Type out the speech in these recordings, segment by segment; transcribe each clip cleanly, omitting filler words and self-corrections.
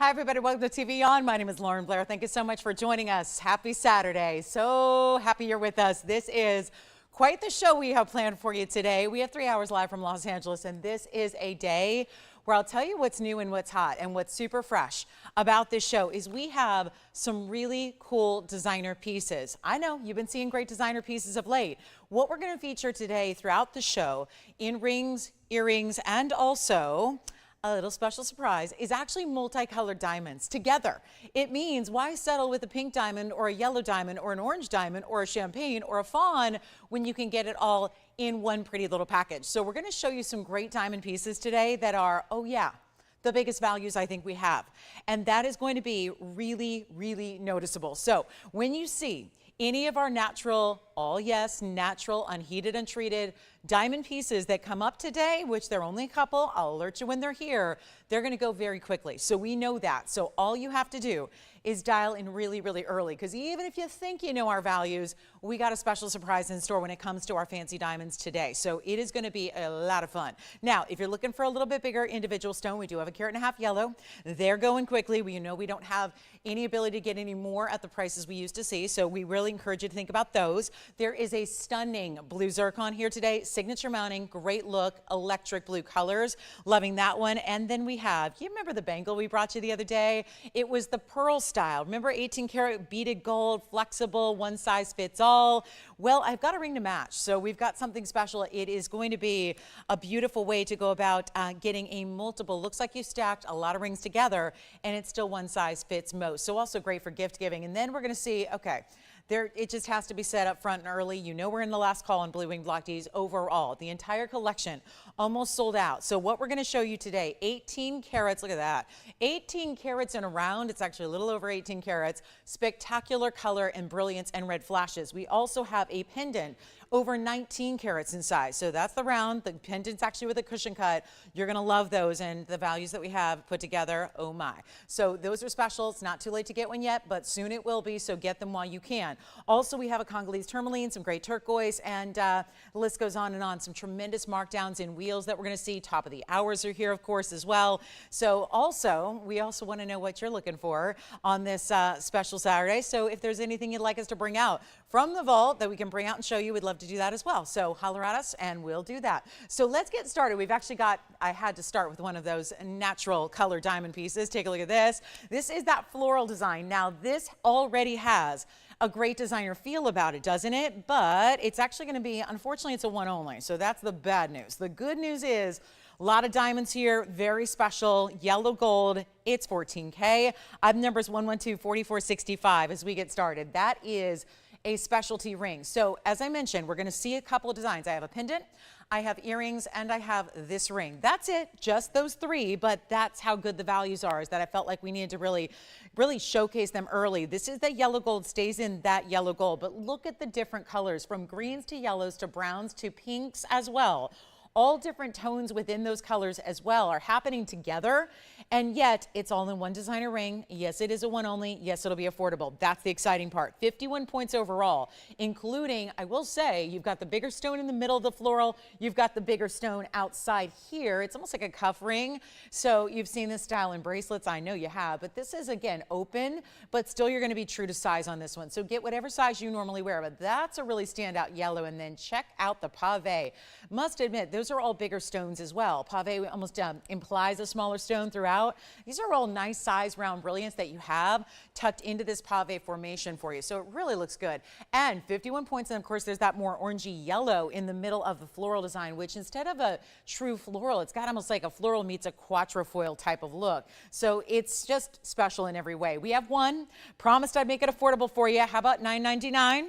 Hi, everybody. Welcome to TVON. My name is Blair. Thank you so much for joining us. Happy Saturday. So happy you're with us. This is quite the show we have planned for you today. We have 3 hours live from Los Angeles, and this is a day where I'll tell you what's new and what's hot and what's super fresh about this show is we have some really cool designer pieces. I know you've been seeing great designer pieces of late. What we're going to feature today throughout the show in rings, earrings, and also a little special surprise is actually multicolored diamonds together. It means why settle with a pink diamond or a yellow diamond or an orange diamond or a champagne or a fawn when you can get it all in one pretty little package. So we're going to show you some great diamond pieces today that are, oh yeah, the biggest values I think we have. And that is going to be really, really noticeable. So when you see any of our natural, all yes, natural, unheated, untreated diamond pieces that come up today, which there are only a couple, I'll alert you when they're here, they're going to go very quickly. So we know that. So all you have to do is dial in really, really early, because even if you think you know our values, we got a special surprise in store when it comes to our fancy diamonds today. So it is going to be a lot of fun. Now, if you're looking for a little bit bigger individual stone, we do have a 1.5 carat yellow. They're going quickly. We know we don't have any ability to get any more at the prices we used to see, so we really encourage you to think about those. There is a stunning blue zircon here today, signature mounting, great look, electric blue colors. Loving that one. And then we have, you remember the bangle we brought you the other day? It was the pearl style. Remember 18 karat beaded gold, flexible, one size fits all. Well, I've got a ring to match, so we've got something special. It is going to be a beautiful way to go about getting a multiple. Looks like you stacked a lot of rings together, and it's still one size fits most. So also great for gift giving. And then we're going to see, okay, it just has to be set up front and early. You know we're in the last call on Blue Wing Block Ds overall. The entire collection almost sold out. So what we're going to show you today, 18 carats, look at that. 18 carats and around, it's actually a little over 18 carats, spectacular color and brilliance and red flashes. We also have a pendant over 19 carats in size. So that's the round. The pendant's actually with a cushion cut. You're going to love those and the values that we have put together. Oh my. So those are special. It's not too late to get one yet, but soon it will be. So get them while you can. Also, we have a Congolese Tourmaline, some great turquoise, and the list goes on and on. Some tremendous markdowns in wheels that we're going to see. Top of the hours are here, of course, as well. So also, we also want to know what you're looking for on this special Saturday. So if there's anything you'd like us to bring out from the vault that we can bring out and show you, we'd love to do that as well. So holler at us and we'll do that. So let's get started. We've actually got, I had to start with one of those natural color diamond pieces. Take a look at this. This is that floral design. Now this already has a great designer feel about it, doesn't it? But it's actually going to be, unfortunately, it's a one only. So that's the bad news. The good news is a lot of diamonds here, very special, yellow gold. It's 14K. Item number is 112-4465 as we get started. That is a specialty ring. So as I mentioned, we're going to see a couple of designs. I have a pendant, I have earrings, and I have this ring. That's it, just those three, but that's how good the values are, is that I felt like we needed to really showcase them early. This is that yellow gold, stays in that yellow gold, but look at the different colors from greens to yellows to browns to pinks as well. All different tones within those colors as well are happening together, and yet it's all in one designer ring. Yes, it is a one only. Yes, it'll be affordable. That's the exciting part. 51 points overall, including, I will say, you've got the bigger stone in the middle of the floral. You've got the bigger stone outside here. It's almost like a cuff ring. So you've seen this style in bracelets. I know you have, but this is, again, open, but still you're going to be true to size on this one. So get whatever size you normally wear, but that's a really standout yellow. And then check out the pave. Must admit, those are all bigger stones as well. Pave almost implies a smaller stone throughout. These are all nice size round brilliance that you have tucked into this pave formation for you. So it really looks good. And 51 points. And of course, there's that more orangey yellow in the middle of the floral design, which instead of a true floral, it's got almost like a floral meets a quatrefoil type of look. So it's just special in every way. We have one. Promised I'd make it affordable for you. How about $9.99?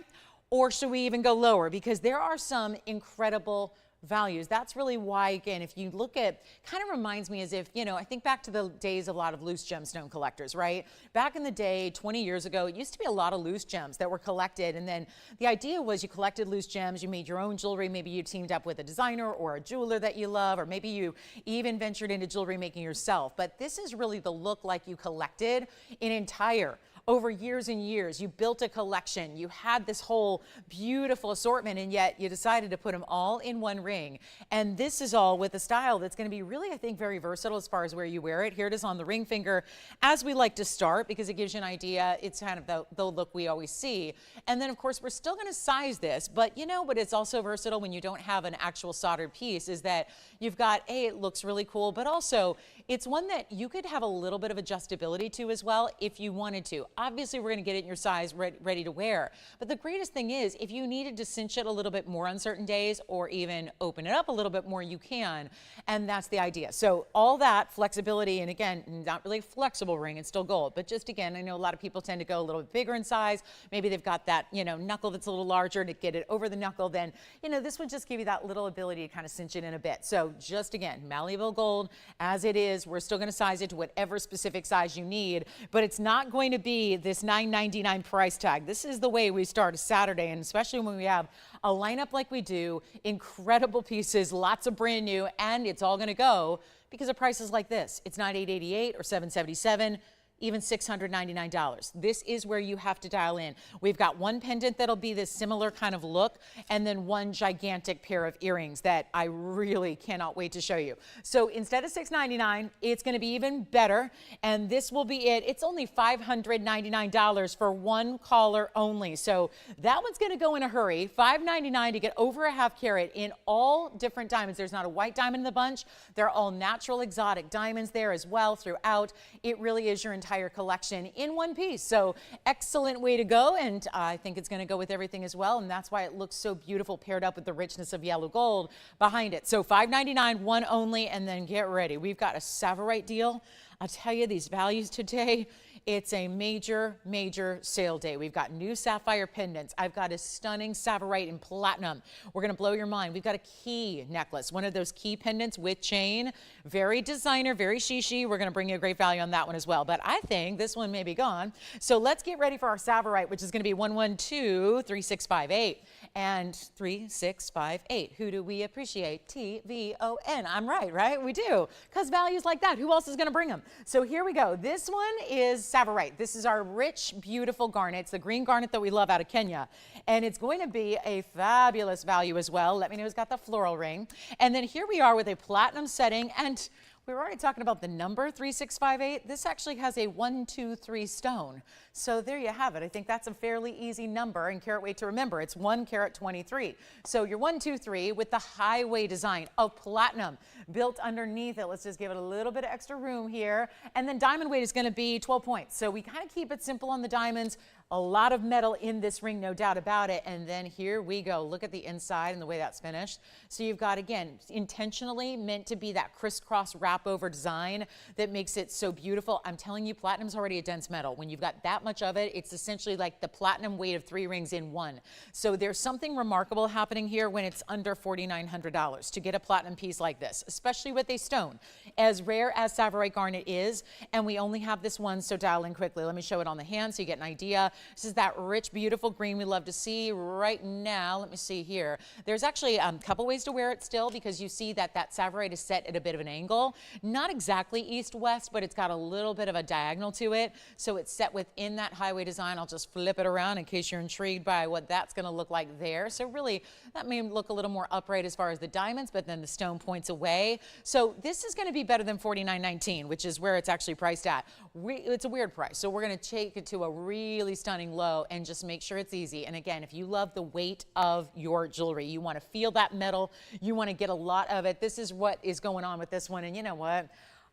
Or should we even go lower? Because there are some incredible values. That's really why, again, if you look at, kind of reminds me as if, you know, I think back to the days of a lot of loose gemstone collectors, right? Back in the day, 20 years ago, it used to be a lot of loose gems that were collected. And then the idea was you collected loose gems, you made your own jewelry. Maybe you teamed up with a designer or a jeweler that you love, or maybe you even ventured into jewelry making yourself. But this is really the look like you collected an entire over years and years. You built a collection. You had this whole beautiful assortment, and yet you decided to put them all in one ring. ring. And this is all with a style that's going to be really, I think, very versatile as far as where you wear it. Here it is on the ring finger, as we like to start, because it gives you an idea. It's kind of the look we always see. And then, of course, we're still going to size this, but you know, but it's also versatile when you don't have an actual soldered piece, is that you've got, it looks really cool, but also it's one that you could have a little bit of adjustability to as well if you wanted to. Obviously, we're going to get it in your size ready to wear. But the greatest thing is, if you needed to cinch it a little bit more on certain days or even open it up a little bit more, you can. And that's the idea. So all that flexibility, and again, not really a flexible ring, it's still gold. But just again, I know a lot of people tend to go a little bit bigger in size. Maybe they've got that, you know, knuckle that's a little larger to get it over the knuckle. Then, you know, this would just give you that little ability to kind of cinch it in a bit. So just again, malleable gold as it is. We're still going to size it to whatever specific size you need, but it's not going to be this $9.99 price tag. This is the way we start a Saturday, and especially when we have a lineup like we do, incredible pieces, lots of brand new, and it's all going to go because of prices like this. It's not $888 or $777. Even $699. This is where you have to dial in. We've got one pendant that'll be this similar kind of look, and then one gigantic pair of earrings that I really cannot wait to show you. So instead of $699, it's going to be even better, and this will be it. It's only $599 for one collar only. So that one's going to go in a hurry. $599 to get over a ½ carat in all different diamonds. There's not a white diamond in the bunch. They're all natural exotic diamonds there as well throughout. It really is your entire collection in one piece. So excellent way to go, and I think it's going to go with everything as well, and that's why it looks so beautiful paired up with the richness of yellow gold behind it. So $599, one only, and then get ready. We've got a Savorite deal. I'll tell you, these values today, it's a major, major sale day. We've got new sapphire pendants. I've got a stunning Savorite in platinum. We're going to blow your mind. We've got a key necklace, one of those key pendants with chain. Very designer, very shishi. We're going to bring you a great value on that one as well. But I think this one may be gone. So let's get ready for our Savorite, which is going to be 112-3658 and 3658. Who do we appreciate? TVON. I'm right? We do. Because values like that, who else is going to bring them? So here we go. This one is Savorite. This is our rich, beautiful garnet. It's the green garnet that we love out of Kenya. And it's going to be a fabulous value as well. Let me know who's got the floral ring. And then here we are with a platinum setting, and we were already talking about the number 3658. This actually has a 123 stone. So there you have it. I think that's a fairly easy number and carat weight to remember. It's 1 carat 23. So your 123 with the highway design of platinum built underneath it. Let's just give it a little bit of extra room here. And then diamond weight is going to be 12 points. So we kind of keep it simple on the diamonds. A lot of metal in this ring, no doubt about it. And then here we go. Look at the inside and the way that's finished. So you've got, again, intentionally meant to be that crisscross wrap over design that makes it so beautiful. I'm telling you, platinum's already a dense metal. When you've got that much of it, it's essentially like the platinum weight of 3 rings in one. So there's something remarkable happening here when it's under $4,900 to get a platinum piece like this, especially with a stone. As rare as Savorite garnet is, and we only have this one, so dial in quickly. Let me show it on the hand so you get an idea. This is that rich, beautiful green we love to see right now. Let me see here. There's actually a couple ways to wear it still, because you see that that Savorite is set at a bit of an angle. Not exactly east-west, but it's got a little bit of a diagonal to it. So it's set within that highway design. I'll just flip it around in case you're intrigued by what that's going to look like there. So really, that may look a little more upright as far as the diamonds, but then the stone points away. So this is going to be better than $49.19, which is where it's actually priced at. It's a weird price. So we're going to take it to a really stunning low and just make sure it's easy. And again, if you love the weight of your jewelry, you want to feel that metal, you want to get a lot of it, this is what is going on with this one. And you know what?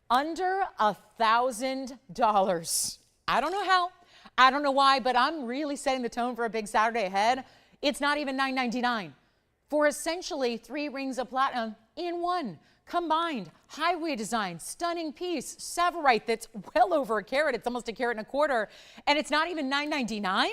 Under $1,000. I don't know how, I don't know why, but I'm really setting the tone for a big Saturday ahead. It's not even $9.99 for essentially 3 rings of platinum in one. Combined, highway design, stunning piece, Savorite that's well over a carat. It's almost a carat and a quarter, and it's not even $9.99.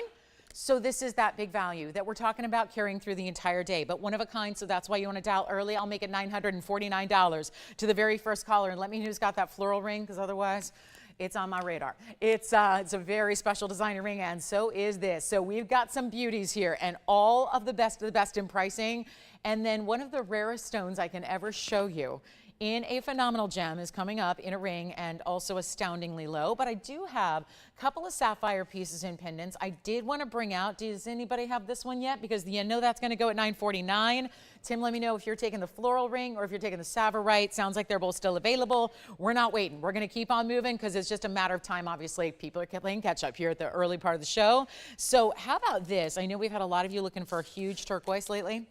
So this is that big value that we're talking about carrying through the entire day, but one of a kind, so that's why you want to dial early. I'll make it $949 to the very first caller, and let me know who's got that floral ring, because otherwise it's on my radar. It's a very special designer ring, and so is this. So we've got some beauties here, and all of the best in pricing. And then one of the rarest stones I can ever show you in a phenomenal gem is coming up in a ring and also astoundingly low. But I do have a couple of sapphire pieces in pendants. I did want to bring out, does anybody have this one yet? Because you know that's going to go at $949. Tim, let me know if you're taking the floral ring or if you're taking the Savorite. Sounds like they're both still available. We're not waiting. We're going to keep on moving because it's just a matter of time. Obviously, people are playing catch up here at the early part of the show. So how about this? I know we've had a lot of you looking for a huge turquoise lately.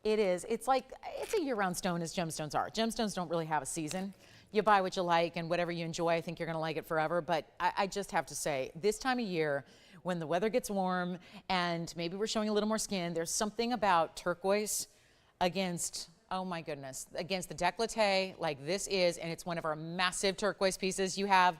It's a year-round stone as gemstones are. Gemstones don't really have a season. You buy what you like and whatever you enjoy, I think you're gonna like it forever. But I just have to say, this time of year, when the weather gets warm and maybe we're showing a little more skin, there's something about turquoise against, oh my goodness, against the décolleté like this is, and it's one of our massive turquoise pieces. You have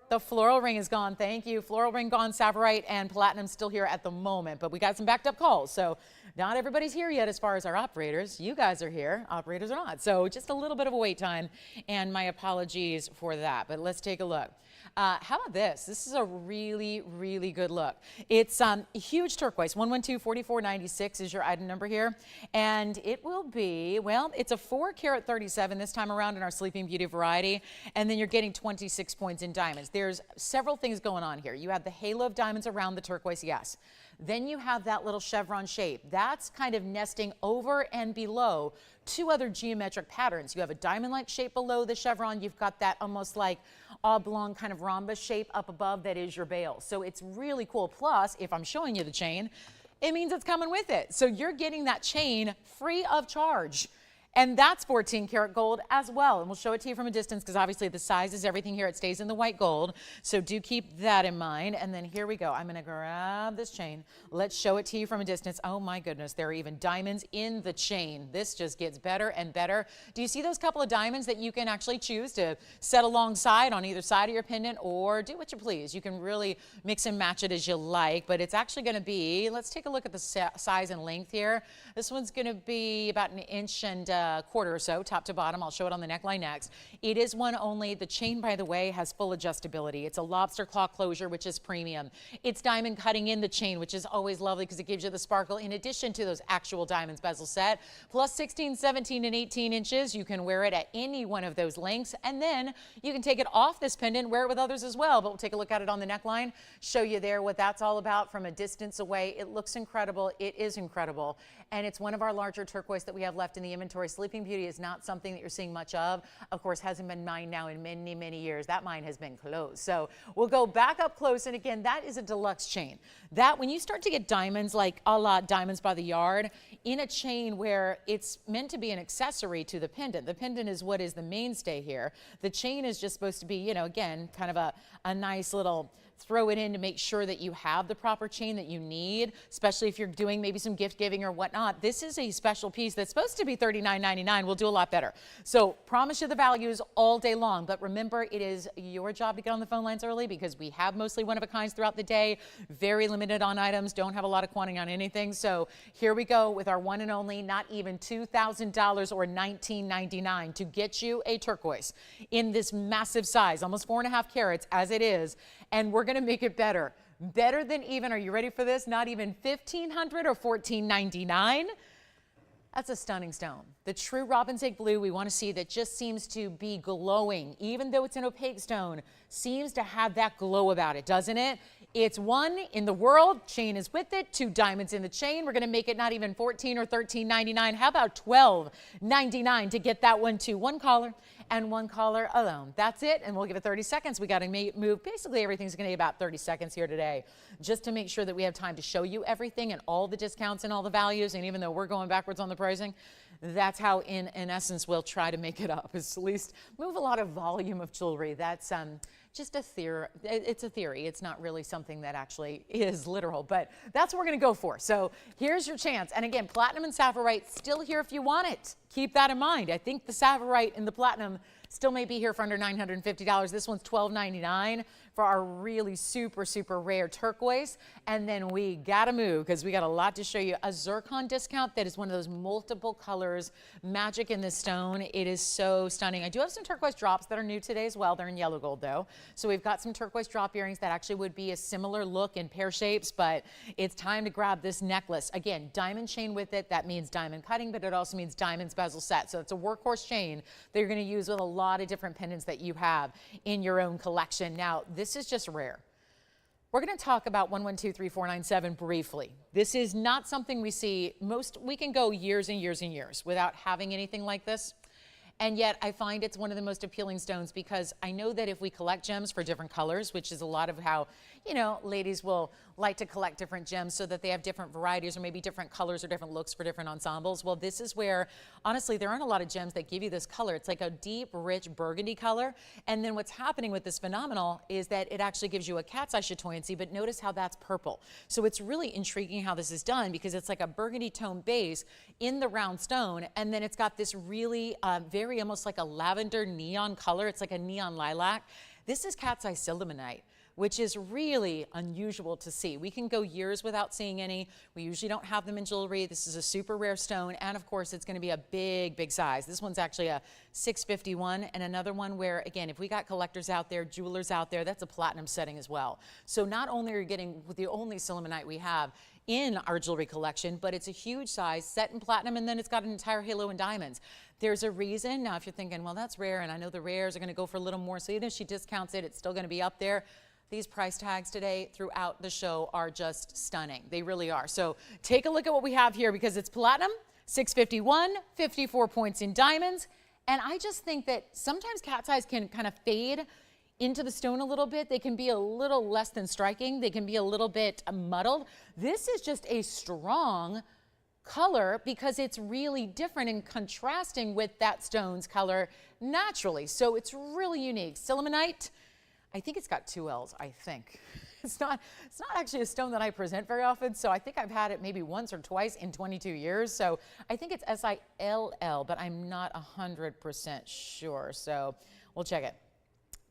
the floral ring is gone. Thank you. Floral ring gone, Savorite and platinum still here at the moment, but we got some backed up calls. So not everybody's here yet as far as our operators. You guys are here, operators are not. So just a little bit of a wait time, and my apologies for that, but let's take a look. How about this? This is a really, really good look. It's a huge turquoise. 112-4496 is your item number here. And it will be, well, it's a 4 carat 37 this time around in our Sleeping Beauty variety. And then you're getting 26 points in diamonds. There's several things going on here. You have the halo of diamonds around the turquoise, yes. Then you have that little chevron shape. That's kind of nesting over and below two other geometric patterns. You have a diamond-like shape below the chevron. You've got that almost like oblong kind of rhombus shape up above that is your bail. So it's really cool. Plus, if I'm showing you the chain, it means it's coming with it. So you're getting that chain free of charge. And that's 14 karat gold as well. And we'll show it to you from a distance because obviously the size is everything here. It stays in the white gold. So do keep that in mind. And then here we go. I'm going to grab this chain. Let's show it to you from a distance. Oh my goodness. There are even diamonds in the chain. This just gets better and better. Do you see those couple of diamonds that you can actually choose to set alongside on either side of your pendant, or do what you please? You can really mix and match it as you like, but it's actually going to be, let's take a look at the size and length here. This one's going to be about 1 inch and quarter or so, top to bottom. I'll show it on the neckline next. It is one only. The chain, by the way, has full adjustability. It's a lobster claw closure, which is premium. It's diamond cutting in the chain, which is always lovely because it gives you the sparkle in addition to those actual diamonds bezel set. Plus 16, 17, and 18 inches. You can wear it at any one of those lengths, and then you can take it off this pendant, wear it with others as well. But we'll take a look at it on the neckline, show you there what that's all about from a distance away. It looks incredible. It is incredible. And it's one of our larger turquoise that we have left in the inventory. Sleeping Beauty is not something that you're seeing much of. Of course, hasn't been mined now in many, many years. That mine has been closed. So we'll go back up close. And again, that is a deluxe chain. That when you start to get diamonds like a la Diamonds by the Yard in a chain where it's meant to be an accessory to the pendant. The pendant is what is the mainstay here. The chain is just supposed to be, you know, again, kind of a nice little throw it in to make sure that you have the proper chain that you need, especially if you're doing maybe some gift giving or whatnot. This is a special piece that's supposed to be $39.99. We'll do a lot better. So promise you the values all day long, but remember, it is your job to get on the phone lines early because we have mostly one-of-a-kinds throughout the day, very limited on items, don't have a lot of quantity on anything. So here we go with our one and only, not even $2,000 or $19.99 to get you a turquoise in this massive size, almost 4.5 carats as it is, and we're going to make it better. Better than even, are you ready for this? Not even $1,500 or $14.99. That's a stunning stone. The true robin's egg blue we want to see that just seems to be glowing, even though it's an opaque stone, seems to have that glow about it, doesn't it? It's one in the world, chain is with it, 2 diamonds in the chain. We're going to make it not even $14 or $13.99. How about $12.99 to get that one too? 1 caller and 1 caller alone. That's it, and we'll give it 30 seconds. We got to move. Basically, everything's going to be about 30 seconds here today, just to make sure that we have time to show you everything and all the discounts and all the values. And even though we're going backwards on the pricing, that's how, in essence, we'll try to make it up, is at least move a lot of volume of jewelry. That's just a theory. It's a theory. It's not really something that actually is literal, but that's what we're going to go for. So here's your chance. And again, platinum and Savorite still here if you want it. Keep that in mind. I think the Savorite and the platinum still may be here for under $950. This one's $12.99 for our really super, super rare turquoise. And then we gotta move because we got a lot to show you. A zircon discount that is one of those multiple colors, magic in this stone. It is so stunning. I do have some turquoise drops that are new today as well. They're in yellow gold though. So we've got some turquoise drop earrings that actually would be a similar look in pear shapes, but it's time to grab this necklace. Again, diamond chain with it. That means diamond cutting, but it also means diamonds bezel set. So it's a workhorse chain that you're gonna use with a lot of different pendants that you have in your own collection. Now, this is just rare. We're going to talk about 1123,497 briefly. This is not something we see we can go years and years and years without having anything like this. And yet I find it's one of the most appealing stones because I know that if we collect gems for different colors, which is a lot of how, you know, ladies will like to collect different gems so that they have different varieties or maybe different colors or different looks for different ensembles. Well, this is where, honestly, there aren't a lot of gems that give you this color. It's like a deep, rich burgundy color. And then what's happening with this phenomenal is that it actually gives you a cat's eye chatoyancy, but notice how that's purple. So it's really intriguing how this is done because it's like a burgundy tone base in the round stone. And then it's got this really very almost like a lavender neon color. It's like a neon lilac. This is cat's eye simonite, which is really unusual to see. We can go years without seeing any. We usually don't have them in jewelry. This is a super rare stone, and of course, it's gonna be a big, big size. This one's actually a 651, and another one where, again, if we got collectors out there, jewelers out there, that's a platinum setting as well. So not only are you getting the only simonite we have in our jewelry collection, but it's a huge size, set in platinum, and then it's got an entire halo in diamonds. There's a reason. Now, if you're thinking, well, that's rare, and I know the rares are gonna go for a little more, so even if she discounts it, it's still gonna be up there. These price tags today throughout the show are just stunning. They really are. So take a look at what we have here because it's platinum, 651, 54 points in diamonds. And I just think that sometimes cat's eyes can kind of fade into the stone a little bit. They can be a little less than striking. They can be a little bit muddled. This is just a strong color because it's really different and contrasting with that stone's color naturally. So it's really unique. Simonite, I think it's got 2 L's, I think. It's not actually a stone that I present very often, so I think I've had it maybe once or twice in 22 years. So I think it's S-I-L-L, but I'm not 100% sure. So we'll check it.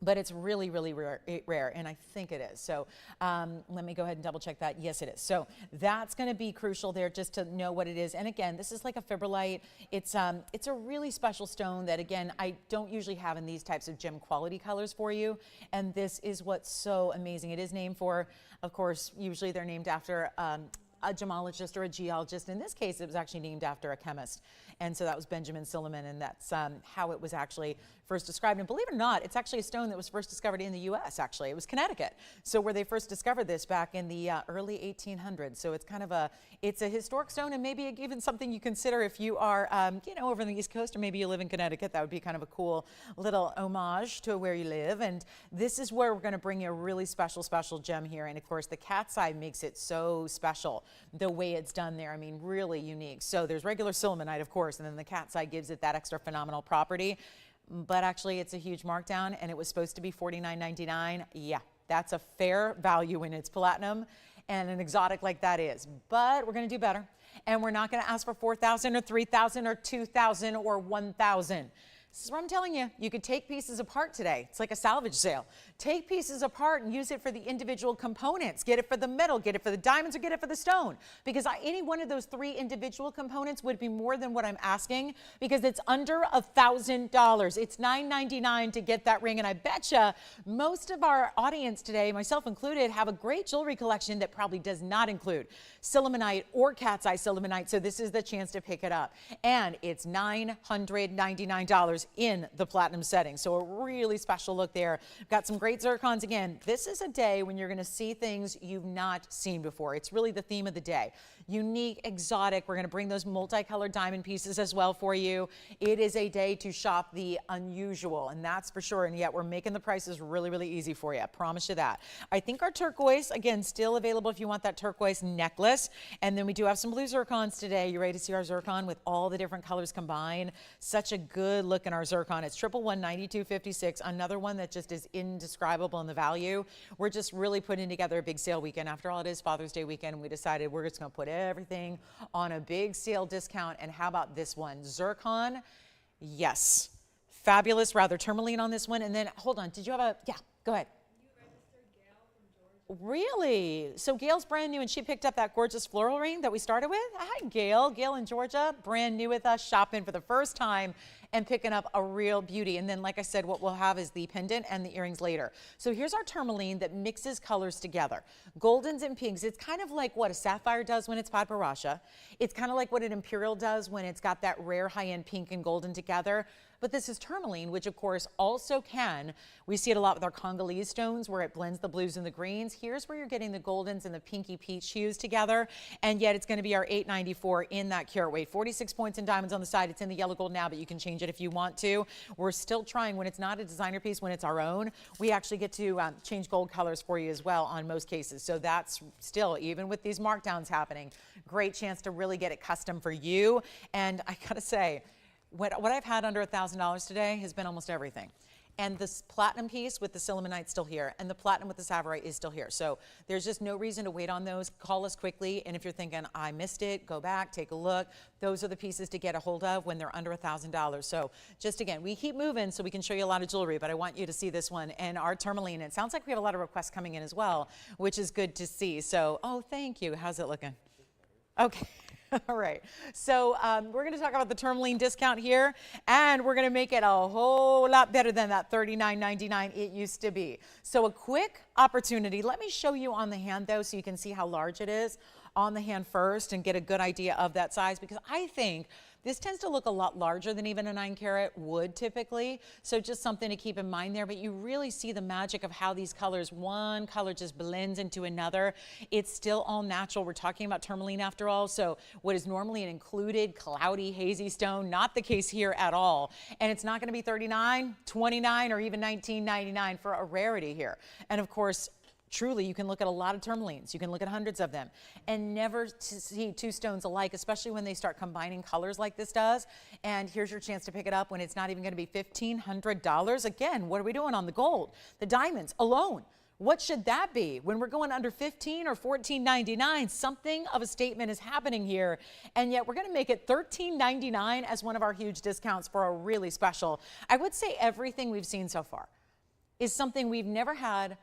But it's really, really rare, and I think it is. So let me go ahead and double check that. Yes, it is. So that's going to be crucial there just to know what it is. And again, this is like a fibrillite. It's a really special stone that, again, I don't usually have in these types of gem quality colors for you. And this is what's so amazing. It is named for, of course, usually they're named after a gemologist or a geologist. In this case, it was actually named after a chemist. And so that was Benjamin Silliman, and that's how it was actually first described. And believe it or not, it's actually a stone that was first discovered in the U.S., actually. It was Connecticut. So where they first discovered this back in the early 1800s. So it's kind of it's a historic stone, and maybe even something you consider if you are, you know, over on the East Coast, or maybe you live in Connecticut. That would be kind of a cool little homage to where you live. And this is where we're going to bring you a really special, special gem here. And of course, the cat's eye makes it so special, the way it's done there. I mean, really unique. So there's regular simonite, of course, and then the cat's eye gives it that extra phenomenal property. But actually, it's a huge markdown, and it was supposed to be $49.99. Yeah, that's a fair value when it's platinum, and an exotic like that is. But we're going to do better, and we're not going to ask for $4,000 or $3,000 or $2,000 or $1,000. This is what I'm telling you. You could take pieces apart today. It's like a salvage sale. Take pieces apart and use it for the individual components. Get it for the metal, get it for the diamonds, or get it for the stone. Because any one of those 3 individual components would be more than what I'm asking, because it's under $1,000. It's $9.99 to get that ring. And I betcha most of our audience today, myself included, have a great jewelry collection that probably does not include simonite or cat's eye simonite. So this is the chance to pick it up. And it's $999 in the platinum setting. So a really special look there. Got some great zircons. Again, this is a day when you're going to see things you've not seen before. It's really the theme of the day. Unique, exotic. We're going to bring those multicolored diamond pieces as well for you. It is a day to shop the unusual, and that's for sure. And yet we're making the prices really, really easy for you. I promise you that. I think our turquoise, again, still available if you want that turquoise necklace. And then we do have some blue zircons today. You ready to see our zircon with all the different colors combined? Such a good look in our zircon. It's 1119256. Another one that just is indescribable in the value. We're just really putting together a big sale weekend. After all, it is Father's Day weekend, and we decided we're just going to put everything on a big sale discount. And how about this one? Zircon, yes. fabulous, rather tourmaline on this one. And then, hold on, did you have a, yeah, go ahead. Really? So Gail's brand new and she picked up that gorgeous floral ring that we started with. Hi, Gail. Gail in Georgia, brand new with us, shopping for the first time and picking up a real beauty. And then, like I said, what we'll have is the pendant and the earrings later. So here's our tourmaline that mixes colors together. Goldens and pinks. It's kind of like what a sapphire does when it's paparasha. It's kind of like what an imperial does when it's got that rare high-end pink and golden together. But this is tourmaline, which of course also we see it a lot with our Congolese stones where it blends the blues and the greens. Here's where you're getting the goldens and the pinky peach hues together. And yet it's going to be our $894 in that carat weight. 46 points in diamonds on the side. It's in the yellow gold now, but you can change it if you want to. We're still trying, when it's not a designer piece, when it's our own, we actually get to change gold colors for you as well on most cases. So that's still, even with these markdowns happening, great chance to really get it custom for you. And I gotta say, what I've had under $1,000 today has been almost everything. And this platinum piece with the simonite still here, and the platinum with the Savorite is still here. So there's just no reason to wait on those. Call us quickly, and if you're thinking, I missed it, go back, take a look. Those are the pieces to get a hold of when they're under $1,000. So just again, we keep moving so we can show you a lot of jewelry, but I want you to see this one and our tourmaline. It sounds like we have a lot of requests coming in as well, which is good to see. So, oh, thank you. How's it looking? Okay. All right, so we're going to talk about the tourmaline discount here, and we're going to make it a whole lot better than that $39.99 it used to be. So a quick opportunity. Let me show you on the hand, though, so you can see how large it is on the hand first and get a good idea of that size, because I think this tends to look a lot larger than even a 9 carat would typically. So just something to keep in mind there, but you really see the magic of how these colors, one color just blends into another. It's still all natural. We're talking about tourmaline after all. So what is normally an included cloudy, hazy stone, not the case here at all. And it's not going to be $39, $29, or even $19.99 for a rarity here. And of course, truly, you can look at a lot of tourmalines. You can look at hundreds of them and never see two stones alike, especially when they start combining colors like this does. And here's your chance to pick it up when it's not even going to be $1,500. Again, what are we doing on the gold? The diamonds alone. What should that be? When we're going under $15 or $14.99, something of a statement is happening here. And yet we're going to make it $13.99 as one of our huge discounts for a really special. I would say everything we've seen so far is something we've never had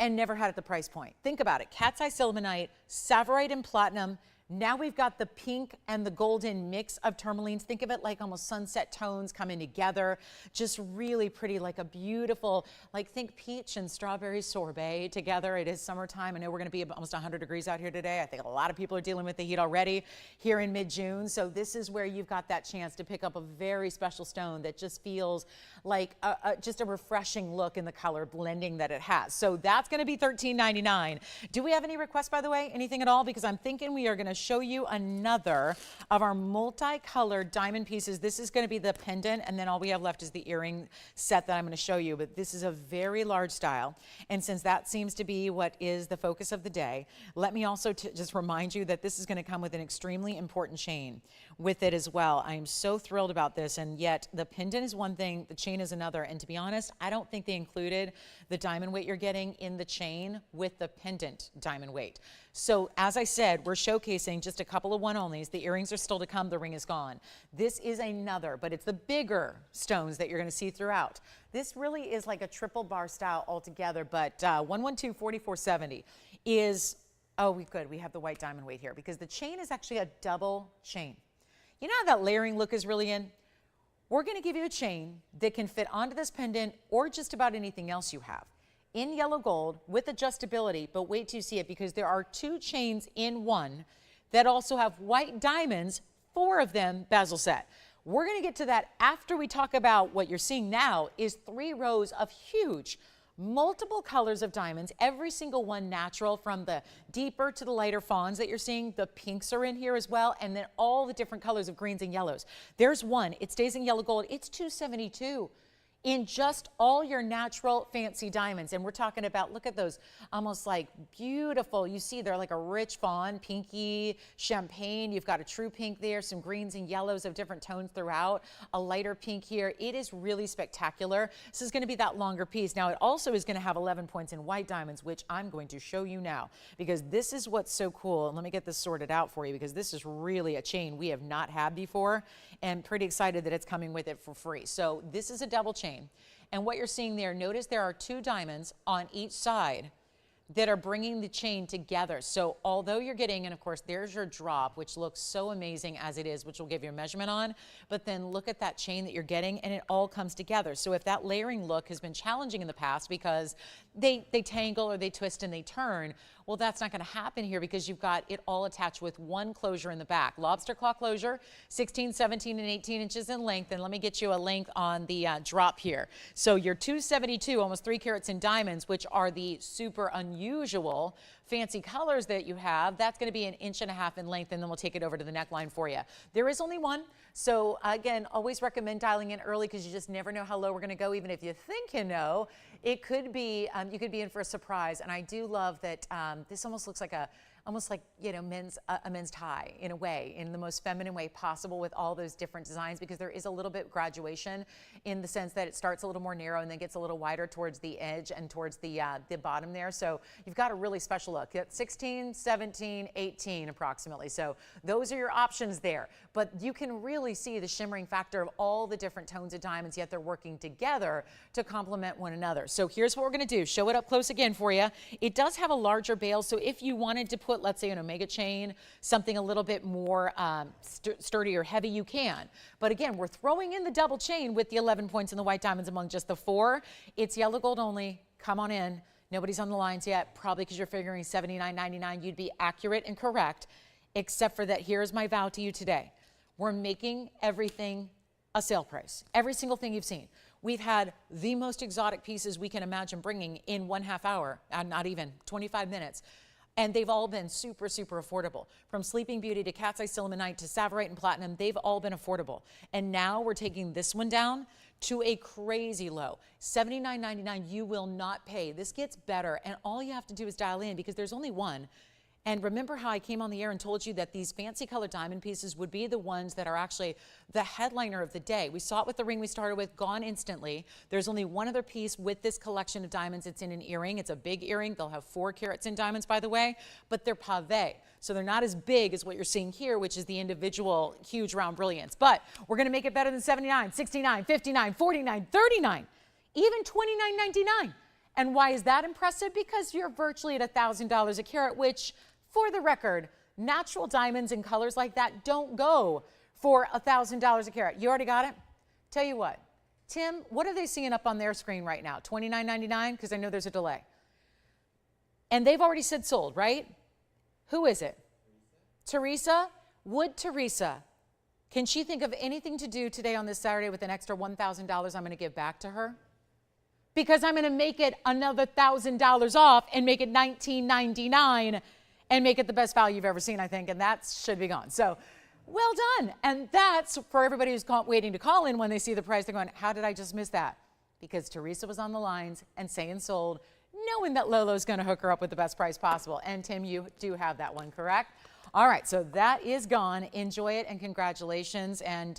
and never had at the price point. Think about it. Cat's eye simonite, Savorite and platinum. Now we've got the pink and the golden mix of tourmalines. Think of it like almost sunset tones coming together. Just really pretty, like a beautiful, like think peach and strawberry sorbet together. It is summertime. I know we're going to be almost 100 degrees out here today. I think a lot of people are dealing with the heat already here in mid-June. So this is where you've got that chance to pick up a very special stone that just feels like just a refreshing look in the color blending that it has. So that's going to be $13.99. Do we have any requests, by the way? Anything at all? Because I'm thinking we are going to show you another of our multicolored diamond pieces. This is going to be the pendant, and then all we have left is the earring set that I'm going to show you. But this is a very large style, and since that seems to be what is the focus of the day, let me also just remind you that this is going to come with an extremely important chain with it as well. I am so thrilled about this, and yet the pendant is one thing, the chain is another, and to be honest, I don't think they included the diamond weight you're getting in the chain with the pendant diamond weight. So as I said, we're showcasing just a couple of one-onlys. The earrings are still to come. The ring is gone. This is another, but it's the bigger stones that you're going to see throughout. This really is like a triple bar style altogether, but 112-4470 is, oh, we have the white diamond weight here because the chain is actually a double chain. You know how that layering look is really in? We're going to give you a chain that can fit onto this pendant or just about anything else you have in yellow gold with adjustability, but wait till you see it because there are two chains in one that also have white diamonds, 4 of them bezel set. We're going to get to that after we talk about what you're seeing now is 3 rows of huge multiple colors of diamonds, every single one natural, from the deeper to the lighter fawns that you're seeing. The pinks are in here as well, and then all the different colors of greens and yellows. There's one, it stays in yellow gold, it's $272. in just all your natural fancy diamonds. And we're talking about, look at those, almost like beautiful. You see they're like a rich fawn, pinky, champagne. You've got a true pink there, some greens and yellows of different tones throughout, a lighter pink here. It is really spectacular. This is going to be that longer piece. Now, it also is going to have 11 points in white diamonds, which I'm going to show you now, because this is what's so cool. And let me get this sorted out for you, because this is really a chain we have not had before, and pretty excited that it's coming with it for free. So this is a double chain. And what you're seeing there, notice there are 2 diamonds on each side that are bringing the chain together. So although you're getting, and of course there's your drop, which looks so amazing as it is, which we'll give you a measurement on, but then look at that chain that you're getting, and it all comes together. So if that layering look has been challenging in the past because they tangle or they twist and they turn, well, that's not going to happen here, because you've got it all attached with one closure in the back. Lobster claw closure, 16, 17, and 18 inches in length. And let me get you a length on the drop here. So your 272, almost 3 carats in diamonds, which are the super unusual fancy colors that you have, that's going to be 1.5 inches in length, and then we'll take it over to the neckline for you. There is only one. So again, always recommend dialing in early, because you just never know how low we're going to go. Even if you think you know, it could be, you could be in for a surprise. And I do love that this almost looks like you know, a men's tie in a way, in the most feminine way possible, with all those different designs, because there is a little bit graduation in the sense that it starts a little more narrow and then gets a little wider towards the edge and towards the bottom there. So you've got a really special look. At 16, 17, 18 approximately. So those are your options there. But you can really see the shimmering factor of all the different tones of diamonds, yet they're working together to complement one another. So here's what we're going to do. Show it up close again for you. It does have a larger bail, so if you wanted to put, let's say, an omega chain, something a little bit more sturdy or heavy, you can. But again, we're throwing in the double chain with the 11 points in the white diamonds among just the 4. It's yellow gold only. Come on in. Nobody's on the lines yet, probably because you're figuring $79.99. You'd be accurate and correct, except for that. Here's my vow to you today. We're making everything a sale price. Every single thing you've seen. We've had the most exotic pieces we can imagine bringing in 1/2 hour, not even 25 minutes. And they've all been super, super affordable. From Sleeping Beauty to Cat's Eye Silimonite to Savorite and Platinum, they've all been affordable. And now we're taking this one down to a crazy low. $79.99 you will not pay. This gets better, and all you have to do is dial in, because there's only one. And remember how I came on the air and told you that these fancy colored diamond pieces would be the ones that are actually the headliner of the day. We saw it with the ring we started with, gone instantly. There's only one other piece with this collection of diamonds. It's in an earring. It's a big earring. They'll have 4 carats in diamonds, by the way, but they're pave. So they're not as big as what you're seeing here, which is the individual huge round brilliance. But we're going to make it better than $79, $69, $59, $49, $39, even $29.99. And why is that impressive? Because you're virtually at $1,000 a carat, which, for the record, natural diamonds in colors like that don't go for $1,000 a carat. You already got it? Tell you what, Tim, what are they seeing up on their screen right now? $29.99? Because I know there's a delay. And they've already said sold, right? Who is it? Teresa? Would Teresa, can she think of anything to do today on this Saturday with an extra $1,000 I'm going to give back to her? Because I'm going to make it another $1,000 off and make it $19.99 and make it the best value you've ever seen, I think, and that should be gone. So, well done. And that's for everybody who's waiting to call in when they see the price. They're going, how did I just miss that? Because Teresa was on the lines and saying sold, knowing that Lolo's going to hook her up with the best price possible. And Tim, you do have that one, correct? All right, so that is gone. Enjoy it and congratulations. And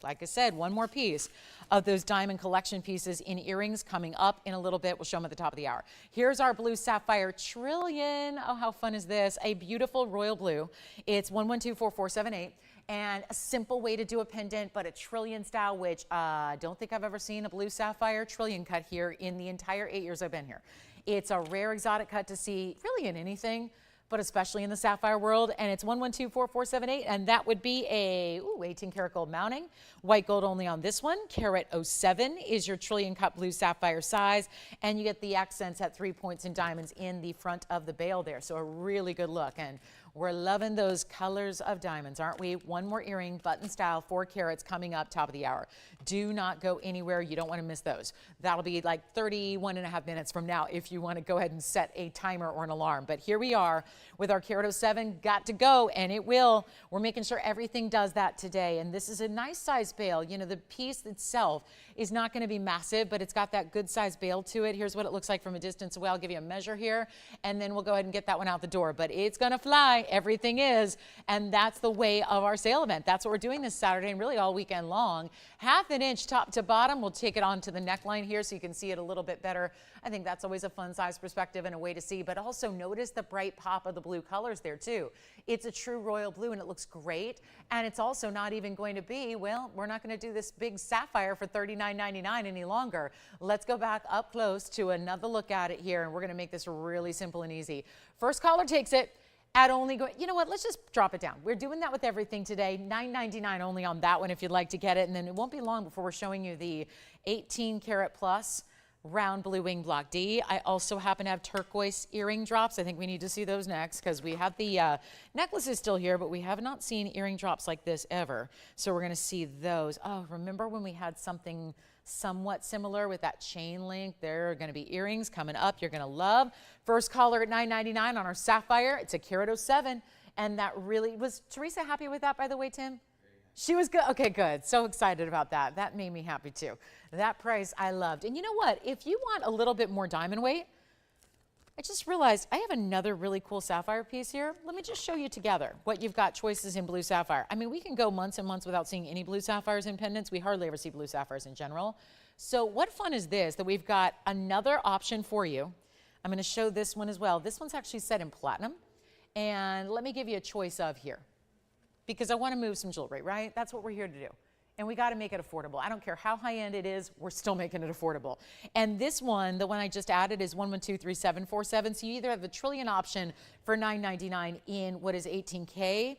like I said, one more piece of those diamond collection pieces in earrings coming up in a little bit. We'll show them at the top of the hour. Here's our blue sapphire trillion. Oh, how fun is this? A beautiful royal blue. It's 112448. And a simple way to do a pendant, but a trillion style, which I don't think I've ever seen a blue sapphire trillion cut here in the entire 8 years I've been here. It's a rare exotic cut to see really in anything, but especially in the sapphire world. And it's 112448, and that would be a 18 karat gold mounting. White gold only on this one. Carat 07 is your trillion cut blue sapphire size, and you get the accents at 3 points in diamonds in the front of the bail there. So a really good look. And We're loving those colors of diamonds, aren't we? One more earring, button style, 4 carats coming up top of the hour. Do not go anywhere. You don't want to miss those. That'll be like 31.5 minutes from now if you want to go ahead and set a timer or an alarm. But here we are with our carat 07, got to go, and it will. We're making sure everything does that today. And this is a nice size bail. You know, the piece itself is not going to be massive, but it's got that good size bail to it. Here's what it looks like from a distance away. I'll give you a measure here, and then we'll go ahead and get that one out the door. But it's going to fly. Everything is. And that's the way of our sale event. That's what we're doing this Saturday and really all weekend long. 1/2 inch top to bottom. We'll take it onto the neckline here so you can see it a little bit better. I think that's always a fun size perspective and a way to see, but also notice the bright pop of the blue colors there too. It's a true royal blue and it looks great. And it's also not even going to be, well, we're not going to do this big sapphire for $39.99 any longer. Let's go back up close to another look at it here, and we're going to make this really simple and easy. First caller takes it at only you know what, let's just drop it down. We're doing that with everything today. $9.99 only on that one if you'd like to get it. And then it won't be long before we're showing you the 18 karat plus round blue wing block D. I also happen to have turquoise earring drops. I think we need to see those next because we have the necklaces still here, but we have not seen earring drops like this ever. So we're going to see those. Oh, remember when we had something somewhat similar with that chain link? There are going to be earrings coming up you're going to love. First caller at $9.99 on our Sapphire. It's a carat 07, and that really was Teresa happy with that, by the way, Tim? She was good. Okay, good. So excited about that. That made me happy too. That price I loved. And you know what? If you want a little bit more diamond weight, I just realized I have another really cool sapphire piece here. Let me just show you together what you've got choices in blue sapphire. I mean, we can go months and months without seeing any blue sapphires in pendants. We hardly ever see blue sapphires in general. So what fun is this that we've got another option for you. I'm going to show this one as well. This one's actually set in platinum. And let me give you a choice of here, because I want to move some jewelry, right? That's what we're here to do. And we got to make it affordable. I don't care how high end it is, we're still making it affordable. And this one, the one I just added, is 1123747. So you either have the trillion option for $9.99 in what is 18K,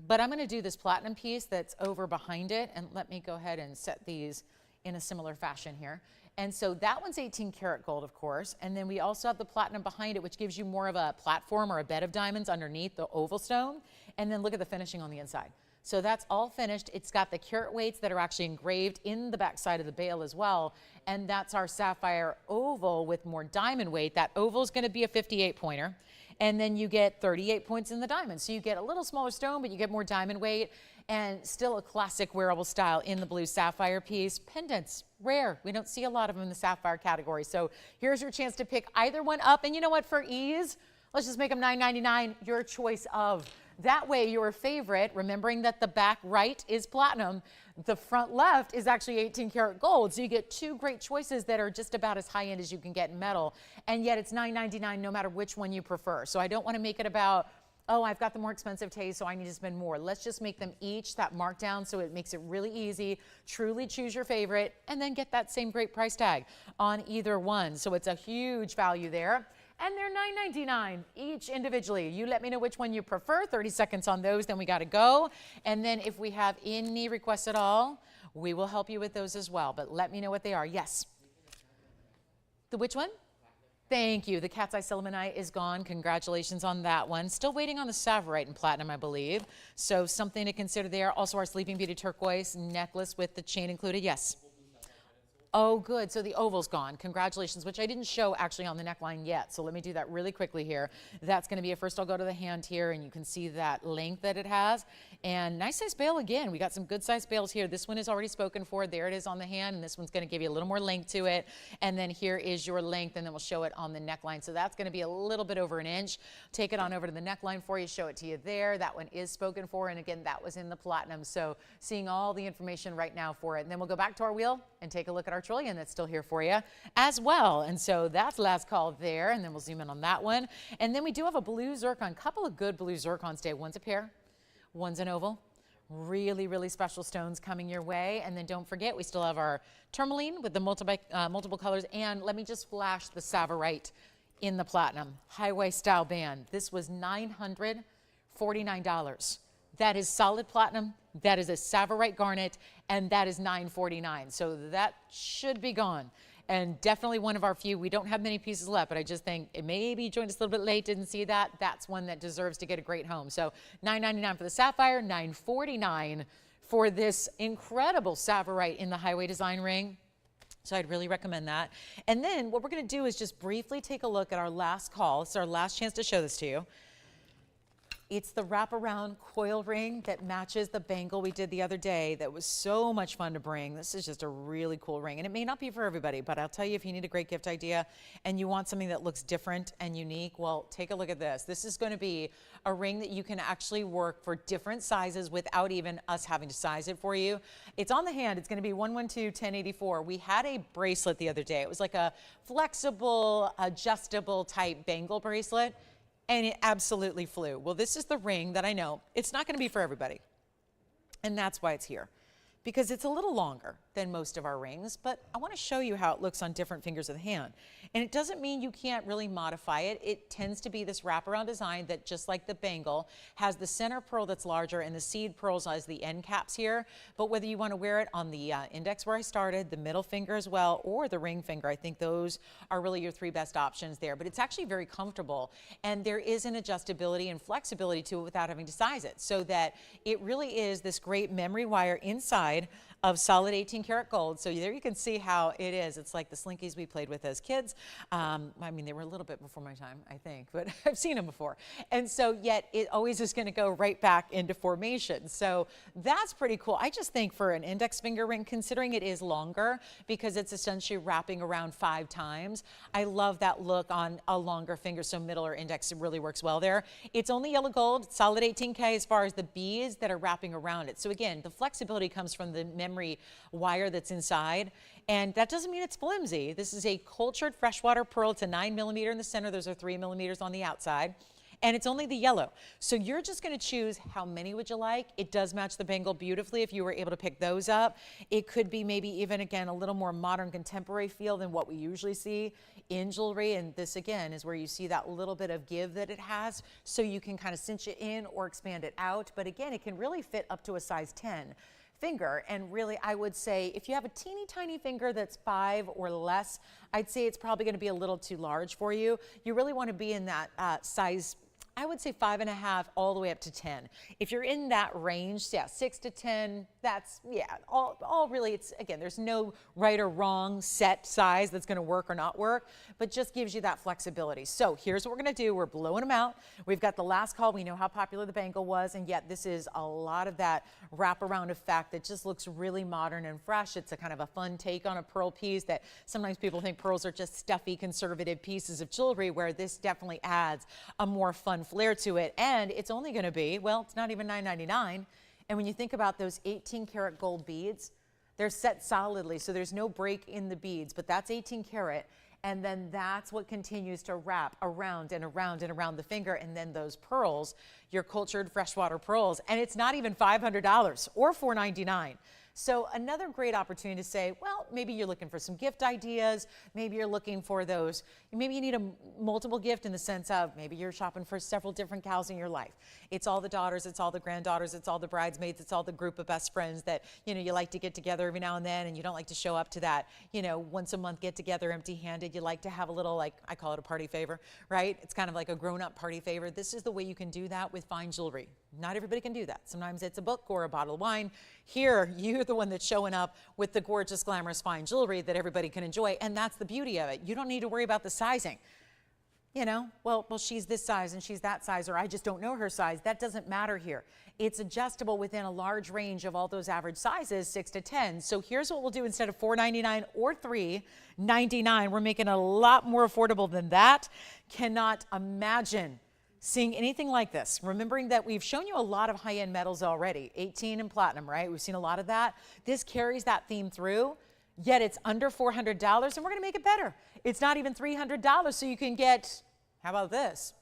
but I'm going to do this platinum piece that's over behind it. And let me go ahead and set these in a similar fashion here. And so that one's 18 karat gold, of course. And then we also have the platinum behind it, which gives you more of a platform or a bed of diamonds underneath the oval stone. And then look at the finishing on the inside. So that's all finished. It's got the carat weights that are actually engraved in the back side of the bail as well. And that's our sapphire oval with more diamond weight. That oval is going to be a 58 pointer. And then you get 38 points in the diamond. So you get a little smaller stone, but you get more diamond weight, and still a classic wearable style in the blue sapphire piece. Pendants, rare. We don't see a lot of them in the sapphire category. So here's your chance to pick either one up. And you know what, for ease, let's just make them $9.99, your choice of. That way, your favorite, remembering that the back right is platinum, the front left is actually 18 karat gold. So you get two great choices that are just about as high end as you can get in metal. And yet it's $9.99 no matter which one you prefer. So I don't want to make it about, oh, I've got the more expensive taste, so I need to spend more. Let's just make them each that markdown so it makes it really easy. Truly choose your favorite and then get that same great price tag on either one. So it's a huge value there. And they're $9.99 each individually. You let me know which one you prefer. 30 seconds on those, then we got to go. And then if we have any requests at all, we will help you with those as well. But let me know what they are. Yes. The which one? Thank you. The cat's eye simonite is gone. Congratulations on that one. Still waiting on the Savorite in platinum, I believe. So something to consider there. Also our Sleeping Beauty turquoise necklace with the chain included. Yes. Oh, good. So the oval's gone. Congratulations, which I didn't show actually on the neckline yet. So let me do that really quickly here. That's going to be a first. I'll go to the hand here, and you can see that length that it has. And nice size bail again. We got some good size bails here. This one is already spoken for. There it is on the hand, and this one's going to give you a little more length to it. And then here is your length, and then we'll show it on the neckline. So that's going to be a little bit over an inch. Take it on over to the neckline for you. Show it to you there. That one is spoken for, and again, that was in the platinum. So seeing all the information right now for it. And then we'll go back to our wheel and take a look at our trillion that's still here for you as well. And so that's last call there, and then we'll zoom in on that one. And then we do have a blue zircon, couple of good blue zircons today. One's a pair, one's an oval. Really, really special stones coming your way. And then don't forget, we still have our Tourmaline with the multiple colors. And let me just flash the Savorite in the platinum highway style band. This was $949. That is solid platinum. That is a Savorite garnet, and that is $949. So that should be gone. and definitely one of our few. We don't have many pieces left, but I just think it maybe you joined us a little bit late, didn't see that. That's one that deserves to get a great home. So $9.99 for the Sapphire, $9.49 for this incredible Savorite in the highway design ring. So I'd really recommend that. And then what we're going to do is just briefly take a look at our last call. It's our last chance to show this to you. It's the wraparound coil ring that matches the bangle we did the other day that was so much fun to bring. This is just a really cool ring, and it may not be for everybody, but I'll tell you, if you need a great gift idea and you want something that looks different and unique, well, take a look at this. This is going to be a ring that you can actually work for different sizes without even us having to size it for you. It's on the hand. It's going to be 112-1084. We had a bracelet the other day. It was like a flexible, adjustable type bangle bracelet, and it absolutely flew. Well, this is the ring that I know it's not going to be for everybody. And that's why it's here, because it's a little longer than most of our rings, but I want to show you how it looks on different fingers of the hand. And it doesn't mean you can't really modify it. It tends to be this wraparound design that, just like the bangle, has the center pearl that's larger and the seed pearls as the end caps here. But whether you want to wear it on the index where I started, the middle finger as well, or the ring finger, I think those are really your three best options there. But it's actually very comfortable, and there is an adjustability and flexibility to it without having to size it, so that it really is this great memory wire inside of solid 18-karat gold. So there you can see how it is. It's like the slinkies we played with as kids. I mean, they were a little bit before my time, I think, but I've seen them before. And so yet it always is going to go right back into formation. So that's pretty cool. I just think for an index finger ring, considering it is longer because it's essentially wrapping around 5 times, I love that look on a longer finger. So middle or index, it really works well there. It's only yellow gold, solid 18K as far as the beads that are wrapping around it. So again, the flexibility comes from the memory wire that's inside, and that doesn't mean it's flimsy. This is a cultured freshwater pearl. It's a 9mm in the center. Those are 3mm on the outside, and it's only the yellow. So you're just going to choose how many would you like. It does match the bangle beautifully if you were able to pick those up. It could be maybe even, again, a little more modern contemporary feel than what we usually see in jewelry, and this again is where you see that little bit of give that it has, so you can kind of cinch it in or expand it out. But again, it can really fit up to a size 10 finger. And really, I would say if you have a teeny tiny finger that's 5 or less, I'd say it's probably going to be a little too large for you. You really want to be in that size, I would say 5.5 all the way up to 10. If you're in that range, yeah, 6 to 10, that's, yeah, all really, it's, again, there's no right or wrong set size that's going to work or not work, but just gives you that flexibility. So here's what we're going to do. We're blowing them out. We've got the last call. We know how popular the bangle was, and yet this is a lot of that wraparound effect that just looks really modern and fresh. It's a kind of a fun take on a pearl piece that sometimes people think pearls are just stuffy, conservative pieces of jewelry, where this definitely adds a more fun flair to it. And it's only going to be, well, it's not even $9.99. And when you think about those 18-karat gold beads, they're set solidly, so there's no break in the beads, but that's 18 karat. And then that's what continues to wrap around and around and around the finger. And then those pearls, your cultured freshwater pearls, and it's not even $500 or $499. So another great opportunity to say, well, maybe you're looking for some gift ideas. Maybe you're looking for those. Maybe you need a multiple gift in the sense of maybe you're shopping for several different gals in your life. It's all the daughters, it's all the granddaughters, it's all the bridesmaids, it's all the group of best friends that, you know, you like to get together every now and then, and you don't like to show up to that, you know, once a month get together empty-handed. You like to have a little, like, I call it a party favor, right? It's kind of like a grown-up party favor. This is the way you can do that with fine jewelry. Not everybody can do that. Sometimes it's a book or a bottle of wine. Here, you're the one that's showing up with the gorgeous, glamorous, fine jewelry that everybody can enjoy, and that's the beauty of it. You don't need to worry about the sizing. You know, well, she's this size and she's that size, or I just don't know her size. That doesn't matter here. It's adjustable within a large range of all those average sizes, 6 to 10. So here's what we'll do. Instead of $499 or $399, we're making it a lot more affordable than that. Cannot imagine seeing anything like this. Remembering that we've shown you a lot of high-end metals already, 18 and platinum, right? We've seen a lot of that. This carries that theme through, yet it's under $400, and we're going to make it better. It's not even $300, so you can get, how about this?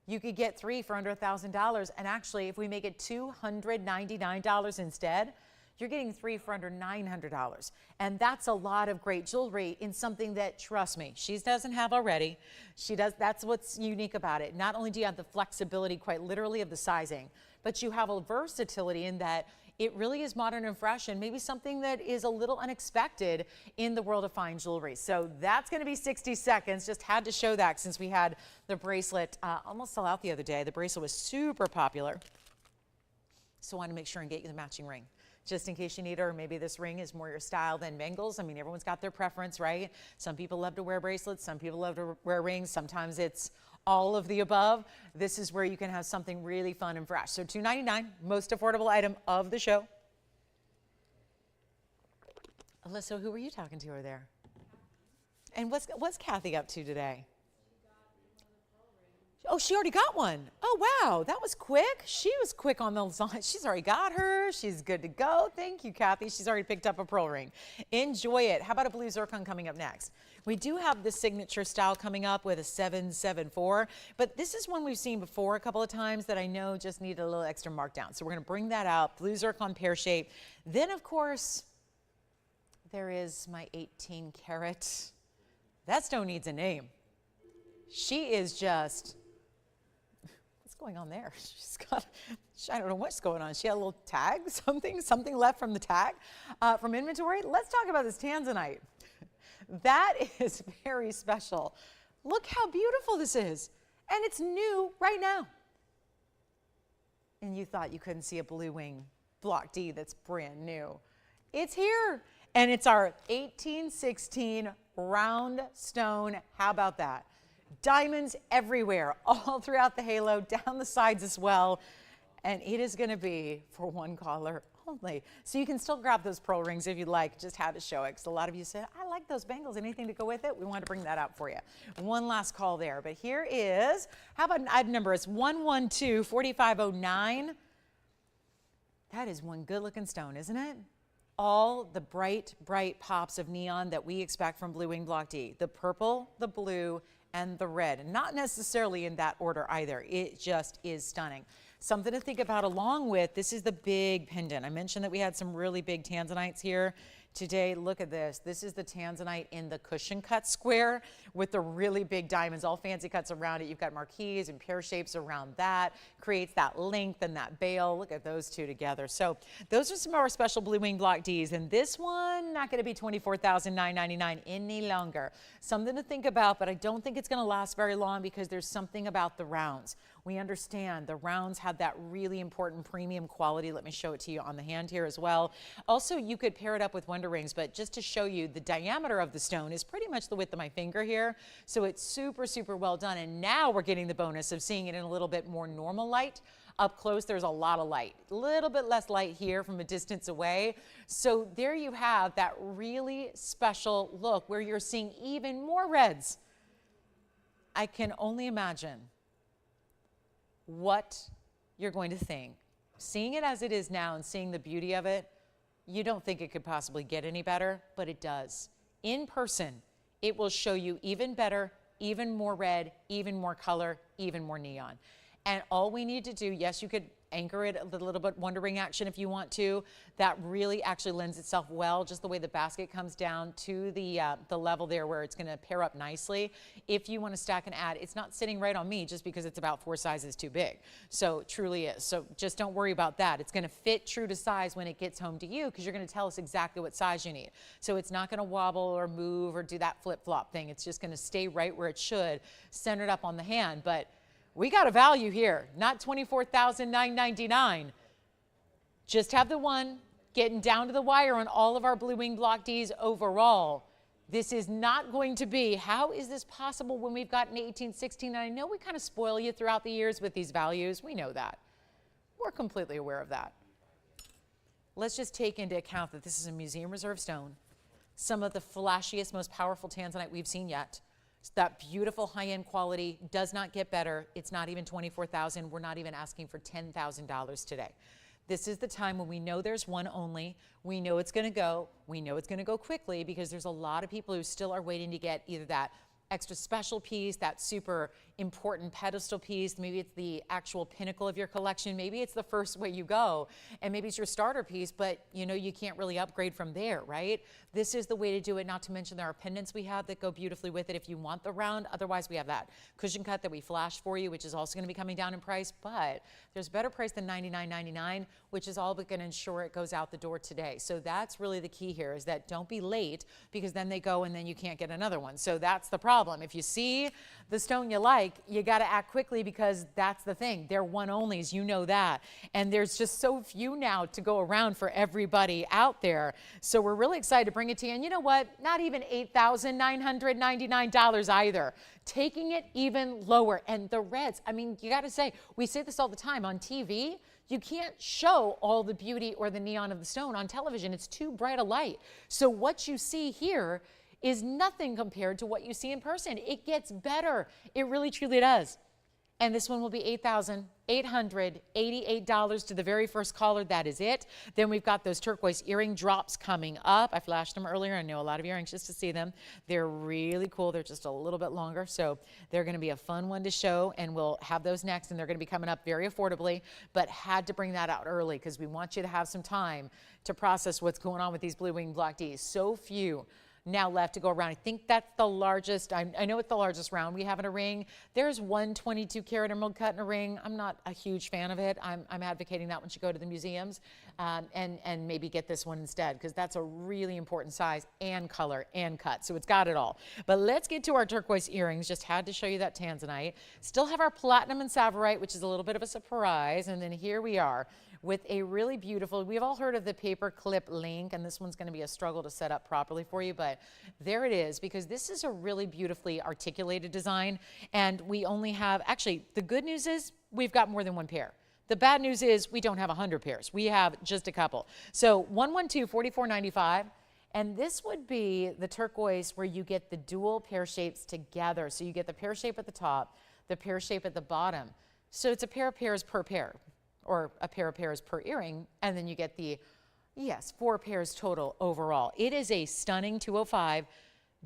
You could get 3 for under $1,000, and actually, if we make it $299 instead, you're getting 3 for under $900. And that's a lot of great jewelry in something that, trust me, she doesn't have already. She does. That's what's unique about it. Not only do you have the flexibility, quite literally, of the sizing, but you have a versatility in that it really is modern and fresh, and maybe something that is a little unexpected in the world of fine jewelry. So that's going to be 60 seconds. Just had to show that since we had the bracelet almost sell out the other day. The bracelet was super popular. So I want to make sure and get you the matching ring, just in case you need it, or maybe this ring is more your style than bangles. I mean, everyone's got their preference, right? Some people love to wear bracelets, some people love to wear rings, sometimes it's all of the above. This is where you can have something really fun and fresh. So $299, most affordable item of the show. Alyssa, who were you talking to over there? And what's Kathy up to today? Oh, she already got one. Oh, wow, that was quick. She was quick on those. She's already got her. She's good to go. Thank you, Kathy. She's already picked up a pearl ring. Enjoy it. How about a blue zircon coming up next? We do have the signature style coming up with a 774, but this is one we've seen before a couple of times that I know just needed a little extra markdown. So we're going to bring that out, blue zircon pear shape. Then, of course, there is my 18 karat. That stone needs a name. She is just... going on there? She's got, I don't know what's going on. She had a little tag, something left from the tag, from inventory. Let's talk about this Tanzanite. That is very special. Look how beautiful this is. And it's new right now. And you thought you couldn't see a blue wing block D that's brand new. It's here. And it's our 1816 round stone. How about that? Diamonds everywhere, all throughout the halo, down the sides as well. And it is going to be for one caller only. So you can still grab those pearl rings if you'd like. Just had to show it because a lot of you said, I like those bangles. Anything to go with it? We want to bring that out for you. One last call there. But here is, how about an item number? It's 112-4509. That is one good looking stone, isn't it? All the bright, bright pops of neon that we expect from Blue Wing Block D. The purple, the blue, and the red. Not necessarily in that order either. It just is stunning. Something to think about along with, this is the big pendant. I mentioned that we had some really big Tanzanites here today. Look at this. This is the Tanzanite in the cushion cut square with the really big diamonds, all fancy cuts around it. You've got marquise and pear shapes around that. Creates that length and that bail. Look at those two together. So those are some of our special Blue Wing Block Ds. And this one, not going to be $24,999 any longer. Something to think about, but I don't think it's going to last very long because there's something about the rounds. We understand the rounds have that really important premium quality. Let me show it to you on the hand here as well. Also, you could pair it up with Wonder Rings, but just to show you, the diameter of the stone is pretty much the width of my finger here. So it's super, super well done. And now we're getting the bonus of seeing it in a little bit more normal light. Up close, there's a lot of light. A little bit less light here from a distance away. So there you have that really special look where you're seeing even more reds. I can only imagine what you're going to think. Seeing it as it is now and seeing the beauty of it, you don't think it could possibly get any better, but it does. In person, it will show you even better, even more red, even more color, even more neon. And all we need to do, yes, you could anchor it a little bit Wonder Ring action if you want to. That really actually lends itself well, just the way the basket comes down to the level there where it's going to pair up nicely. If you want to stack and add, it's not sitting right on me just because it's about 4 sizes too big. So truly is. So just don't worry about that. It's going to fit true to size when it gets home to you because you're going to tell us exactly what size you need. So it's not going to wobble or move or do that flip-flop thing. It's just going to stay right where it should, centered up on the hand. But we got a value here, not $24,999. Just have the one, getting down to the wire on all of our Blue Wing Block Ds overall. This is not going to be, how is this possible when we've got an 1816? And I know we kind of spoil you throughout the years with these values. We know that. We're completely aware of that. Let's just take into account that this is a museum reserve stone. Some of the flashiest, most powerful Tanzanite we've seen yet. That beautiful high-end quality does not get better. It's not even $24,000. We're not even asking for $10,000 today. This is the time when we know there's one only. We know it's going to go. We know it's going to go quickly because there's a lot of people who still are waiting to get either that extra special piece, that super important pedestal piece. Maybe it's the actual pinnacle of your collection. Maybe it's the first way you go, and maybe it's your starter piece, but you know you can't really upgrade from there, right? This is the way to do it, not to mention there are pendants we have that go beautifully with it if you want the round. Otherwise, we have that cushion cut that we flash for you, which is also going to be coming down in price, but there's better price than $99.99, which is all but going to ensure it goes out the door today. So that's really the key here, is that don't be late, because then they go and then you can't get another one. So that's the problem. If you see the stone you like, you got to act quickly, because that's the thing. They're one onlys, you know that. And there's just so few now to go around for everybody out there. So we're really excited to bring it to you. And you know what? Not even $8,999 either. Taking it even lower. And the reds, I mean, you got to say, we say this all the time on TV. You can't show all the beauty or the neon of the stone on television. It's too bright a light. So what you see here is nothing compared to what you see in person. It gets better. It really, truly does. And this one will be $8,888 to the very first caller. That is it. Then we've got those turquoise earring drops coming up. I flashed them earlier. I know a lot of you are anxious to see them. They're really cool. They're just a little bit longer, so they're going to be a fun one to show, and we'll have those next, and they're going to be coming up very affordably, but had to bring that out early because we want you to have some time to process what's going on with these blue wing block Ds. So few now left to go around. I think that's the largest. I know it's the largest round we have in a ring. There's one 22 karat emerald cut in a ring. I'm not a huge fan of it. I'm advocating that one should go to the museums, and maybe get this one instead, because that's a really important size and color and cut. So it's got it all. But let's get to our turquoise earrings. Just had to show you that Tanzanite. Still have our platinum and Savorite, which is a little bit of a surprise. And then here we are with a really beautiful, we've all heard of the paper clip link, and this one's going to be a struggle to set up properly for you, but there it is, because this is a really beautifully articulated design, and we only have, actually, the good news is we've got more than one pair. The bad news is we don't have 100 pairs. We have just a couple. So 112-4495, and this would be the turquoise where you get the dual pear shapes together. So you get the pear shape at the top, the pear shape at the bottom. So it's a pair of pairs per pair, or a pair of pairs per earring, and then you get the, yes, 4 pairs total overall. It is a stunning 205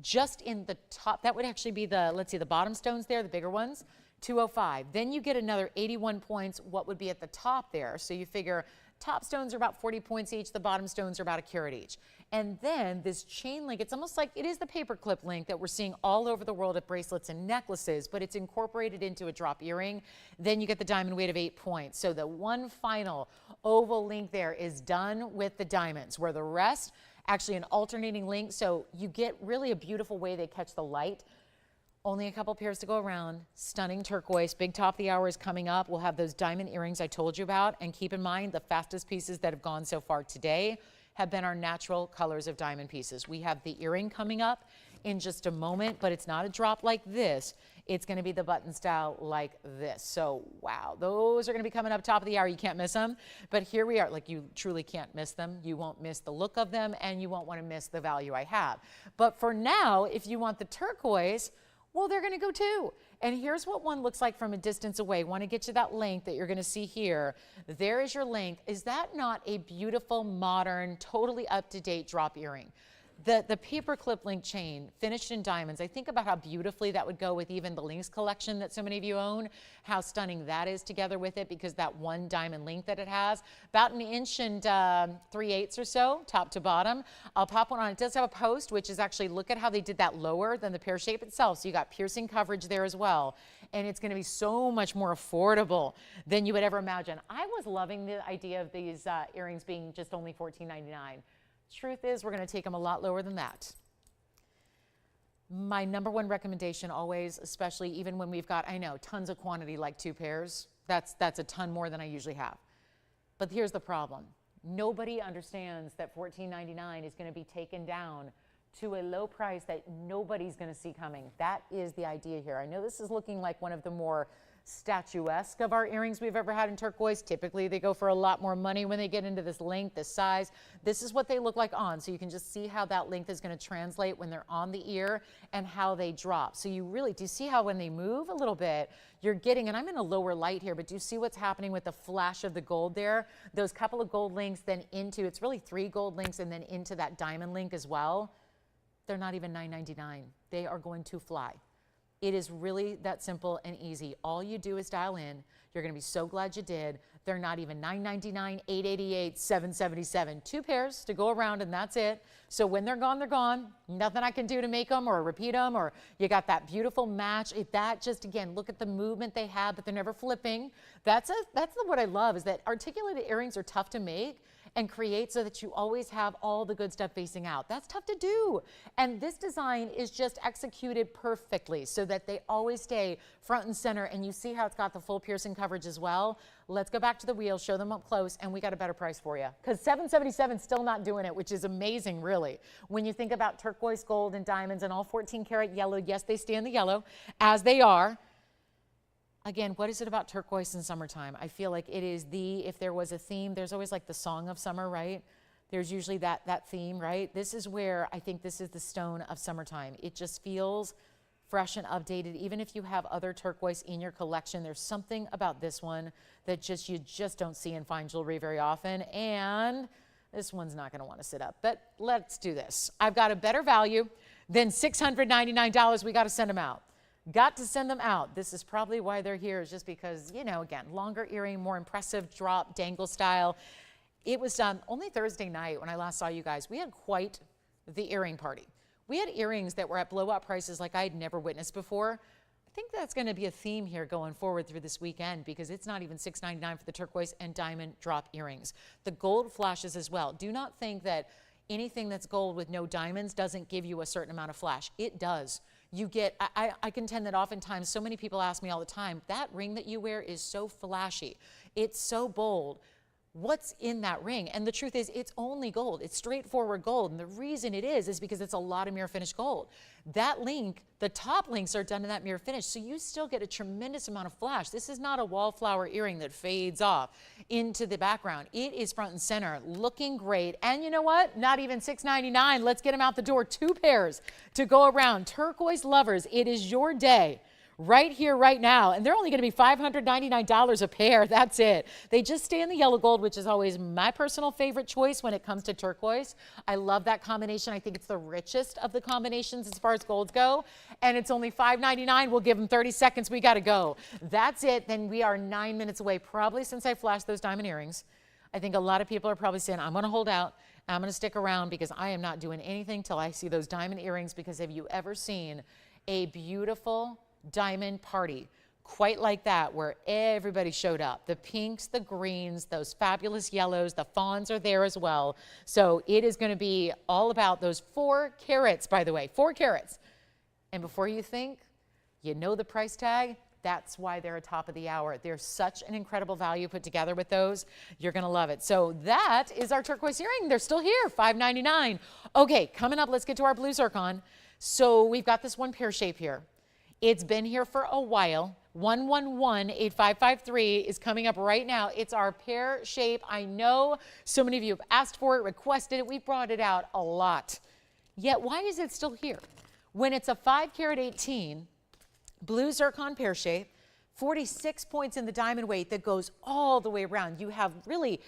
just in the top. That would actually be the, let's see, the bottom stones there, the bigger ones, 205. Then you get another 81 points, what would be at the top there. So you figure top stones are about 40 points each, the bottom stones are about a carat each. And then this chain link, it's almost like it is the paper clip link that we're seeing all over the world at bracelets and necklaces, but it's incorporated into a drop earring. Then you get the diamond weight of 8 points. So the one final oval link there is done with the diamonds, where the rest actually an alternating link. So you get really a beautiful way they catch the light. Only a couple pairs to go around. Stunning turquoise. Big top of the hour is coming up. We'll have those diamond earrings I told you about. And keep in mind, the fastest pieces that have gone so far today have been our natural colors of diamond pieces. We have the earring coming up in just a moment, but it's not a drop like this. It's going to be the button style like this. So, wow, those are going to be coming up top of the hour. You can't miss them. But here we are. Like, you truly can't miss them. You won't miss the look of them, and you won't want to miss the value I have. But for now, if you want the turquoise, well, they're going to go too. And here's what one looks like from a distance away. Want to get you that length that you're going to see here. There is your length. Is that not a beautiful, modern, totally up-to-date drop earring? The paper clip link chain finished in diamonds. I think about how beautifully that would go with even the links collection that so many of you own, how stunning that is together with it, because that one diamond link that it has, about 1 inch and 3/8 or so, top to bottom. I'll pop one on. It does have a post, which is actually, look at how they did that lower than the pear shape itself. So you got piercing coverage there as well. And it's going to be so much more affordable than you would ever imagine. I was loving the idea of these earrings being just only $14.99. Truth is, we're going to take them a lot lower than that. My number one recommendation always, especially even when we've got, I know, tons of quantity, like 2 pairs, that's a ton more than I usually have. But here's the problem. Nobody understands that $14.99 is going to be taken down to a low price that nobody's going to see coming. That is the idea here. I know this is looking like one of the more statuesque of our earrings we've ever had in turquoise. Typically they go for a lot more money when they get into this length, this size. This is what they look like on, so you can just see how that length is going to translate when they're on the ear and how they drop. So you really, do you see how when they move a little bit, you're getting, and I'm in a lower light here, but do you see what's happening with the flash of the gold there? Those couple of gold links then into, it's really 3 gold links and then into that diamond link as well. They're not even $9.99. They are going to fly. It is really that simple and easy. All you do is dial in. You're going to be so glad you did. They're not even $9.99, $8.88, $7.77. 2 pairs to go around, and that's it. So when they're gone, they're gone. Nothing I can do to make them or repeat them, or you got that beautiful match. That just, again, look at the movement they have, but they're never flipping. That's what I love, is that articulated earrings are tough to make and create so that you always have all the good stuff facing out. That's tough to do. And this design is just executed perfectly so that they always stay front and center, and you see how it's got the full piercing coverage as well. Let's go back to the wheel, show them up close, and we got a better price for you. Because $777 is still not doing it, which is amazing, really. When you think about turquoise, gold, and diamonds, and all 14 karat yellow, yes, they stay in the yellow, as they are. Again, what is it about turquoise in summertime? I feel like it is if there was a theme, there's always like the song of summer, right? There's usually that theme, right? This is where I think this is the stone of summertime. It just feels fresh and updated. Even if you have other turquoise in your collection, there's something about this one that you just don't see in fine jewelry very often. And this one's not gonna wanna sit up, but let's do this. I've got a better value than $699. We gotta send them out. Got to send them out. This is probably why they're here, is just because, you know, again, longer earring, more impressive drop, dangle style. It was only Thursday night when I last saw you guys. We had quite the earring party. We had earrings that were at blowout prices like I had never witnessed before. I think that's going to be a theme here going forward through this weekend, because it's not even $699 for the turquoise and diamond drop earrings. The gold flashes as well. Do not think that anything that's gold with no diamonds doesn't give you a certain amount of flash. It does. You get, I contend that oftentimes, so many people ask me all the time, that ring that you wear is so flashy. It's so bold. What's in that ring? And the truth is, it's only gold. It's straightforward gold. And the reason it is because it's a lot of mirror finish gold. That link, the top links are done in that mirror finish, so you still get a tremendous amount of flash. This is not a wallflower earring that fades off into the background. It is front and center, looking great. And you know what? Not even $699. Let's get them out the door. 2 pairs to go around. Turquoise lovers, it is your day. Right here, right now. And they're only going to be $599 a pair. That's it. They just stay in the yellow gold, which is always my personal favorite choice when it comes to turquoise. I love that combination. I think it's the richest of the combinations as far as golds go. And it's only $599. We'll give them 30 seconds. We got to go. That's it. Then we are 9 minutes away, probably since I flashed those diamond earrings. I think a lot of people are probably saying, I'm going to hold out. I'm going to stick around because I am not doing anything till I see those diamond earrings. Because have you ever seen a beautiful diamond party quite like that, where everybody showed up? The pinks, the greens, those fabulous yellows, the fawns are there as well. So it is going to be all about those 4 carats, by the way, 4 carats. And before you think, you know the price tag, that's why they're at top of the hour. There's such an incredible value put together with those. You're going to love it. So that is our turquoise earring. They're still here, $599. Okay, coming up, let's get to our blue zircon. So we've got this one pear shape here. It's been here for a while. 111-8553 is coming up right now. It's our pear shape. I know so many of you have asked for it, requested it. We've brought it out a lot. Yet why is it still here? When it's a 5 carat 18 blue zircon pear shape, 46 points in the diamond weight that goes all the way around. You have really,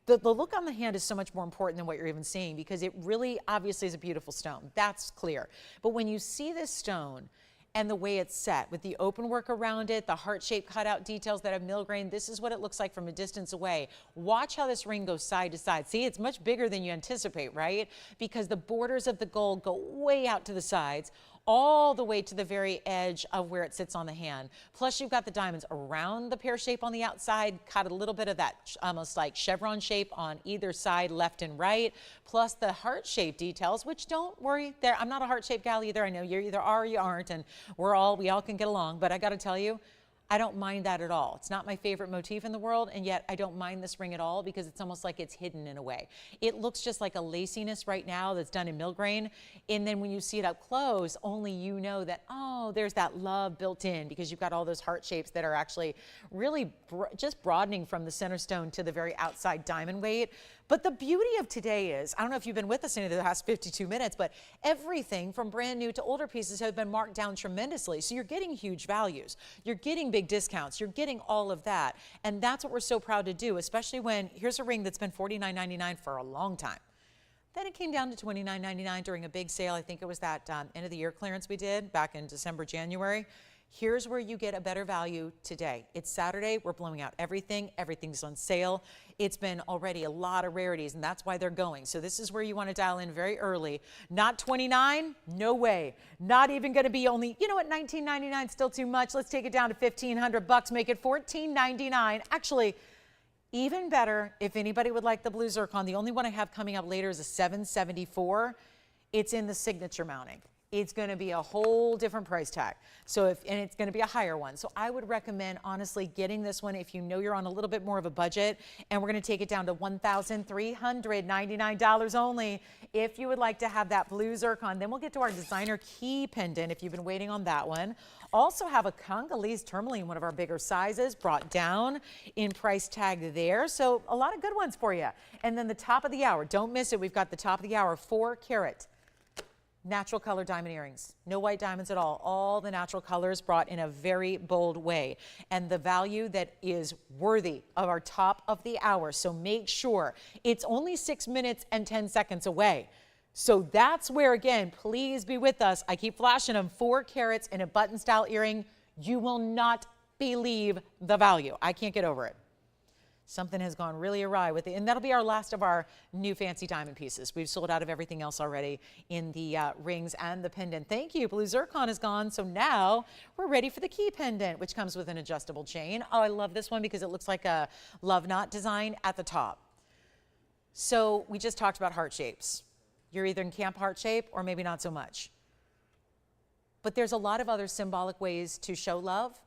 the look on the hand is so much more important than what you're even seeing, because it really obviously is a beautiful stone. That's clear. But when you see this stone, and the way it's set with the open work around it, the heart-shaped cutout details that have milligrain, this is what it looks like from a distance away. Watch how this ring goes side to side. See, it's much bigger than you anticipate, right? Because the borders of the gold go way out to the sides, all the way to the very edge of where it sits on the hand. Plus you've got the diamonds around the pear shape on the outside, got a little bit of that almost like chevron shape on either side, left and right, plus the heart-shaped details, which don't worry, I'm not a heart-shaped gal either. I know you either are or you aren't, and we all can get along, but I got to tell you, I don't mind that at all. It's not my favorite motif in the world, and yet I don't mind this ring at all, because it's almost like it's hidden in a way. It looks just like a laciness right now that's done in milligrain, and then when you see it up close, only you know that, oh, there's that love built in, because you've got all those heart shapes that are actually really just broadening from the center stone to the very outside diamond weight. But the beauty of today is, I don't know if you've been with us in the last 52 minutes, but everything from brand new to older pieces have been marked down tremendously. So you're getting huge values. You're getting big discounts. You're getting all of that. And that's what we're so proud to do, especially when here's a ring that's been $49.99 for a long time. Then it came down to $29.99 during a big sale. I think it was that end of the year clearance we did back in December, January. Here's where you get a better value today. It's Saturday. We're blowing out everything. Everything's on sale. It's been already a lot of rarities, and that's why they're going. So this is where you want to dial in very early. Not 29, no way. Not even going to be only, you know what, $19.99 still too much. Let's take it down to $1,500, make it $14.99. Actually, even better, if anybody would like the blue zircon, the only one I have coming up later is a 774. It's in the signature mounting. It's going to be a whole different price tag. So and it's going to be a higher one. So I would recommend honestly getting this one if you know you're on a little bit more of a budget, and we're going to take it down to $1,399 only if you would like to have that blue zircon. Then we'll get to our designer key pendant if you've been waiting on that one. Also have a Congolese Tourmaline, one of our bigger sizes, brought down in price tag there. So a lot of good ones for you. And then the top of the hour, don't miss it. We've got the top of the hour, 4 carat. Natural color diamond earrings, no white diamonds at all the natural colors brought in a very bold way, and the value that is worthy of our top of the hour. So make sure it's only 6 minutes and 10 seconds away. So that's where, again, please be with us. I keep flashing them, 4 carats in a button style earring. You will not believe the value. I can't get over it. Something has gone really awry with it, and that'll be our last of our new fancy diamond pieces. We've sold out of everything else already in the rings and the pendant. Thank you. Blue zircon is gone, so now we're ready for the key pendant, which comes with an adjustable chain. Oh, I love this one because it looks like a love knot design at the top. So we just talked about heart shapes. You're either in camp heart shape or maybe not so much. But there's a lot of other symbolic ways to show love,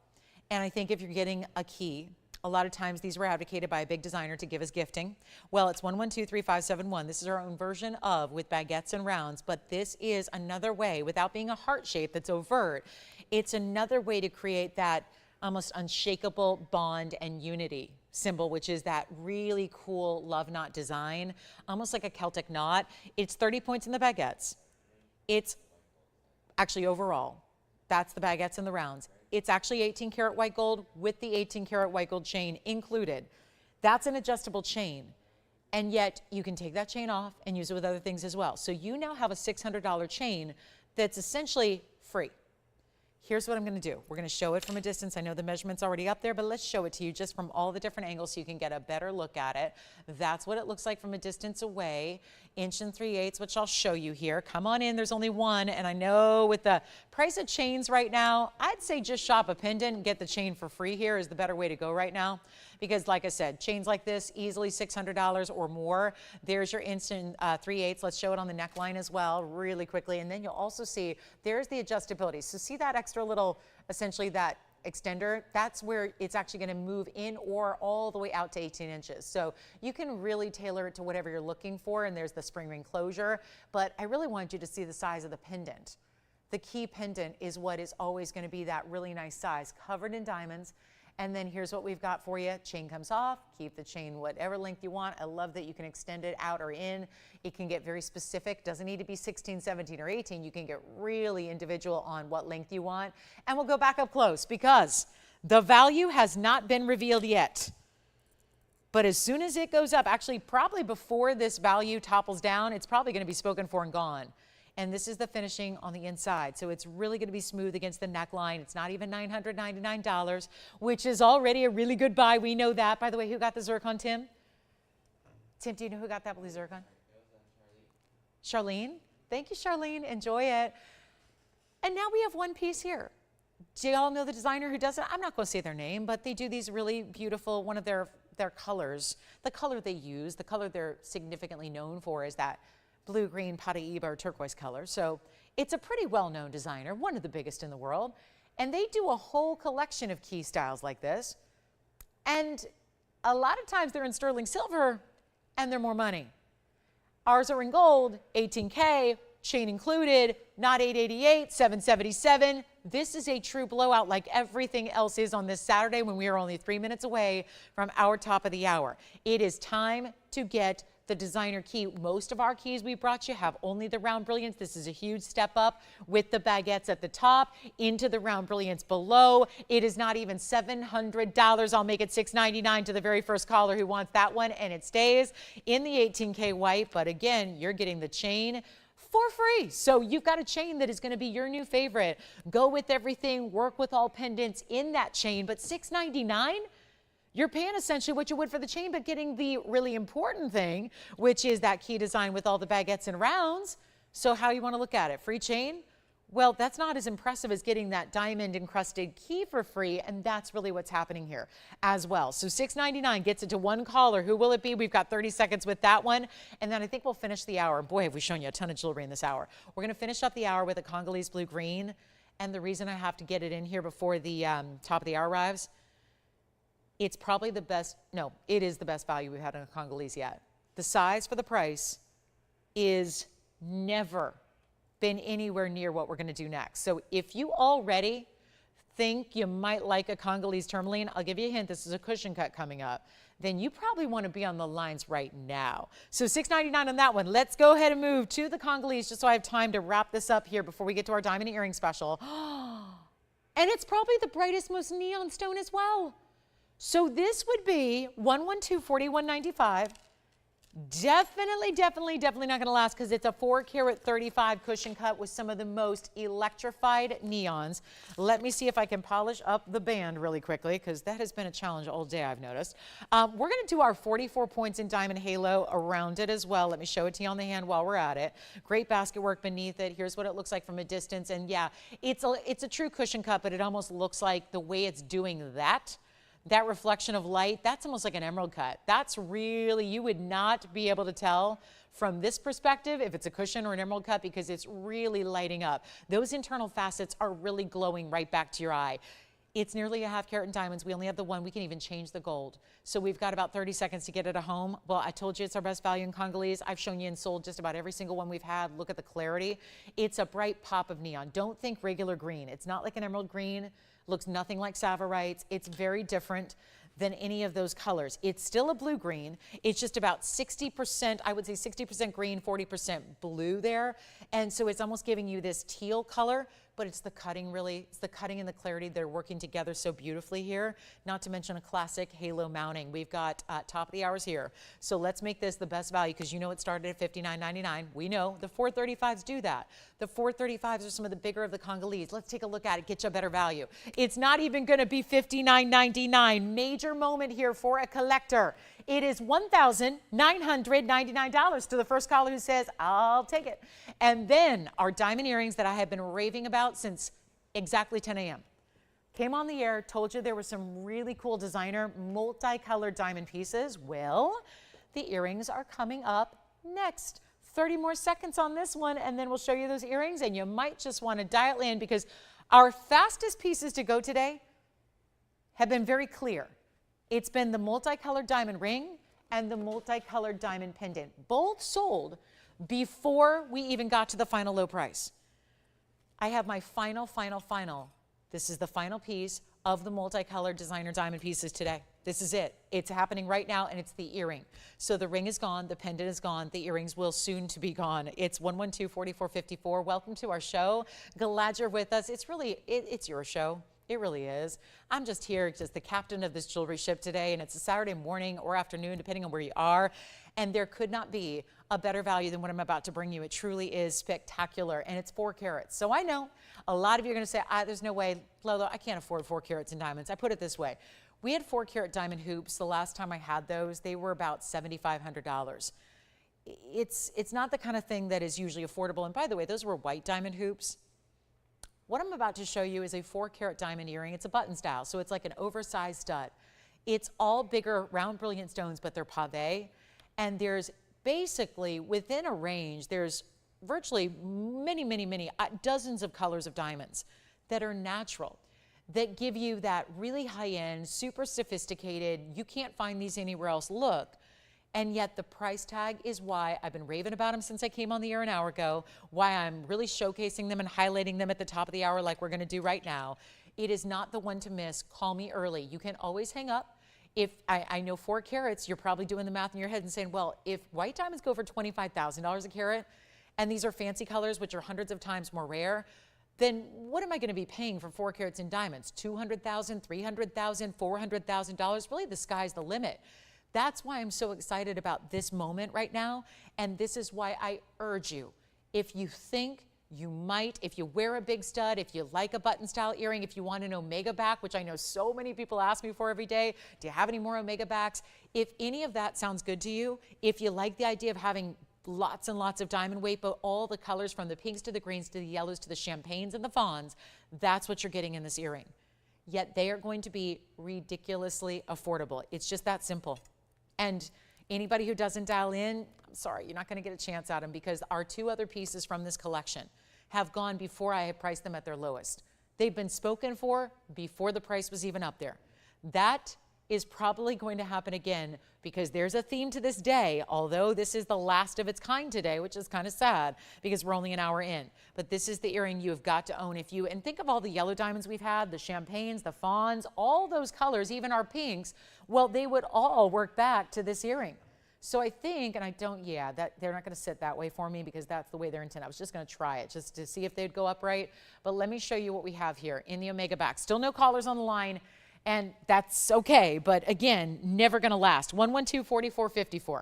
and I think if you're getting a key, a lot of times these were advocated by a big designer to give as gifting. Well, it's 1123-571. This is our own version of with baguettes and rounds, but this is another way, without being a heart shape that's overt, it's another way to create that almost unshakable bond and unity symbol, which is that really cool love knot design, almost like a Celtic knot. It's 30 points in the baguettes. It's actually overall, that's the baguettes and the rounds. It's actually 18 karat white gold with the 18 karat white gold chain included. That's an adjustable chain. And yet you can take that chain off and use it with other things as well. So you now have a $600 chain that's essentially free. Here's what I'm going to do. We're going to show it from a distance. I know the measurement's already up there, but let's show it to you just from all the different angles so you can get a better look at it. That's what it looks like from a distance away. 1 3/8, which I'll show you here. Come on in. There's only one. And I know with the price of chains right now, I'd say just shop a pendant and get the chain for free here is the better way to go right now. Because like I said, chains like this, easily $600 or more. There's your instant 3/8. Let's show it on the neckline as well really quickly. And then you'll also see there's the adjustability. So see that extra little, essentially that extender, that's where it's actually going to move in or all the way out to 18 inches. So you can really tailor it to whatever you're looking for. And there's the spring ring closure. But I really want you to see the size of the pendant. The key pendant is what is always going to be that really nice size, covered in diamonds. And then here's what we've got for you. Chain comes off, keep the chain whatever length you want. I love that you can extend it out or in. It can get very specific. Doesn't need to be 16, 17, or 18. You can get really individual on what length you want. And we'll go back up close because the value has not been revealed yet. But as soon as it goes up, actually probably before this value topples down, it's probably going to be spoken for and gone. And this is the finishing on the inside. So it's really going to be smooth against the neckline. It's not even $999, which is already a really good buy. We know that. By the way, who got the zircon, Tim? Tim, do you know who got that blue zircon? Charlene. Thank you, Charlene. Enjoy it. And now we have one piece here. Do y'all know the designer who does it? I'm not going to say their name, but they do these really beautiful, one of their colors. The color they use, the color they're significantly known for is that blue, green, Paraiba, or turquoise color. So it's a pretty well-known designer, one of the biggest in the world. And they do a whole collection of key styles like this. And a lot of times they're in sterling silver and they're more money. Ours are in gold, 18K, chain included, not 888, 777. This is a true blowout like everything else is on this Saturday when we are only 3 minutes away from our top of the hour. It is time to get the designer key. Most of our keys we brought you have only the round brilliance. This is a huge step up with the baguettes at the top into the round brilliance below. It is not even $700. I'll make it $699 to the very first caller who wants that one, and it stays in the 18K white. But again, you're getting the chain for free. So you've got a chain that is going to be your new favorite. Go with everything, work with all pendants in that chain, but $699, you're paying essentially what you would for the chain, but getting the really important thing, which is that key design with all the baguettes and rounds. So how you want to look at it? Free chain? Well, that's not as impressive as getting that diamond encrusted key for free, and that's really what's happening here as well. So $699 gets it to one caller. Who will it be? We've got 30 seconds with that one, and then I think we'll finish the hour. Boy, have we shown you a ton of jewelry in this hour. We're going to finish up the hour with a Congolese blue green, and the reason I have to get it in here before the top of the hour arrives, it's probably the best, no, it is the best value we've had on a Congolese yet. The size for the price is never been anywhere near what we're going to do next. So if you already think you might like a Congolese tourmaline, I'll give you a hint, this is a cushion cut coming up, then you probably want to be on the lines right now. So $699 on that one. Let's go ahead and move to the Congolese just so I have time to wrap this up here before we get to our diamond earring special. And it's probably the brightest, most neon stone as well. So this would be 112-4195. Definitely not going to last because it's a 4-carat 35 cushion cut with some of the most electrified neons. Let me see if I can polish up the band really quickly because that has been a challenge all day, I've noticed. We're going to do our 44 points in diamond halo around it as well. Let me show it to you on the hand while we're at it. Great basket work beneath it. Here's what it looks like from a distance. And yeah, it's a true cushion cut, but it almost looks like the way it's doing that reflection of light, that's almost like an emerald cut. That's really, you would not be able to tell from this perspective if it's a cushion or an emerald cut because it's really lighting up. Those internal facets are really glowing right back to your eye. It's nearly a 1/2 carat in diamonds. We only have the one. We can even change the gold. So we've got about 30 seconds to get it at home. Well, I told you it's our best value in Congolese. I've shown you and sold just about every single one we've had. Look at the clarity. It's a bright pop of neon. Don't think regular green. It's not like an emerald green. Looks nothing like Savorite. It's very different than any of those colors. It's still a blue-green. It's just about 60%, I would say 60% green, 40% blue there. And so it's almost giving you this teal color, but it's the cutting really, it's the cutting and the clarity that are working together so beautifully here. Not to mention a classic halo mounting. We've got top of the hours here. So let's make this the best value because you know it started at $59.99. We know the 435s do that. The 435s are some of the bigger of the Congolese. Let's take a look at it, get you a better value. It's not even gonna be $59.99. Major moment here for a collector. It is $1,999 to the first caller who says, I'll take it. And then our diamond earrings that I have been raving about since exactly 10 a.m. Came on the air, told you there were some really cool designer multicolored diamond pieces. Well, the earrings are coming up next. 30 more seconds on this one, and then we'll show you those earrings, and you might just want to dial in because our fastest pieces to go today have been very clear. It's been the multicolored diamond ring and the multicolored diamond pendant, both sold before we even got to the final low price. I have my final. This is the final piece of the multicolored designer diamond pieces today. This is it. It's happening right now, and it's the earring. So the ring is gone, the pendant is gone, the earrings will soon to be gone. It's 112-4454. Welcome to our show. Glad you're with us. It's really, it's your show. It really is. I'm just here, just the captain of this jewelry ship today, and it's a Saturday morning or afternoon, depending on where you are, and there could not be a better value than what I'm about to bring you. It truly is spectacular, and it's 4 carats. So I know a lot of you are going to say, there's no way, Lolo, I can't afford 4 carats in diamonds. I put it this way. We had 4-carat diamond hoops. The last time I had those, they were about $7,500. It's not the kind of thing that is usually affordable, and by the way, those were white diamond hoops. What I'm about to show you is a 4-carat diamond earring. It's a button style, so it's like an oversized stud. It's all bigger, round, brilliant stones, but they're pave. And there's basically, within a range, there's virtually many, dozens of colors of diamonds that are natural, that give you that really high-end, super sophisticated, you can't find these anywhere else look. And yet the price tag is why I've been raving about them since I came on the air an hour ago, why I'm really showcasing them and highlighting them at the top of the hour like we're going to do right now. It is not the one to miss. Call me early. You can always hang up. if I know 4 carats, you're probably doing the math in your head and saying, well, if white diamonds go for $25,000 a carat, and these are fancy colors, which are hundreds of times more rare, then what am I going to be paying for 4 carats in diamonds? $200,000, $300,000, $400,000? Really, the sky's the limit. That's why I'm so excited about this moment right now, and this is why I urge you, if you think you might, if you wear a big stud, if you like a button style earring, if you want an omega back, which I know so many people ask me for every day, do you have any more omega backs? If any of that sounds good to you, if you like the idea of having lots and lots of diamond weight, but all the colors from the pinks to the greens to the yellows to the champagnes and the fawns, that's what you're getting in this earring. Yet they are going to be ridiculously affordable. It's just that simple. And anybody who doesn't dial in, I'm sorry, you're not going to get a chance at them, because our 2 other pieces from this collection have gone before I had priced them at their lowest. They've been spoken for before the price was even up there. That is probably going to happen again, because there's a theme to this day, although this is the last of its kind today, which is kind of sad because we're only an hour in. But this is the earring you have got to own if you, and think of all the yellow diamonds we've had, the champagnes, the fawns, all those colors, even our pinks, well, they would all work back to this earring. So I think, and I don't, yeah, that they're not going to sit that way for me because that's the way they're intended. I was just going to try it just to see if they'd go upright. But let me show you what we have here in the omega back. Still no collars on the line, and that's okay. But again, never going to last. 112-44-54.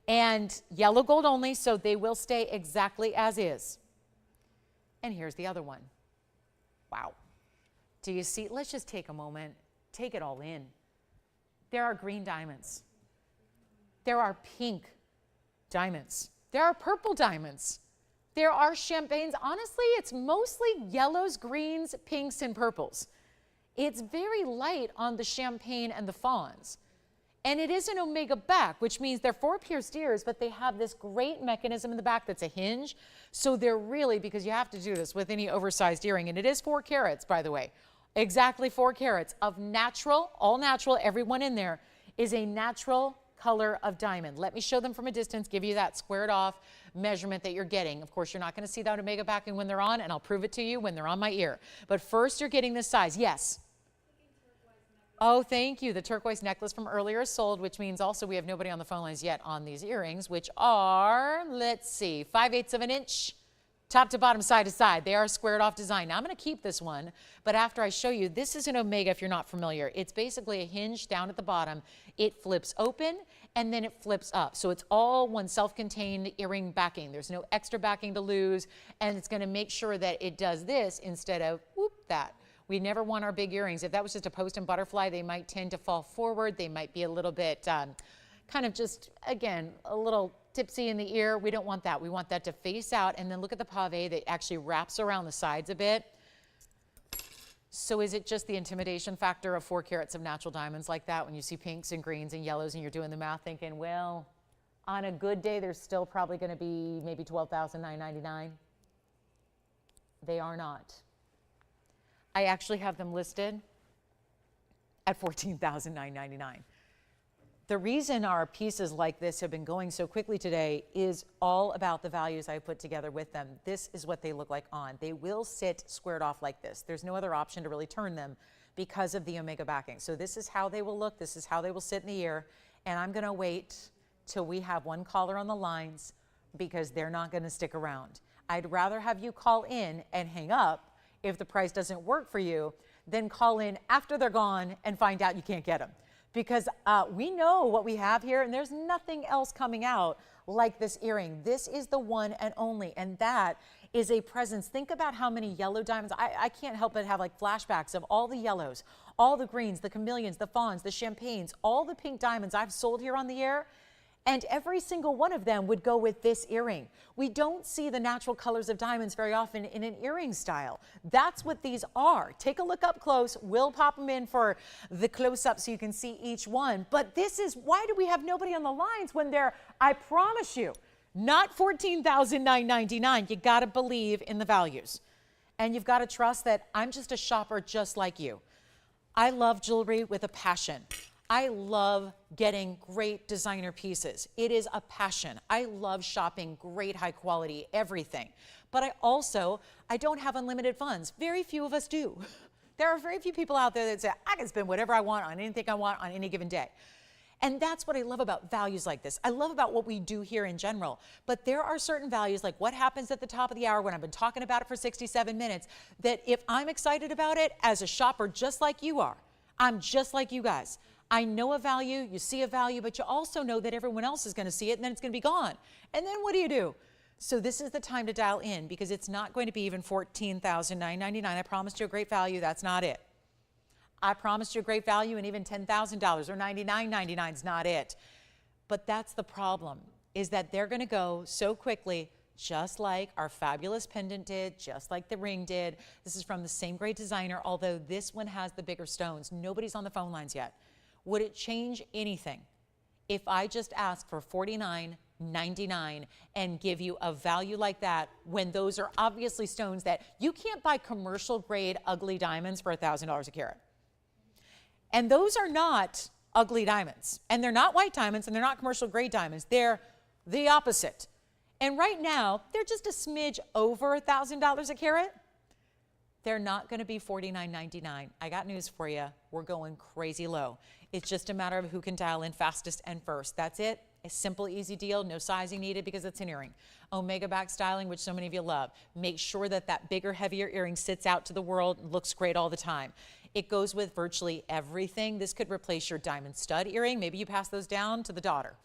And yellow gold only, so they will stay exactly as is. And here's the other one. Wow. Do you see? Let's just take a moment. Take it all in. There are green diamonds. There are pink diamonds. There are purple diamonds. There are champagnes. Honestly, it's mostly yellows, greens, pinks, and purples. It's very light on the champagne and the fawns. And it is an omega back, which means they're 4 pierced ears, but they have this great mechanism in the back that's a hinge. So they're really, because you have to do this with any oversized earring, and it is 4 carats, by the way. Exactly 4 carats of natural, all natural, everyone in there is a natural color of diamond. Let me show them from a distance, give you that squared off measurement that you're getting. Of course, you're not going to see that omega backing when they're on, and I'll prove it to you when they're on my ear. But first, you're getting this size. Yes? Oh, thank you. The turquoise necklace from earlier is sold, which means also we have nobody on the phone lines yet on these earrings, which are, let's see, 5/8 of an inch, top to bottom, side to side. They are a squared off design. Now I'm going to keep this one, but after I show you, this is an omega if you're not familiar. It's basically a hinge down at the bottom. It flips open and then it flips up. So it's all one self-contained earring backing. There's no extra backing to lose, and it's going to make sure that it does this instead of whoop that. We never want our big earrings. If that was just a post and butterfly, they might tend to fall forward. They might be a little bit kind of just, again, a little tipsy in the ear. We don't want that. We want that to face out, and then look at the pave that actually wraps around the sides a bit. So is it just the intimidation factor of 4 carats of natural diamonds like that when you see pinks and greens and yellows and you're doing the math thinking, well, on a good day, there's still probably going to be maybe $12,999? They are not. I actually have them listed at $14,999. The reason our pieces like this have been going so quickly today is all about the values I put together with them. This is what they look like on. They will sit squared off like this. There's no other option to really turn them because of the omega backing. So this is how they will look. This is how they will sit in the ear. And I'm going to wait till we have one caller on the lines because they're not going to stick around. I'd rather have you call in and hang up if the price doesn't work for you than call in after they're gone and find out you can't get them. Because we know what we have here, and there's nothing else coming out like this earring. This is the one and only, and that is a presence. Think about how many yellow diamonds. I can't help but have like flashbacks of all the yellows, all the greens, the chameleons, the fawns, the champagnes, all the pink diamonds I've sold here on the air, and every single one of them would go with this earring. We don't see the natural colors of diamonds very often in an earring style. That's what these are. Take a look up close. We'll pop them in for the close-up so you can see each one. But this is, why do we have nobody on the lines when they're, I promise you, not $14,999. You got to believe in the values. And you've got to trust that I'm just a shopper just like you. I love jewelry with a passion. I love getting great designer pieces. It is a passion. I love shopping great high quality everything. But I don't have unlimited funds. Very few of us do. There are very few people out there that say, I can spend whatever I want on anything I want on any given day. And that's what I love about values like this. I love about what we do here in general. But there are certain values, like what happens at the top of the hour when I've been talking about it for 67 minutes, that if I'm excited about it as a shopper, just like you are, I'm just like you guys. I know a value, you see a value, but you also know that everyone else is going to see it and then it's going to be gone. And then what do? So this is the time to dial in, because it's not going to be even $14,999. I promised you a great value. That's not it. I promised you a great value, and even $10,000 or $99.99 is not it. But that's the problem, is that they're going to go so quickly, just like our fabulous pendant did, just like the ring did. This is from the same great designer, although this one has the bigger stones. Nobody's on the phone lines yet. Would it change anything if I just ask for $49.99 and give you a value like that, when those are obviously stones that you can't buy commercial grade ugly diamonds for $1,000 a carat? And those are not ugly diamonds, and they're not white diamonds, and they're not commercial grade diamonds. They're the opposite. And right now, they're just a smidge over $1,000 a carat. They're not going to be $49.99. I got news for you. We're going crazy low. It's just a matter of who can dial in fastest and first. That's it. A simple, easy deal. No sizing needed because it's an earring. Omega back styling, which so many of you love. Make sure that that bigger, heavier earring sits out to the world, looks great all the time. It goes with virtually everything. This could replace your diamond stud earring. Maybe you pass those down to the daughter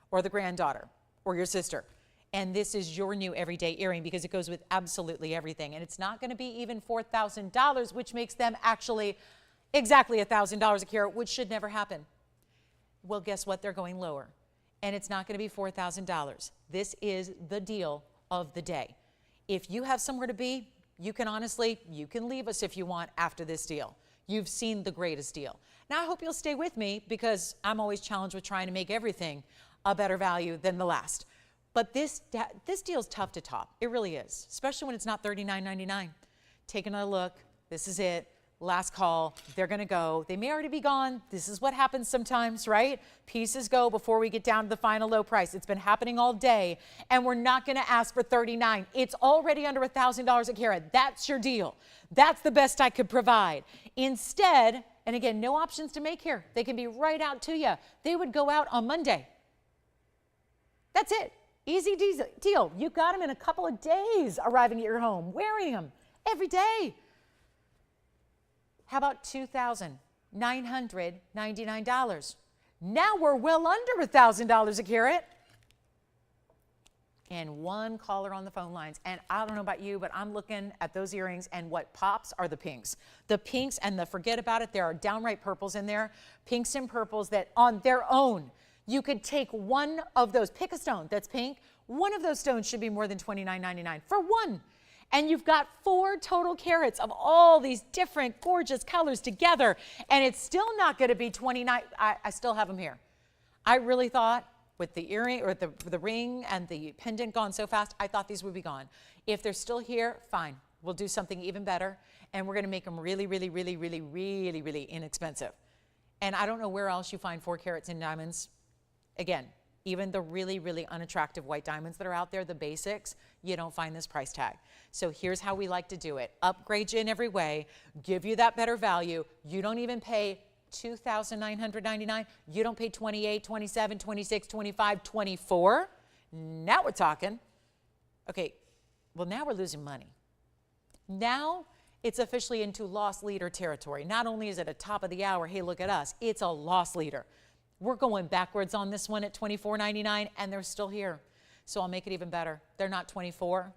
or the granddaughter or your sister. And this is your new everyday earring because it goes with absolutely everything. And it's not going to be even $4,000, which makes them actually exactly $1,000 a carat, which should never happen. Well, guess what? They're going lower. And it's not going to be $4,000. This is the deal of the day. If you have somewhere to be, you can leave us if you want after this deal. You've seen the greatest deal. Now, I hope you'll stay with me because I'm always challenged with trying to make everything a better value than the last. But this deal's tough to top. It really is, especially when it's not $39.99. Take another look. This is it. Last call. They're going to go. They may already be gone. This is what happens sometimes, right? Pieces go before we get down to the final low price. It's been happening all day, and we're not going to ask for $39. It's already under $1,000 a carat. That's your deal. That's the best I could provide. Instead, and again, no options to make here. They can be right out to you. They would go out on Monday. That's it. Easy deal. You got them in a couple of days arriving at your home, wearing them every day. How about $2,999? Now we're well under $1,000 a carat. And one caller on the phone lines. And I don't know about you, but I'm looking at those earrings, and what pops are the pinks. The pinks, and the forget about it, there are downright purples in there. Pinks and purples that on their own, you could take one of those, pick a stone that's pink. One of those stones should be more than $29.99 for one. And you've got 4 total carats of all these different gorgeous colors together. And it's still not going to be $29. I still have them here. I really thought with the earring or the ring and the pendant gone so fast, I thought these would be gone. If they're still here, fine. We'll do something even better. And we're going to make them really, really, really, really, really, really inexpensive. And I don't know where else you find 4 carats in diamonds. Again, even the really, really unattractive white diamonds that are out there, the basics, you don't find this price tag. So here's how we like to do it. Upgrade you in every way, give you that better value. You don't even pay $2,999. You don't pay $28, $27, $26, $25, $24. Now we're talking. Okay, well, now we're losing money. Now it's officially into loss leader territory. Not only is it a top of the hour, hey, look at us, it's a loss leader. We're going backwards on this one at $24.99, and they're still here. So I'll make it even better. They're not 24.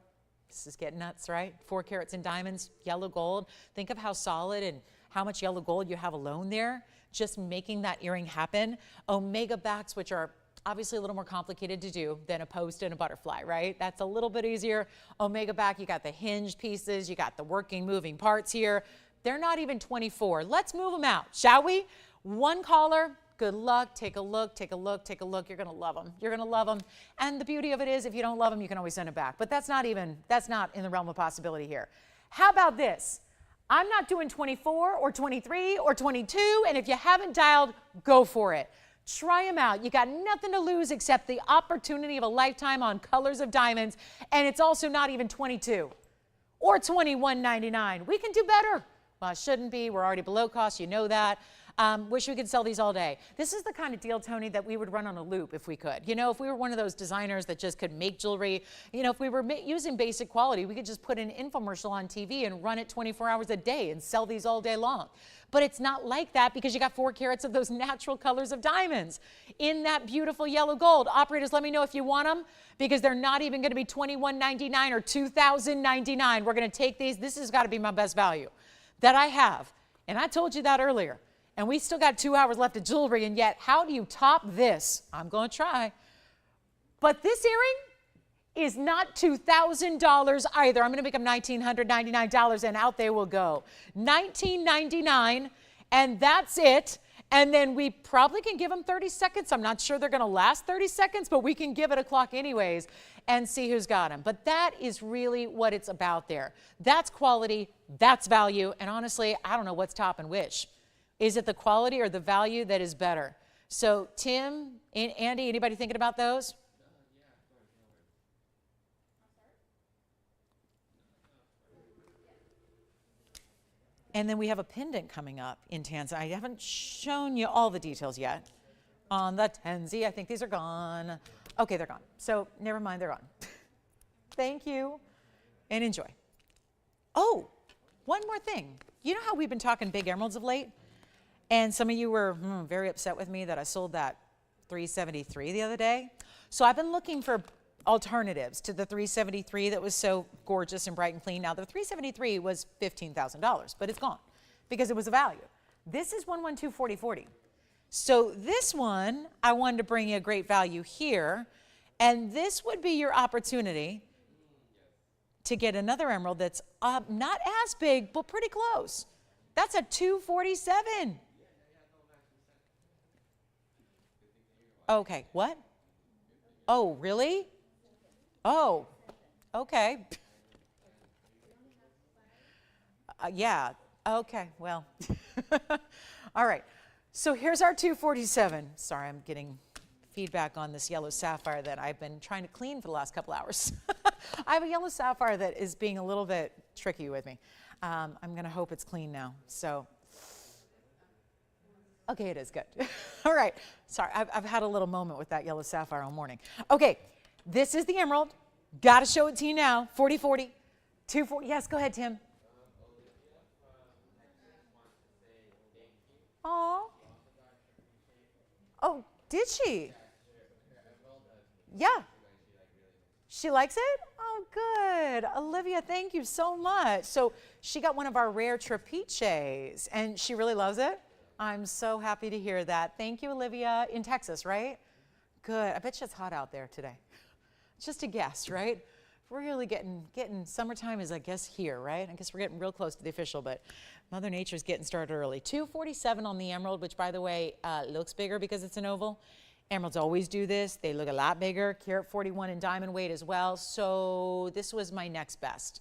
This is getting nuts, right? 4 carats in diamonds, yellow gold. Think of how solid and how much yellow gold you have alone there, just making that earring happen. Omega backs, which are obviously a little more complicated to do than a post and a butterfly, right? That's a little bit easier. Omega back, you got the hinged pieces, you got the working, moving parts here. They're not even 24. Let's move them out, shall we? One caller. Good luck. Take a look, take a look, take a look. You're going to love them. You're going to love them. And the beauty of it is if you don't love them, you can always send it back. But that's not in the realm of possibility here. How about this? I'm not doing 24 or 23 or 22. And if you haven't dialed, go for it. Try them out. You got nothing to lose except the opportunity of a lifetime on colors of diamonds. And it's also not even 22 or $21.99. We can do better. Shouldn't be. We're already below cost. You know that. Wish we could sell these all day. This is the kind of deal, Tony, that we would run on a loop if we could. You know, if we were one of those designers that just could make jewelry, you know, if we were using basic quality, we could just put an infomercial on TV and run it 24 hours a day and sell these all day long. But it's not like that because you got 4 carats of those natural colors of diamonds in that beautiful yellow gold. Operators, let me know if you want them because they're not even going to be $21.99 or $2,099. We're going to take these. This has got to be my best value that I have. And I told you that earlier. And we still got 2 hours left of jewelry, and yet how do you top this? I'm going to try. But this earring is not $2,000 either. I'm going to make them $1,999, and out they will go. $1,999, and that's it. And then we probably can give them 30 seconds. I'm not sure they're going to last 30 seconds, but we can give it a clock anyways and see who's got them. But that is really what it's about there. That's quality, that's value, and honestly, I don't know what's topping which. Is it the quality or the value that is better? So Tim and Andy, anybody thinking about those? And then we have a pendant coming up in Tanzanite. I haven't shown you all the details yet on the Tanzi. I think these are gone. Okay, they're gone. So never mind, they're gone. Thank you and enjoy. Oh, one more thing. You know how we've been talking big emeralds of late? And some of you were very upset with me that I sold that 373 the other day. So I've been looking for alternatives to the 373 that was so gorgeous and bright and clean. Now the 373 was $15,000, but it's gone because it was a value. This is 1124040. So this one, I wanted to bring you a great value here. And this would be your opportunity to get another emerald that's not as big, but pretty close. That's a 247. Okay, what? Oh, really? Oh, okay. Yeah, okay, well. All right, so here's our 247. Sorry, I'm getting feedback on this yellow sapphire that I've been trying to clean for the last couple hours. I have a yellow sapphire that is being a little bit tricky with me. I'm going to hope it's clean now. So, okay, it is good. All right. Sorry, I've had a little moment with that yellow sapphire all morning. Okay, this is the emerald. Got to show it to you now. 4040, 240. Yes, go ahead, Tim. Oh. Oh, did she? Yeah. She likes it? Oh, good. Olivia, thank you so much. So she got one of our rare trapeches, and she really loves it. I'm so happy to hear that. Thank you, Olivia. In Texas, right? Good. I bet you it's hot out there today. Just a guess, right? We're really getting summertime is, I guess, here, right? I guess we're getting real close to the official, but Mother Nature's getting started early. 247 on the emerald, which, by the way, looks bigger because it's an oval. Emeralds always do this. They look a lot bigger. Carat 41 in diamond weight as well. So this was my next best.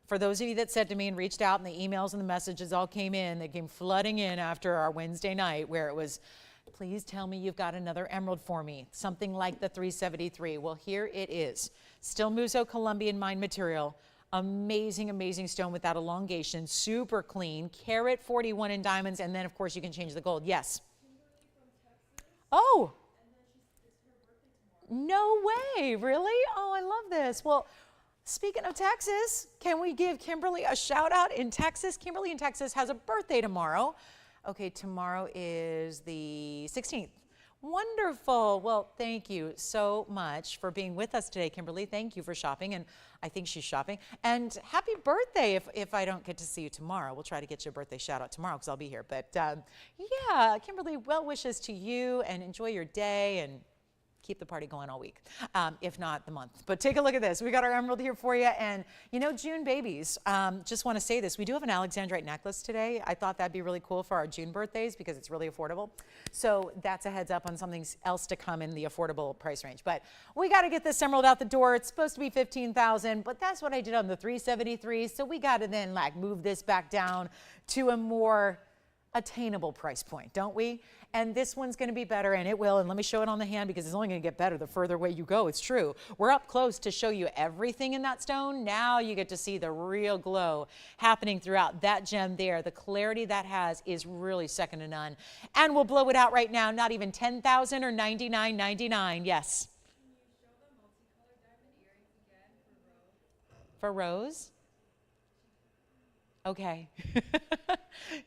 For those of you that said to me and reached out and the emails and the messages all came in, they came flooding in after our Wednesday night where it was, please tell me you've got another emerald for me. Something like the 373. Well, here it is. Still Muzo Colombian mined material. Amazing, amazing stone with that elongation. Super clean. Carat 41 in diamonds. And then, of course, you can change the gold. Yes. Oh. No way, really? Oh, I love this. Well, speaking of Texas, can we give Kimberly a shout out in Texas? Kimberly in Texas has a birthday tomorrow. Okay, tomorrow is the 16th. Wonderful. Well, thank you so much for being with us today, Kimberly. Thank you for shopping, and I think she's shopping. And happy birthday if I don't get to see you tomorrow. We'll try to get you a birthday shout out tomorrow because I'll be here. But yeah, Kimberly, well wishes to you, and enjoy your day, and keep the party going all week, if not the month. But take a look at this. We got our emerald here for you. And you know, June babies, just want to say this. We do have an Alexandrite necklace today. I thought that'd be really cool for our June birthdays because it's really affordable. So that's a heads up on something else to come in the affordable price range. But we got to get this emerald out the door. It's supposed to be $15,000, but that's what I did on the 373. So we got to then like move this back down to a more attainable price point, don't we? And this one's going to be better, and it will. And let me show it on the hand because it's only going to get better the further away you go. It's true. We're up close to show you everything in that stone. Now you get to see the real glow happening throughout that gem there. The clarity that has is really second to none. And we'll blow it out right now. Not even $10,000 or $99.99. Yes. Can you show the multicolored diamond earrings again For Rose? Okay.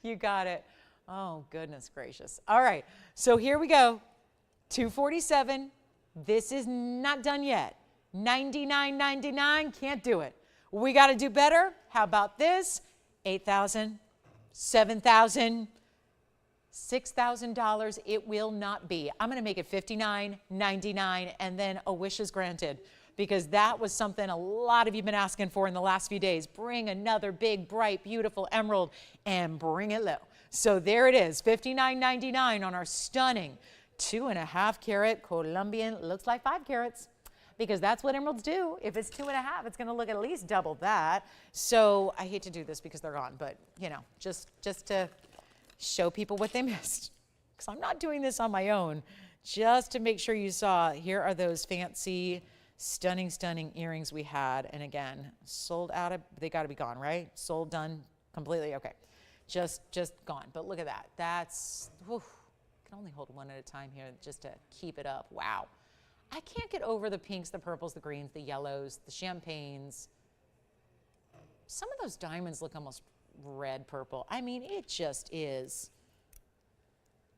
You got it. Oh, goodness gracious. All right. So here we go. $247. This is not done yet. $99.99. Can't do it. We got to do better. How about this? $8,000, $7,000, $6,000. It will not be. I'm going to make it $59.99, and then a wish is granted, because that was something a lot of you have been asking for in the last few days. Bring another big, bright, beautiful emerald and bring it low. So there it is, $59.99 on our stunning 2.5 carat Colombian. Looks like 5 carats, because that's what emeralds do. If it's 2.5, it's going to look at least double that. So I hate to do this because they're gone, but you know, just to show people what they missed, because I'm not doing this on my own. Just to make sure you saw, here are those fancy, stunning, stunning earrings we had. And again, sold out of, they got to be gone, right? Sold, done completely. Okay. Just gone. But look at that. That's, whew, can only hold one at a time here just to keep it up. Wow. I can't get over the pinks, the purples, the greens, the yellows, the champagnes. Some of those diamonds look almost red purple. I mean, it just is.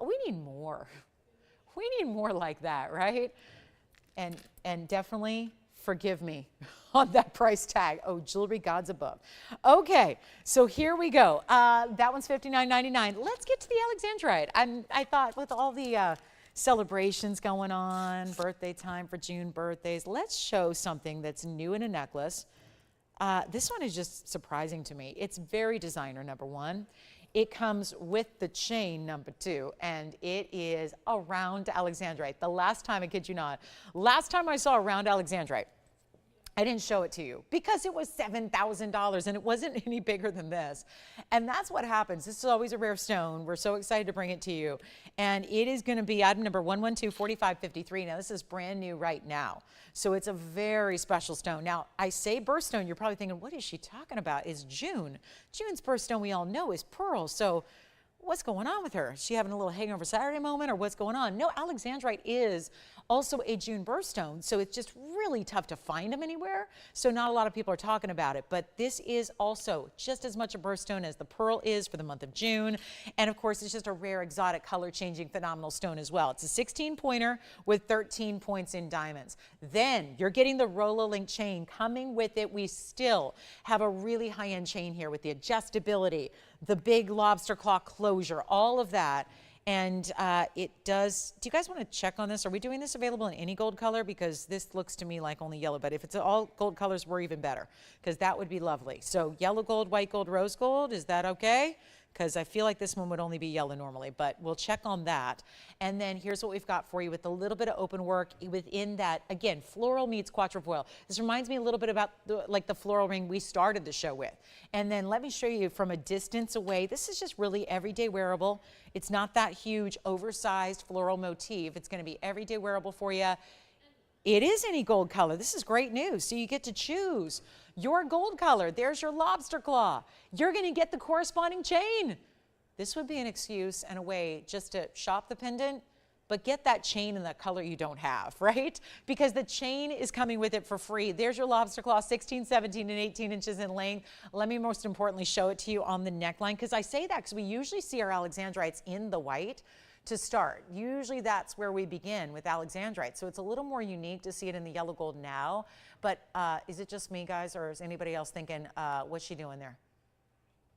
We need more. We need more like that, right? And definitely forgive me on that price tag. Oh, jewelry gods above. Okay, so here we go. That one's $59.99. Let's get to the Alexandrite. I thought with all the celebrations going on, birthday time for June birthdays, let's show something that's new in a necklace. This one is just surprising to me. It's very designer, number one. It comes with the chain, number two, and it is a round Alexandrite. The last time, I kid you not, last time I saw a round Alexandrite, I didn't show it to you because it was $7,000 and it wasn't any bigger than this. And that's what happens. This is always a rare stone. We're so excited to bring it to you. And it is going to be item number 1124553. Now, this is brand new right now. So it's a very special stone. Now, I say birthstone, you're probably thinking, what is she talking about? It's June. June's birthstone, we all know, is pearl. So what's going on with her? Is she having a little hangover Saturday moment, or what's going on? No, Alexandrite is also a June birthstone, so it's just really tough to find them anywhere. So not a lot of people are talking about it, but this is also just as much a birthstone as the pearl is for the month of June. And of course, it's just a rare, exotic, color-changing, phenomenal stone as well. It's a 16-pointer with 13 points in diamonds. Then you're getting the Rolo Link chain coming with it. We still have a really high-end chain here with the adjustability, the big lobster claw closure, all of that. And it does, do you guys want to check on this? Are we doing this available in any gold color? Because this looks to me like only yellow, but if it's all gold colors, we're even better, because that would be lovely. So yellow gold, white gold, rose gold, is that okay? Because I feel like this one would only be yellow normally, but we'll check on that. And then here's what we've got for you with a little bit of open work within that. Again, floral meets quatrefoil. This reminds me a little bit about like the floral ring we started the show with. And then let me show you from a distance away. This is just really everyday wearable. It's not that huge, oversized floral motif. It's going to be everyday wearable for you. It is any gold color. This is great news. So you get to choose your gold color. There's your lobster claw. You're going to get the corresponding chain. This would be an excuse and a way just to shop the pendant, but get that chain in the color you don't have, right? Because the chain is coming with it for free. There's your lobster claw, 16, 17, and 18 inches in length. Let me most importantly show it to you on the neckline, because I say that because we usually see our Alexandrites in the white to start. Usually that's where we begin with Alexandrite. So it's a little more unique to see it in the yellow gold now. But is it just me, guys, or is anybody else thinking, what's she doing there?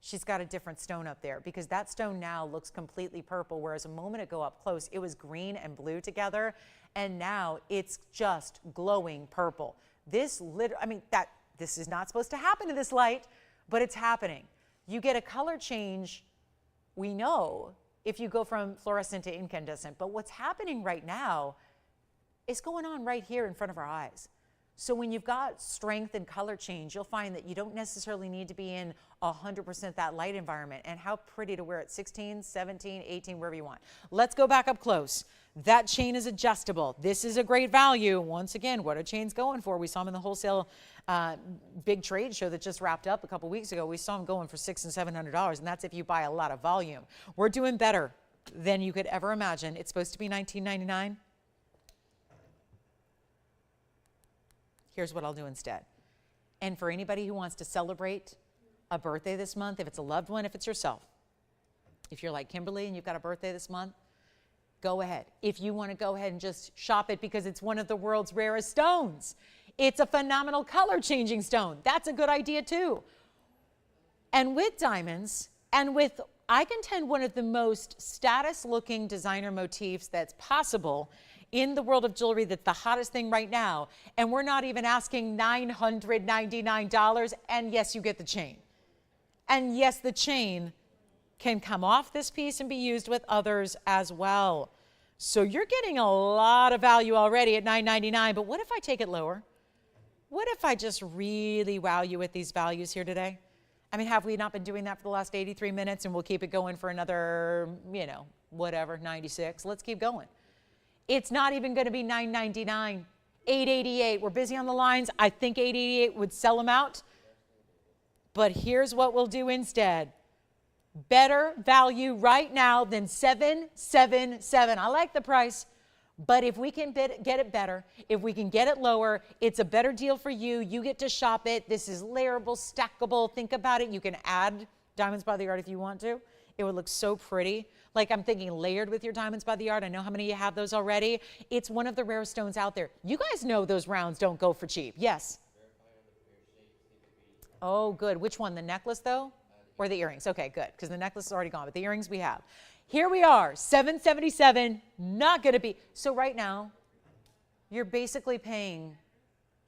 She's got a different stone up there, because that stone now looks completely purple, whereas a moment ago up close, it was green and blue together. And now it's just glowing purple. This this is not supposed to happen to this light, but it's happening. You get a color change, we know, if you go from fluorescent to incandescent. But what's happening right now is going on right here in front of our eyes. So when you've got strength and color change, you'll find that you don't necessarily need to be in 100% that light environment. And how pretty to wear it 16, 17, 18, wherever you want. Let's go back up close. That chain is adjustable. This is a great value. Once again, what are chains going for? We saw them in the wholesale big trade show that just wrapped up a couple weeks ago. We saw them going for $600 and $700, and that's if you buy a lot of volume. We're doing better than you could ever imagine. It's supposed to be $19.99. Here's what I'll do instead. And for anybody who wants to celebrate a birthday this month, if it's a loved one, if it's yourself, if you're like Kimberly and you've got a birthday this month, go ahead. If you want to go ahead and just shop it because it's one of the world's rarest stones. It's a phenomenal color changing stone. That's a good idea too. And with diamonds and with, I contend, one of the most status looking designer motifs that's possible in the world of jewelry, that's the hottest thing right now. And we're not even asking $999. And yes, you get the chain. And yes, the chain can come off this piece and be used with others as well. So you're getting a lot of value already at $999. But what if I take it lower? What if I just really wow you with these values here today? I mean, have we not been doing that for the last 83 minutes and we'll keep it going for another, you know, whatever, 96? Let's keep going. It's not even going to be $999, $888. We're busy on the lines. I think $888 would sell them out. But here's what we'll do instead. Better value right now than $777. I like the price, but if we can get it better, if we can get it lower, it's a better deal for you. You get to shop it. This is layerable, stackable. Think about it. You can add diamonds by the yard if you want to. It would look so pretty. Like, I'm thinking layered with your diamonds by the yard. I know how many of you have those already. It's one of the rarest stones out there. You guys know those rounds don't go for cheap. Yes? Oh, good. Which one? The necklace, though? Or the earrings? Okay, good, because the necklace is already gone, but the earrings we have. Here we are, $777, not going to be. So right now, you're basically paying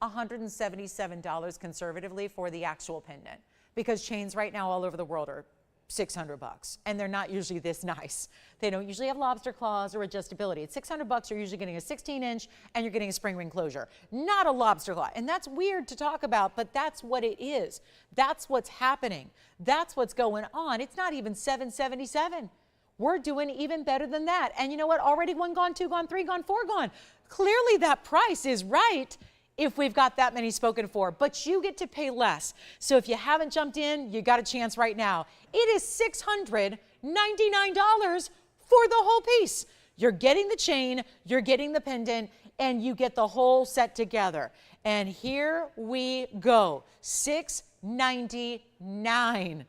$177 conservatively for the actual pendant, because chains right now all over the world are $600, and they're not usually this nice. They don't usually have lobster claws or adjustability. At $600, you're usually getting a 16-inch, and you're getting a spring ring closure, not a lobster claw. And that's weird to talk about, but that's what it is. That's what's happening. That's what's going on. It's not even $777. We're doing even better than that. And you know what? Already one gone, two gone, three gone, four gone. Clearly that price is right if we've got that many spoken for, but you get to pay less. So if you haven't jumped in, you got a chance right now. It is $699 for the whole piece. You're getting the chain, you're getting the pendant, and you get the whole set together. And here we go, $699.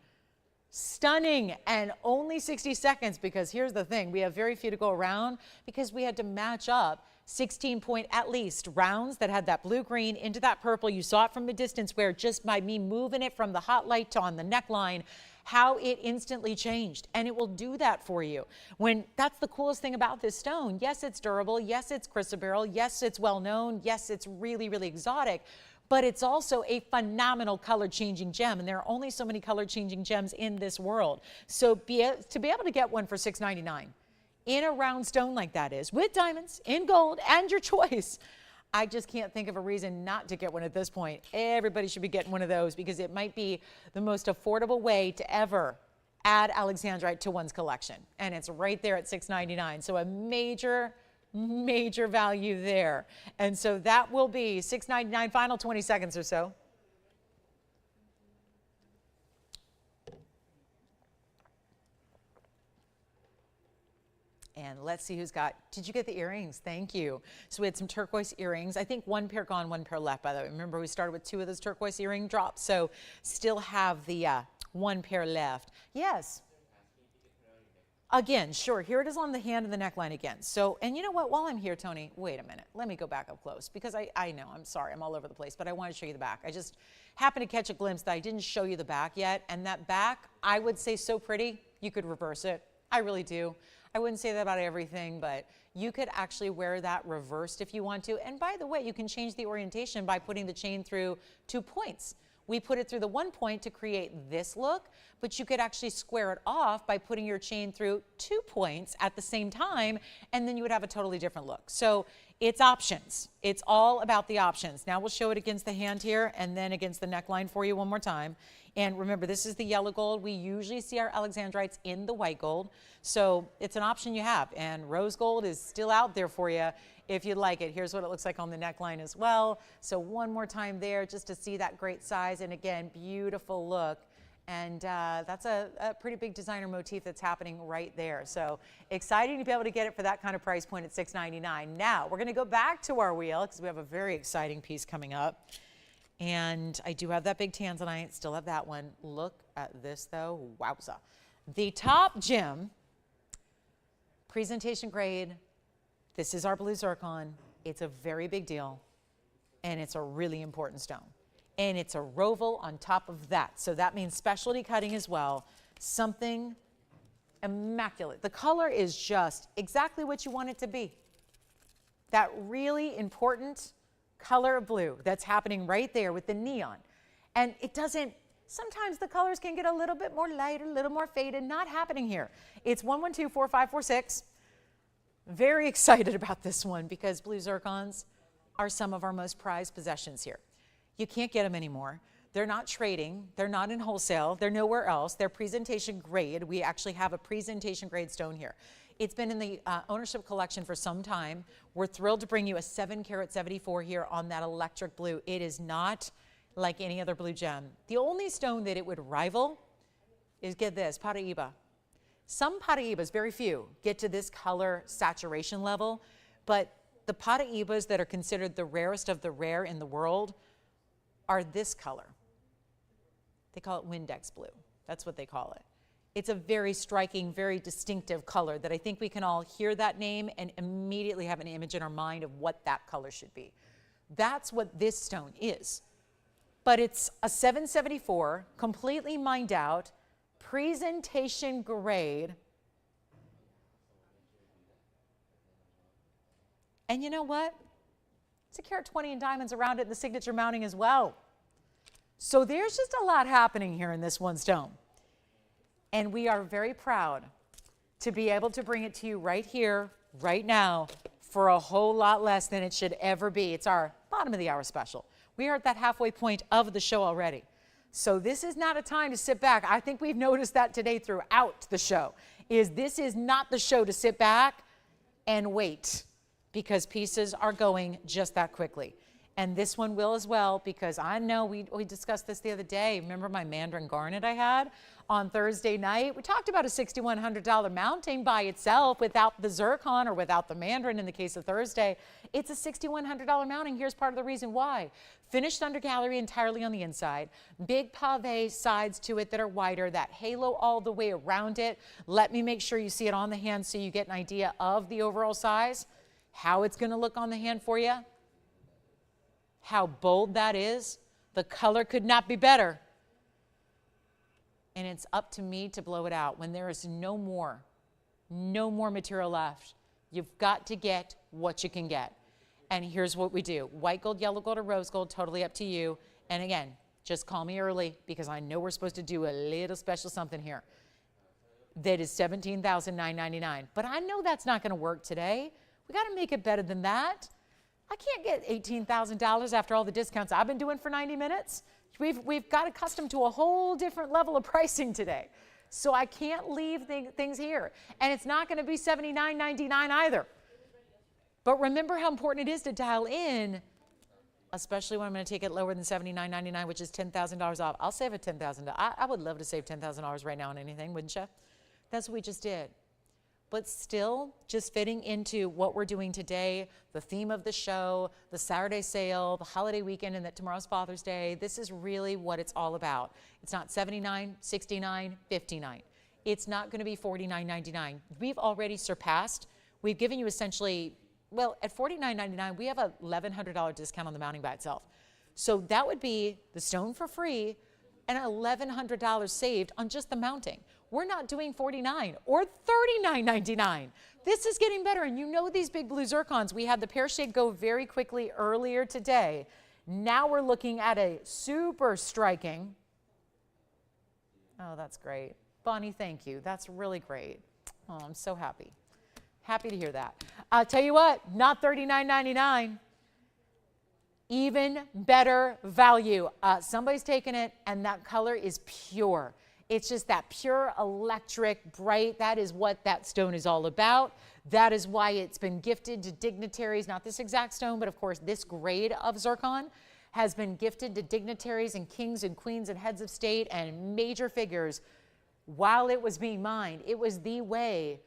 Stunning, and only 60 seconds, because here's the thing, we have very few to go around because we had to match up 16 point at least rounds that had that blue green into that purple. You saw it from a distance where just by me moving it from the hot light to on the neckline, how it instantly changed. And it will do that for you. When that's the coolest thing about this stone. Yes, it's durable. Yes, it's chrysoberyl. Yes, it's well known. Yes, it's really, really exotic. But it's also a phenomenal color changing gem. And there are only so many color changing gems in this world. So to be able to get one for $699 in a round stone like that is, with diamonds, in gold, and your choice, I just can't think of a reason not to get one at this point. Everybody should be getting one of those because it might be the most affordable way to ever add Alexandrite to one's collection. And it's right there at $699. So a major value there. And so that will be $699, final 20 seconds or so. And let's see who's got, did you get the earrings? Thank you. So we had some turquoise earrings. I think one pair gone, one pair left, by the way. Remember, we started with 2 of those turquoise earring drops. So still have the one pair left. Yes. Again, sure. Here it is on the hand and the neckline again. So, and you know what? While I'm here, Tony, wait a minute. Let me go back up close because I know, I'm sorry, I'm all over the place, but I want to show you the back. I just happened to catch a glimpse that I didn't show you the back yet. And that back, I would say so pretty, you could reverse it. I really do. I wouldn't say that about everything, but you could actually wear that reversed if you want to. And by the way, you can change the orientation by putting the chain through 2 points. We put it through the 1 point to create this look, but you could actually square it off by putting your chain through 2 points at the same time, and then you would have a totally different look. So It's options. It's all about the options. Now we'll show it against the hand here and then against the neckline for you one more time. And remember, this is the yellow gold. We usually see our Alexandrites in the white gold. So it's an option you have. And rose gold is still out there for you if you'd like it. Here's what it looks like on the neckline as well. So one more time there just to see that great size. And again, beautiful look. And that's a pretty big designer motif that's happening right there. So exciting to be able to get it for that kind of price point at $6.99. Now we're going to go back to our wheel because we have a very exciting piece coming up. And I do have that big Tanzanite, still have that one. Look at this though, wowza. The top gem, presentation grade. This is our blue zircon. It's a very big deal and it's a really important stone. And it's a roval on top of that. So that means specialty cutting as well. Something immaculate. The color is just exactly what you want it to be. That really important color of blue that's happening right there with the neon. And it doesn't, sometimes the colors can get a little bit more light, a little more faded. Not happening here. It's 1124546. Very excited about this one because blue zircons are some of our most prized possessions here. You can't get them anymore. They're not trading. They're not in wholesale. They're nowhere else. They're presentation grade. We actually have a presentation grade stone here. It's been in the ownership collection for some time. We're thrilled to bring you a 7 carat 74 here on that electric blue. It is not like any other blue gem. The only stone that it would rival is, get this, Paraiba. Some Paraibas, very few, get to this color saturation level, but the Paraibas that are considered the rarest of the rare in the world are this color. They call it Windex blue. That's what they call it. It's a very striking, very distinctive color that I think we can all hear that name and immediately have an image in our mind of what that color should be. That's what this stone is. But it's a 774, completely mined out, presentation grade. And you know what? It's a carat 20 in diamonds around it in the signature mounting as well. So there's just a lot happening here in this one stone. And we are very proud to be able to bring it to you right here, right now, for a whole lot less than it should ever be. It's our bottom of the hour special. We are at that halfway point of the show already. So this is not a time to sit back. I think we've noticed that today throughout the show. This is not the show to sit back and wait, because pieces are going just that quickly. And this one will as well, because I know we discussed this the other day. Remember my mandarin garnet I had on Thursday night? We talked about a $6,100 mounting by itself without the zircon or without the mandarin in the case of Thursday. It's a $6,100 mounting. Here's part of the reason why. Finished under gallery entirely on the inside. Big pave sides to it that are wider. That halo all the way around it. Let me make sure you see it on the hand so you get an idea of the overall size. How it's going to look on the hand for you. How bold that is. The color could not be better. And it's up to me to blow it out when there is no more material left. You've got to get what you can get. And here's what we do. White gold, yellow gold, or rose gold, totally up to you. And again, just call me early because I know we're supposed to do a little special something here. That is $17,999. But I know that's not going to work today. We got to make it better than that. I can't get $18,000 after all the discounts I've been doing for 90 minutes. We've got accustomed to a whole different level of pricing today. So I can't leave things here. And it's not going to be $79.99 either. But remember how important it is to dial in, especially when I'm going to take it lower than $79.99, which is $10,000 off. I'll save a $10,000. I would love to save $10,000 right now on anything, wouldn't you? That's what we just did. But still just fitting into what we're doing today, the theme of the show, the Saturday sale, the holiday weekend, and that tomorrow's Father's Day. This is really what it's all about. It's not $79, $69, $59. It's not going to be $49.99. We've already surpassed. We've given you essentially, well, at $49.99, we have a $1,100 discount on the mounting by itself. So that would be the stone for free and $1,100 saved on just the mounting. We're not doing $49 or $39.99. This is getting better. And you know these big blue zircons, we had the pear shade go very quickly earlier today. Now we're looking at a super striking. Oh, that's great. Bonnie, thank you. That's really great. Oh, I'm so happy. Happy to hear that. I'll tell you what, not $39.99. Even better value. Somebody's taken it, and that color is pure. It's just that pure electric bright. That is what that stone is all about. That is why it's been gifted to dignitaries, not this exact stone, but of course this grade of zircon has been gifted to dignitaries and kings and queens and heads of state and major figures while it was being mined. It was the way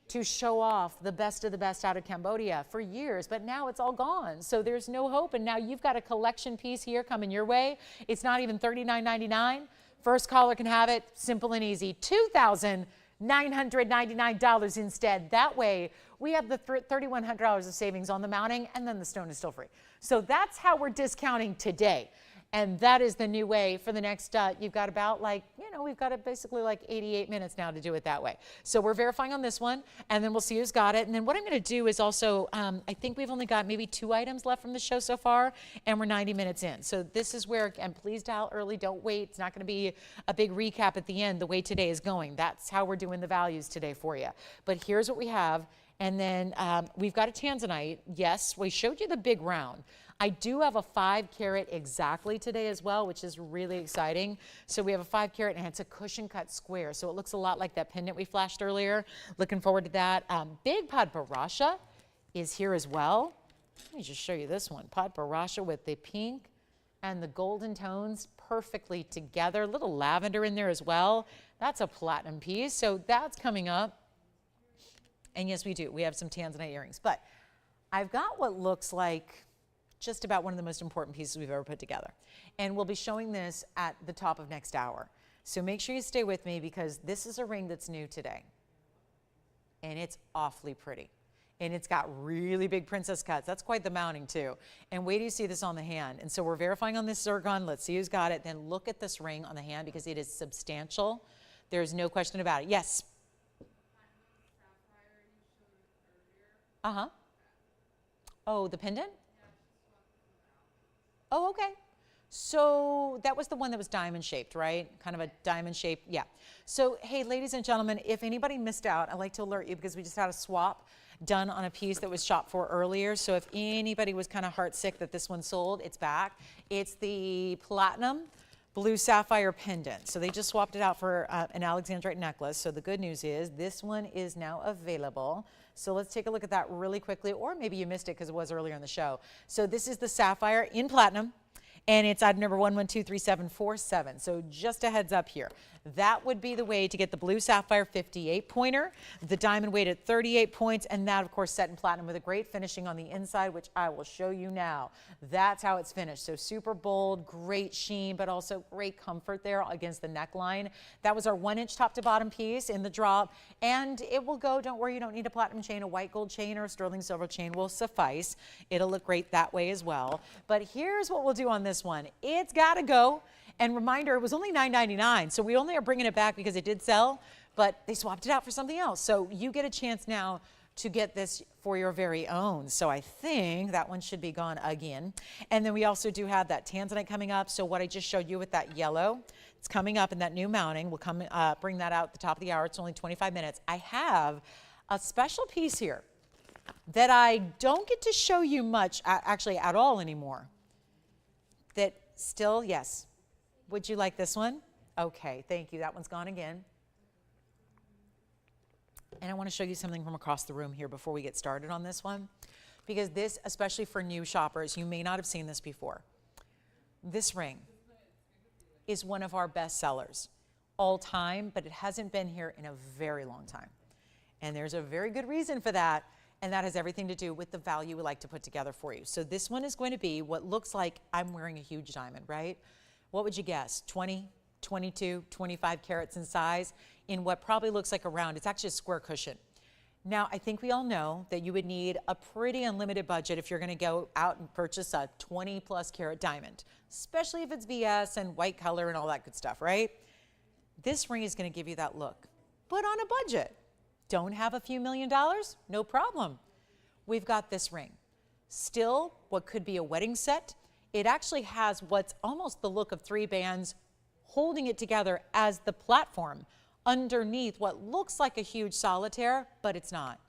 to show off the best of the best out of Cambodia for years, but now it's all gone. So there's no hope, and now you've got a collection piece here coming your way. It's not even $39.99. First caller can have it, simple and easy. $2,999 instead. That way, we have the $3,100 of savings on the mounting, and then the stone is still free. So that's how we're discounting today. And that is the new way for the next, you've got about we've got basically like 88 minutes now to do it that way. So we're verifying on this one, and then we'll see who's got it. And then what I'm going to do is also, I think we've only got maybe 2 items left from the show so far, and we're 90 minutes in. So this is where, and please dial early, don't wait. It's not going to be a big recap at the end the way today is going. That's how we're doing the values today for you. But here's what we have. And then we've got a Tanzanite. Yes, we showed you the big round. I do have a 5 carat exactly today as well, which is really exciting. So we have a 5 carat, and it's a cushion cut square. So it looks a lot like that pendant we flashed earlier. Looking forward to that. Big Padparasha is here as well. Let me just show you this one. Padparasha with the pink and the golden tones perfectly together. A little lavender in there as well. That's a platinum piece. So that's coming up. And yes, we do. We have some Tanzanite earrings. But I've got what looks like just about one of the most important pieces we've ever put together. And we'll be showing this at the top of next hour. So make sure you stay with me, because this is a ring that's new today. And it's awfully pretty. And it's got really big princess cuts. That's quite the mounting too. And wait till you see this on the hand. And so we're verifying on this zircon. Let's see who's got it. Then look at this ring on the hand, because it is substantial. There's no question about it. Yes? Uh-huh. Oh, the pendant? Oh, okay. So that was the one that was diamond shaped, right? Kind of a diamond shape, yeah. So, hey, ladies and gentlemen, if anybody missed out, I'd like to alert you, because we just had a swap done on a piece that was shopped for earlier. So if anybody was kind of heartsick that this one sold, it's back. It's the platinum blue sapphire pendant. So they just swapped it out for an Alexandrite necklace. So the good news is this one is now available. So let's take a look at that really quickly, or maybe you missed it because it was earlier in the show. So this is the sapphire in platinum, and it's item number 11234747. So just a heads up here. That would be the way to get the blue sapphire 58 pointer, the diamond weight at 38 points, and that of course set in platinum with a great finishing on the inside, which I will show you now. That's how it's finished. So super bold, great sheen, but also great comfort there against the neckline. That was our 1-inch top to bottom piece in the drop, and it will go, don't worry, you don't need a platinum chain, a white gold chain or a sterling silver chain will suffice. It'll look great that way as well. But here's what we'll do on this one. It's gotta go. And reminder, it was only $9.99, so we only are bringing it back because it did sell, but they swapped it out for something else. So you get a chance now to get this for your very own. So I think that one should be gone again. And then we also do have that Tanzanite coming up. So what I just showed you with that yellow, it's coming up in that new mounting. We'll come bring that out at the top of the hour. It's only 25 minutes. I have a special piece here that I don't get to show you much, actually at all anymore. That still, yes. Would you like this one? Okay, thank you. That one's gone again. And I want to show you something from across the room here before we get started on this one, because this, especially for new shoppers, you may not have seen this before. This ring is one of our best sellers all time, but it hasn't been here in a very long time. And there's a very good reason for that, and that has everything to do with the value we like to put together for you. So this one is going to be what looks like I'm wearing a huge diamond, right? What would you guess? 20, 22, 25 carats in size in what probably looks like a round. It's actually a square cushion. Now, I think we all know that you would need a pretty unlimited budget if you're going to go out and purchase a 20+ carat diamond, especially if it's VS and white color and all that good stuff, right? This ring is going to give you that look, but on a budget. Don't have a few $1 million? No problem. We've got this ring. Still, what could be a wedding set. It actually has what's almost the look of 3 bands holding it together as the platform underneath what looks like a huge solitaire, but it's not.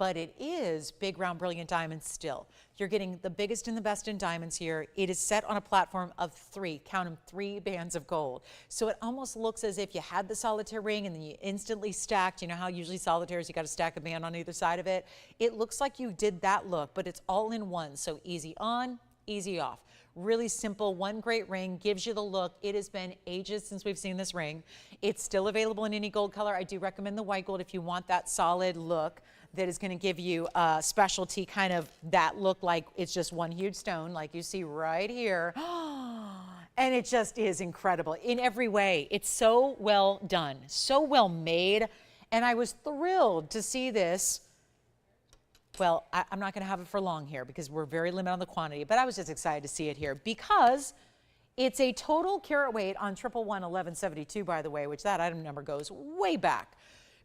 but it is big, round, brilliant diamonds still. You're getting the biggest and the best in diamonds here. It is set on a platform of 3, count them, 3 bands of gold. So it almost looks as if you had the solitaire ring and then you instantly stacked. You know how usually solitaires, you got to stack a band on either side of it. It looks like you did that look, but it's all in one. So easy on, easy off. Really simple, one great ring, gives you the look. It has been ages since we've seen this ring. It's still available in any gold color. I do recommend the white gold if you want that solid look that is going to give you a specialty kind of that look like it's just one huge stone like you see right here. And it just is incredible in every way. It's so well done, so well made. And I was thrilled to see this. Well, I'm not going to have it for long here because we're very limited on the quantity, but I was just excited to see it here because it's a total carat weight on 111 1172, by the way, which that item number goes way back.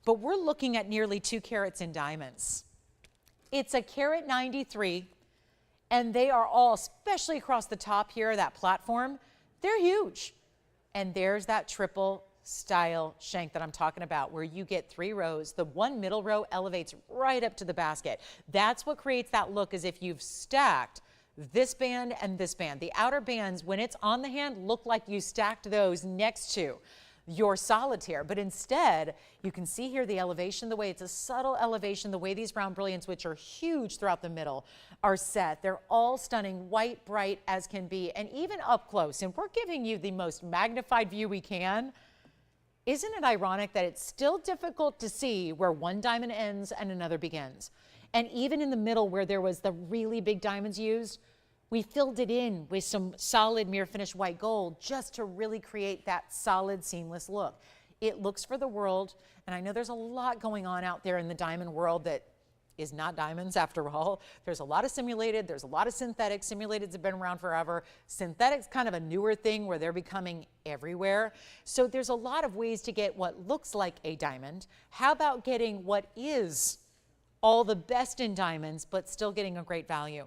But we're looking at nearly 2 carats in diamonds. It's a carat 93, and they are all, especially across the top here, that platform, they're huge. And there's that triple style shank that I'm talking about, where you get 3 rows. The one middle row elevates right up to the basket. That's what creates that look, as if you've stacked this band and this band. The outer bands, when it's on the hand, look like you stacked those next to your solitaire, but instead you can see here the elevation, the way it's a subtle elevation, the way these round brilliants, which are huge throughout the middle, are set. They're all stunning, white, bright as can be, and even up close, and we're giving you the most magnified view we can. Isn't it ironic that it's still difficult to see where one diamond ends and another begins? And even in the middle where there was the really big diamonds used, we filled it in with some solid mirror finish white gold just to really create that solid seamless look. It looks for the world, and I know there's a lot going on out there in the diamond world that is not diamonds after all. There's a lot of simulated, there's a lot of synthetic. Simulateds have been around forever. Synthetic's kind of a newer thing where they're becoming everywhere. So there's a lot of ways to get what looks like a diamond. How about getting what is all the best in diamonds, but still getting a great value?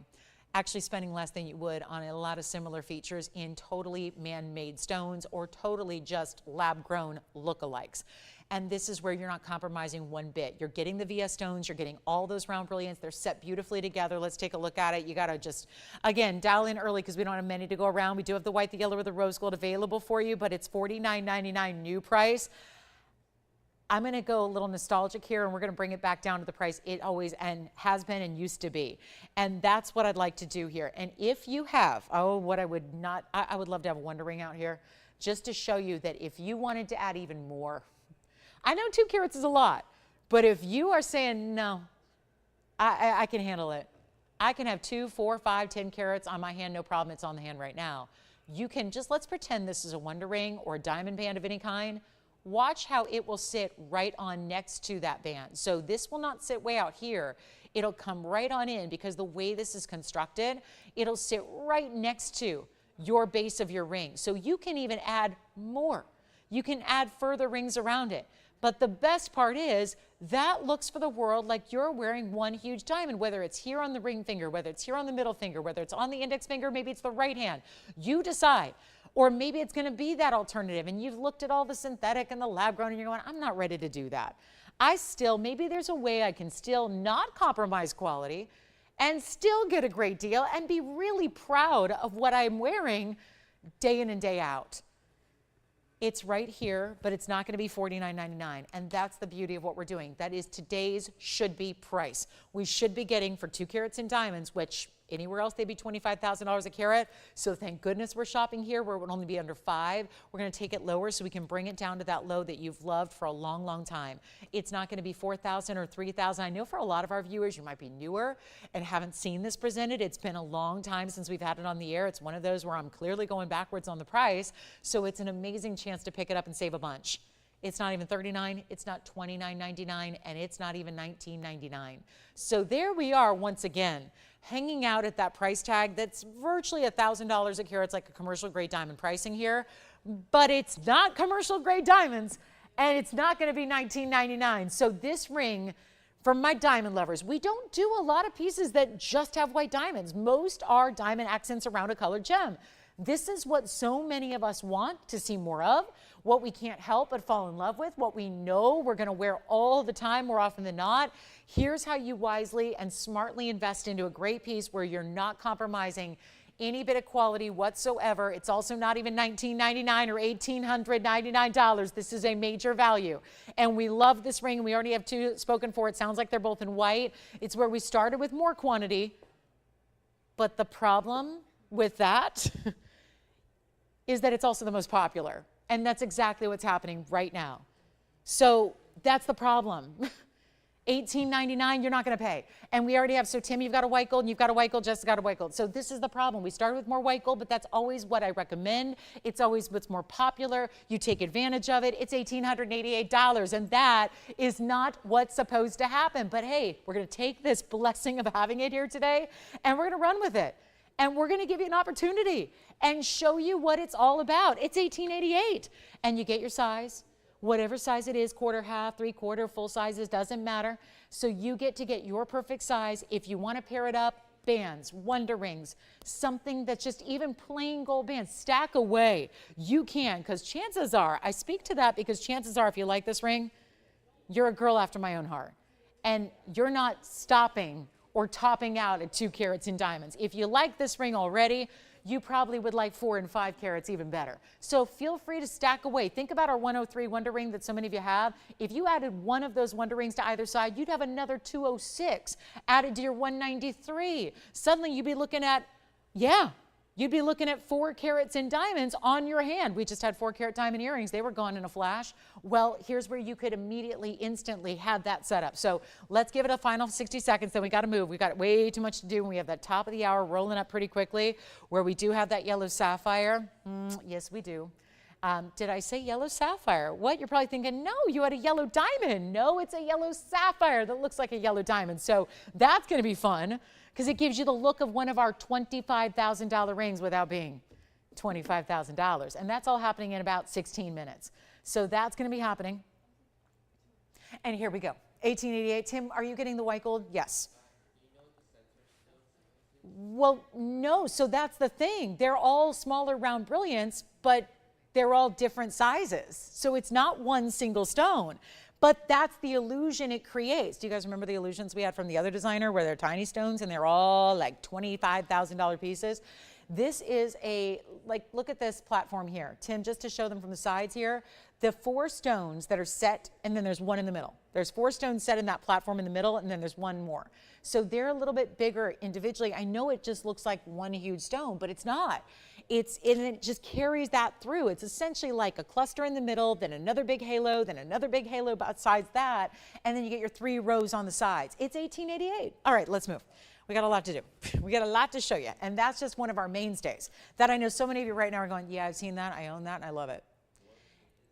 Actually spending less than you would on a lot of similar features in totally man-made stones or totally just lab-grown lookalikes. And this is where you're not compromising one bit. You're getting the VS stones, you're getting all those round brilliants, they're set beautifully together. Let's take a look at it. You gotta just, again, dial in early because we don't have many to go around. We do have the white, the yellow, or the rose gold available for you, but it's $49.99 new price. I'm going to go a little nostalgic here, and we're going to bring it back down to the price it always and has been and used to be. And that's what I'd like to do here. And if you have, oh, what I would love to have a wonder ring out here just to show you that if you wanted to add even more, I know 2 carats is a lot, but if you are saying, no, I can handle it. I can have 2, 4, 5, 10 carats on my hand, no problem. It's on the hand right now. You can just, let's pretend this is a wonder ring or a diamond band of any kind. Watch how it will sit right on next to that band. So this will not sit way out here. It'll come right on in because the way this is constructed, it'll sit right next to your base of your ring. So you can even add more. You can add further rings around it. But the best part is that looks for the world like you're wearing one huge diamond, whether it's here on the ring finger, whether it's here on the middle finger, whether it's on the index finger, maybe it's the right hand. You decide. Or maybe it's going to be that alternative and you've looked at all the synthetic and the lab grown and you're going, I'm not ready to do that. Maybe there's a way I can still not compromise quality and still get a great deal and be really proud of what I'm wearing day in and day out. It's right here, but it's not going to be $49.99. And that's the beauty of what we're doing. That is today's should-be price. We should be getting for 2 carats in diamonds, which anywhere else they'd be $25,000 a carat. So thank goodness we're shopping here where it would only be under 5. We're going to take it lower so we can bring it down to that low that you've loved for a long, long time. It's not going to be $4,000 or $3,000. I know for a lot of our viewers, you might be newer and haven't seen this presented. It's been a long time since we've had it on the air. It's one of those where I'm clearly going backwards on the price. So it's an amazing chance to pick it up and save a bunch. It's not even $39, it's not $29.99, and it's not even $19.99. So there we are once again, hanging out at that price tag that's virtually $1,000 a carat. It's like a commercial grade diamond pricing here, but it's not commercial grade diamonds, and it's not going to be $19.99. So this ring, from my diamond lovers, we don't do a lot of pieces that just have white diamonds. Most are diamond accents around a colored gem. This is what so many of us want to see more of, what we can't help but fall in love with, what we know we're going to wear all the time more often than not. Here's how you wisely and smartly invest into a great piece where you're not compromising any bit of quality whatsoever. It's also not even $19.99 or $1,899. This is a major value. And we love this ring. We already have two spoken for. It sounds like they're both in white. It's where we started with more quantity. But the problem with that is that it's also the most popular. And that's exactly what's happening right now. So that's the problem. $18.99, you're not going to pay. And we already have, so Tim, you've got a white gold, and you've got a white gold, Jessica got a white gold. So this is the problem. We started with more white gold, but that's always what I recommend. It's always what's more popular. You take advantage of it. It's $1,888, and that is not what's supposed to happen. But hey, we're going to take this blessing of having it here today, and we're going to run with it. And we're going to give you an opportunity and show you what it's all about. It's $18.88, and you get your size. Whatever size it is, quarter, half, three-quarter, full sizes, doesn't matter. So you get your perfect size. If you want to pair it up, bands, wonder rings, something that's just even plain gold bands, stack away. You can, because chances are, I speak to that because chances are if you like this ring, you're a girl after my own heart. And you're not stopping or topping out at 2 carats in diamonds. If you like this ring already, you probably would like 4 and 5 carats even better. So feel free to stack away. Think about our 103 Wonder Ring that so many of you have. If you added one of those Wonder Rings to either side, you'd have another 206 added to your 193. Suddenly you'd be looking at, you'd be looking at 4 carats in diamonds on your hand. We just had 4 carat diamond earrings. They were gone in a flash. Well, here's where you could immediately, instantly have that set up. So let's give it a final 60 seconds, then we got to move. We've got way too much to do, and we have that top of the hour rolling up pretty quickly where we do have that yellow sapphire. Yes, we do. Did I say yellow sapphire? What? You're probably thinking, no, you had a yellow diamond. No, it's a yellow sapphire that looks like a yellow diamond. So that's going to be fun, because it gives you the look of one of our $25,000 rings without being $25,000. And that's all happening in about 16 minutes. So that's going to be happening. And here we go. 1888. Tim, are you getting the white gold? Yes. Well, no. So that's the thing. They're all smaller round brilliants, but they're all different sizes. So it's not one single stone. But that's the illusion it creates. Do you guys remember the illusions we had from the other designer where they're tiny stones and they're all like $25,000 pieces? This is look at this platform here. Tim, just to show them from the sides here, the 4 stones that are set, and then there's one in the middle. There's 4 stones set in that platform in the middle, and then there's one more. So they're a little bit bigger individually. I know it just looks like one huge stone, but it's not. It just carries that through. It's essentially like a cluster in the middle, then another big halo, then another big halo besides that, and then you get your 3 rows on the sides. It's $1888. All right, let's move. We got a lot to do. We got a lot to show you, and that's just one of our mainstays that I know so many of you right now are going, yeah, I've seen that, I own that, and I love it.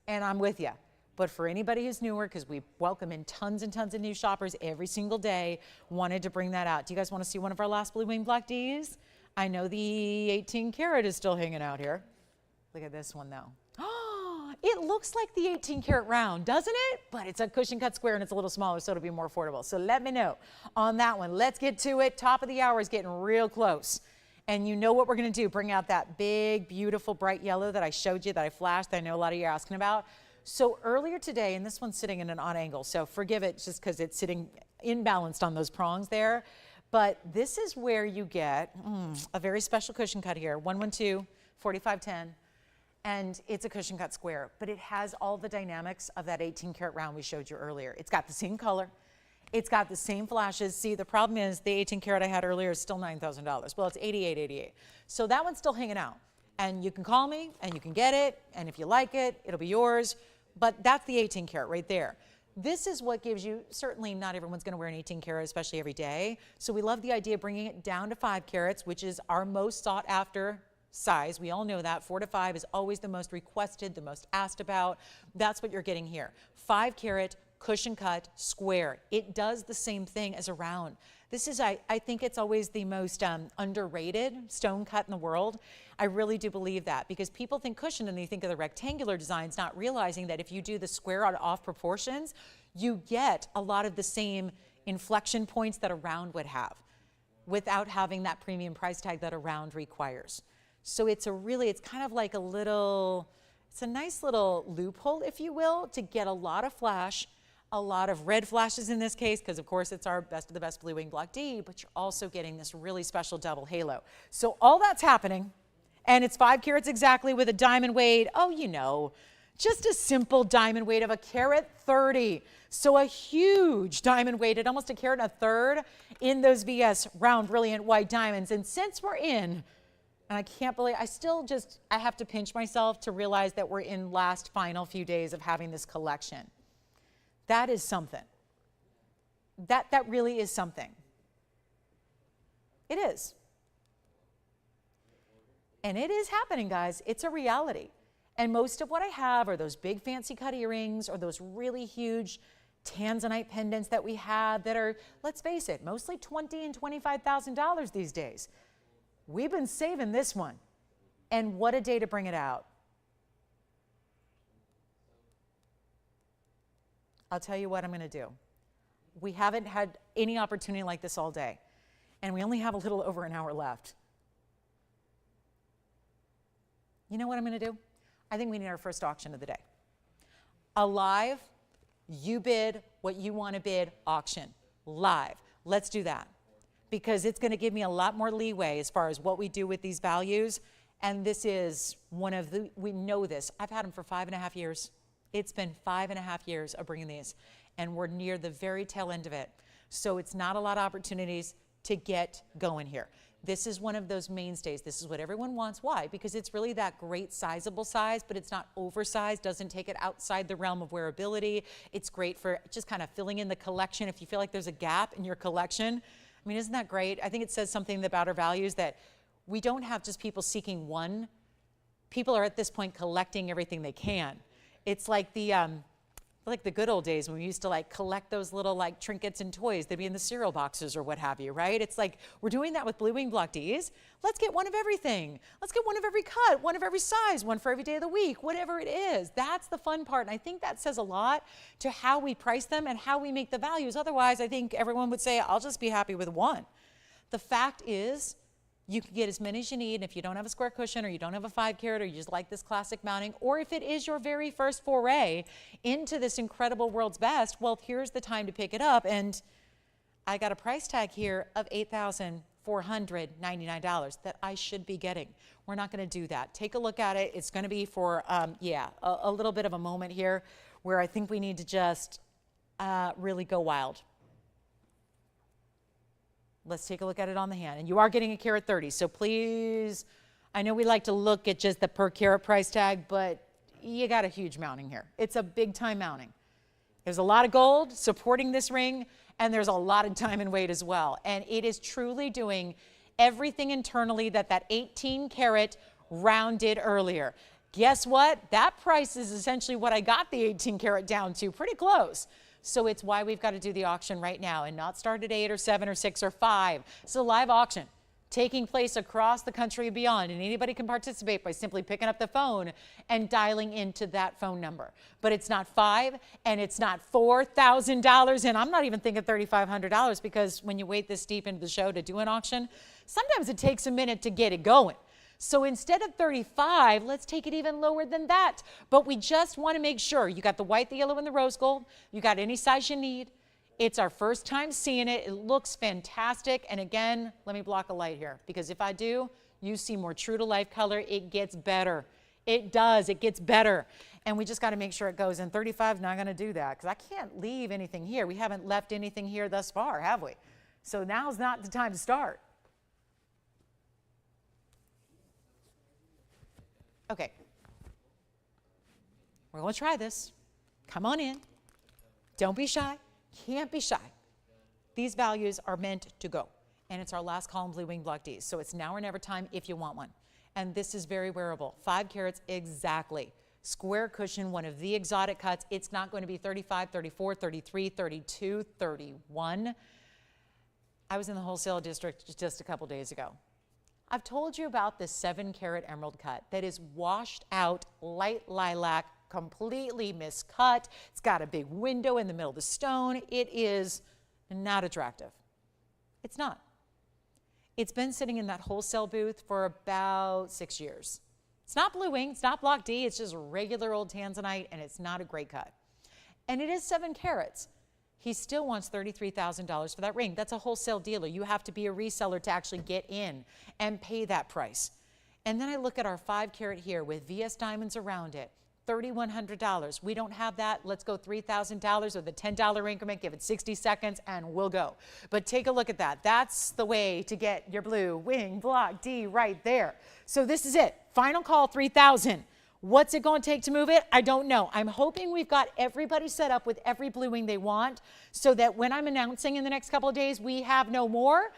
And I'm with you. But for anybody who's newer, because we welcome in tons and tons of new shoppers every single day, wanted to bring that out. Do you guys want to see one of our last blue wing black Ds? I know the 18 karat is still hanging out here. Look at this one though. Oh, it looks like the 18 karat round, doesn't it? But it's a cushion cut square and it's a little smaller, so it'll be more affordable. So let me know on that one. Let's get to it. Top of the hour is getting real close. And you know what we're going to do. Bring out that big, beautiful, bright yellow that I showed you, that I flashed, that I know a lot of you are asking about. So earlier today, and this one's sitting in an odd angle, so forgive it just because it's sitting imbalanced on those prongs there. But this is where you get a very special cushion cut here, 112, 4510. And it's a cushion cut square, but it has all the dynamics of that 18 karat round we showed you earlier. It's got the same color. It's got the same flashes. See, the problem is the 18 karat I had earlier is still $9,000. Well, it's $88.88. So that one's still hanging out. And you can call me and you can get it. And if you like it, it'll be yours. But that's the 18 karat right there. This is what gives you, certainly not everyone's going to wear an 18 karat, especially every day. So we love the idea of bringing it down to 5 carats, which is our most sought after size. We all know that 4 to 5 is always the most requested, the most asked about. That's what you're getting here. 5 carat cushion cut square. It does the same thing as a round. This is, I think it's always the most underrated stone cut in the world. I really do believe that, because people think cushion and they think of the rectangular designs, not realizing that if you do the square out off proportions, you get a lot of the same inflection points that a round would have without having that premium price tag that a round requires. So it's kind of like it's a nice little loophole, if you will, to get a lot of flash, a lot of red flashes in this case, because of course it's our best of the best blue wing block D, but you're also getting this really special double halo. So all that's happening, and it's 5 carats exactly with a diamond weight, just a simple diamond weight of 1.30 carat. So a huge diamond weight at almost 1.33 carats in those VS round brilliant white diamonds. And since we're in, and I can't believe, I have to pinch myself to realize that we're in last final few days of having this collection. That is something. That really is something. It is. And it is happening, guys. It's a reality. And most of what I have are those big fancy cut earrings or those really huge Tanzanite pendants that we have that are, let's face it, mostly $20,000 and $25,000 these days. We've been saving this one. And what a day to bring it out. I'll tell you what I'm going to do. We haven't had any opportunity like this all day. And we only have a little over an hour left. You know what I'm going to do? I think we need our first auction of the day. A live, you bid what you want to bid auction. Live. Let's do that. Because it's going to give me a lot more leeway as far as what we do with these values. And this is we know this. I've had them for 5.5 years. It's been 5.5 years of bringing these. And we're near the very tail end of it. So it's not a lot of opportunities to get going here. This is one of those mainstays. This is what everyone wants. Why? Because it's really that great sizable size, but it's not oversized, doesn't take it outside the realm of wearability. It's great for just kind of filling in the collection if you feel like there's a gap in your collection. I mean, isn't that great? I think it says something about our values that we don't have just people seeking one. People are at this point collecting everything they can. It's like the good old days when we used to collect those little trinkets and toys. They'd be in the cereal boxes or what have you, right? It's like we're doing that with blue wing block Ds. Let's get one of everything. Let's get one of every cut, one of every size, one for every day of the week, whatever it is. That's the fun part. And I think that says a lot to how we price them and how we make the values. Otherwise, I think everyone would say, I'll just be happy with one. The fact is, you can get as many as you need. And if you don't have a square cushion or you don't have a 5 carat or you just like this classic mounting, or if it is your very first foray into this incredible world's best, well, here's the time to pick it up. And I got a price tag here of $8,499 that I should be getting. We're not going to do that. Take a look at it. It's going to be for, a little bit of a moment here where I think we need to just really go wild. Let's take a look at it on the hand. And you are getting 1.30 carat. So please, I know we like to look at just the per carat price tag, but you got a huge mounting here. It's a big time mounting. There's a lot of gold supporting this ring, and there's a lot of diamond weight as well. And it is truly doing everything internally that 18 carat round did earlier. Guess what? That price is essentially what I got the 18 carat down to, pretty close. So it's why we've got to do the auction right now and not start at 8 or 7 or 6 or 5. It's a live auction taking place across the country and beyond, and anybody can participate by simply picking up the phone and dialing into that phone number. But it's not $5,000 and it's not $4,000, and I'm not even thinking $3,500, because when you wait this deep into the show to do an auction, sometimes it takes a minute to get it going. So instead of 35, let's take it even lower than that. But we just want to make sure you got the white, the yellow, and the rose gold. You got any size you need. It's our first time seeing it. It looks fantastic. And again, let me block a light here, because if I do, you see more true to life color. It gets better. It does. It gets better. And we just got to make sure it goes. And 35 is not going to do that, because I can't leave anything here. We haven't left anything here thus far, have we? So now's not the time to start. Okay, we're going to try this. Come on in. Don't be shy. Can't be shy. These values are meant to go. And it's our last column blue wing block Ds. So it's now or never time if you want one. And this is very wearable. 5 carats exactly. Square cushion, one of the exotic cuts. It's not going to be 35, 34, 33, 32, 31. I was in the wholesale district just a couple days ago. I've told you about this 7 carat emerald cut that is washed out, light lilac, completely miscut. It's got a big window in the middle of the stone. It is not attractive. It's not. It's been sitting in that wholesale booth for about 6 years. It's not bluing, it's not block D, it's just regular old Tanzanite, and it's not a great cut. And it is 7 carats. He still wants $33,000 for that ring. That's a wholesale dealer. You have to be a reseller to actually get in and pay that price. And then I look at our 5 carat here with VS diamonds around it, $3,100. We don't have that. Let's go $3,000 with a $10 increment. Give it 60 seconds and we'll go. But take a look at that. That's the way to get your blue wing block D right there. So this is it. Final call, 3,000. What's it going to take to move it? I don't know. I'm hoping we've got everybody set up with every blue wing they want so that when I'm announcing in the next couple of days we have no more,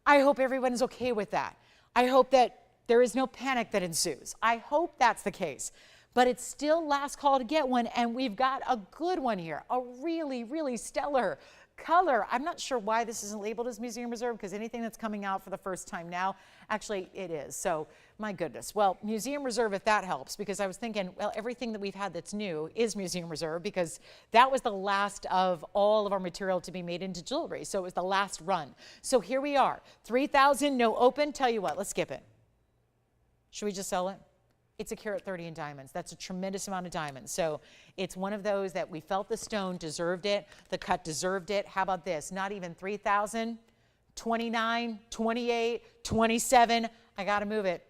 I hope everyone is okay with that. I hope that there is no panic that ensues. I hope that's the case. But it's still last call to get one, and we've got a good one here, a really, really stellar color. I'm not sure why this isn't labeled as Museum Reserve, because anything that's coming out for the first time now, actually it is. So my goodness. Well, Museum Reserve, if that helps, because I was thinking, well, everything that we've had that's new is Museum Reserve, because that was the last of all of our material to be made into jewelry. So it was the last run. So here we are, 3,000, no open. Tell you what, let's skip it. Should we just sell it? It's a carat 30 in diamonds. That's a tremendous amount of diamonds. So it's one of those that we felt the stone deserved it, the cut deserved it. How about this? Not even 3,000, 29, 28, 27. I got to move it.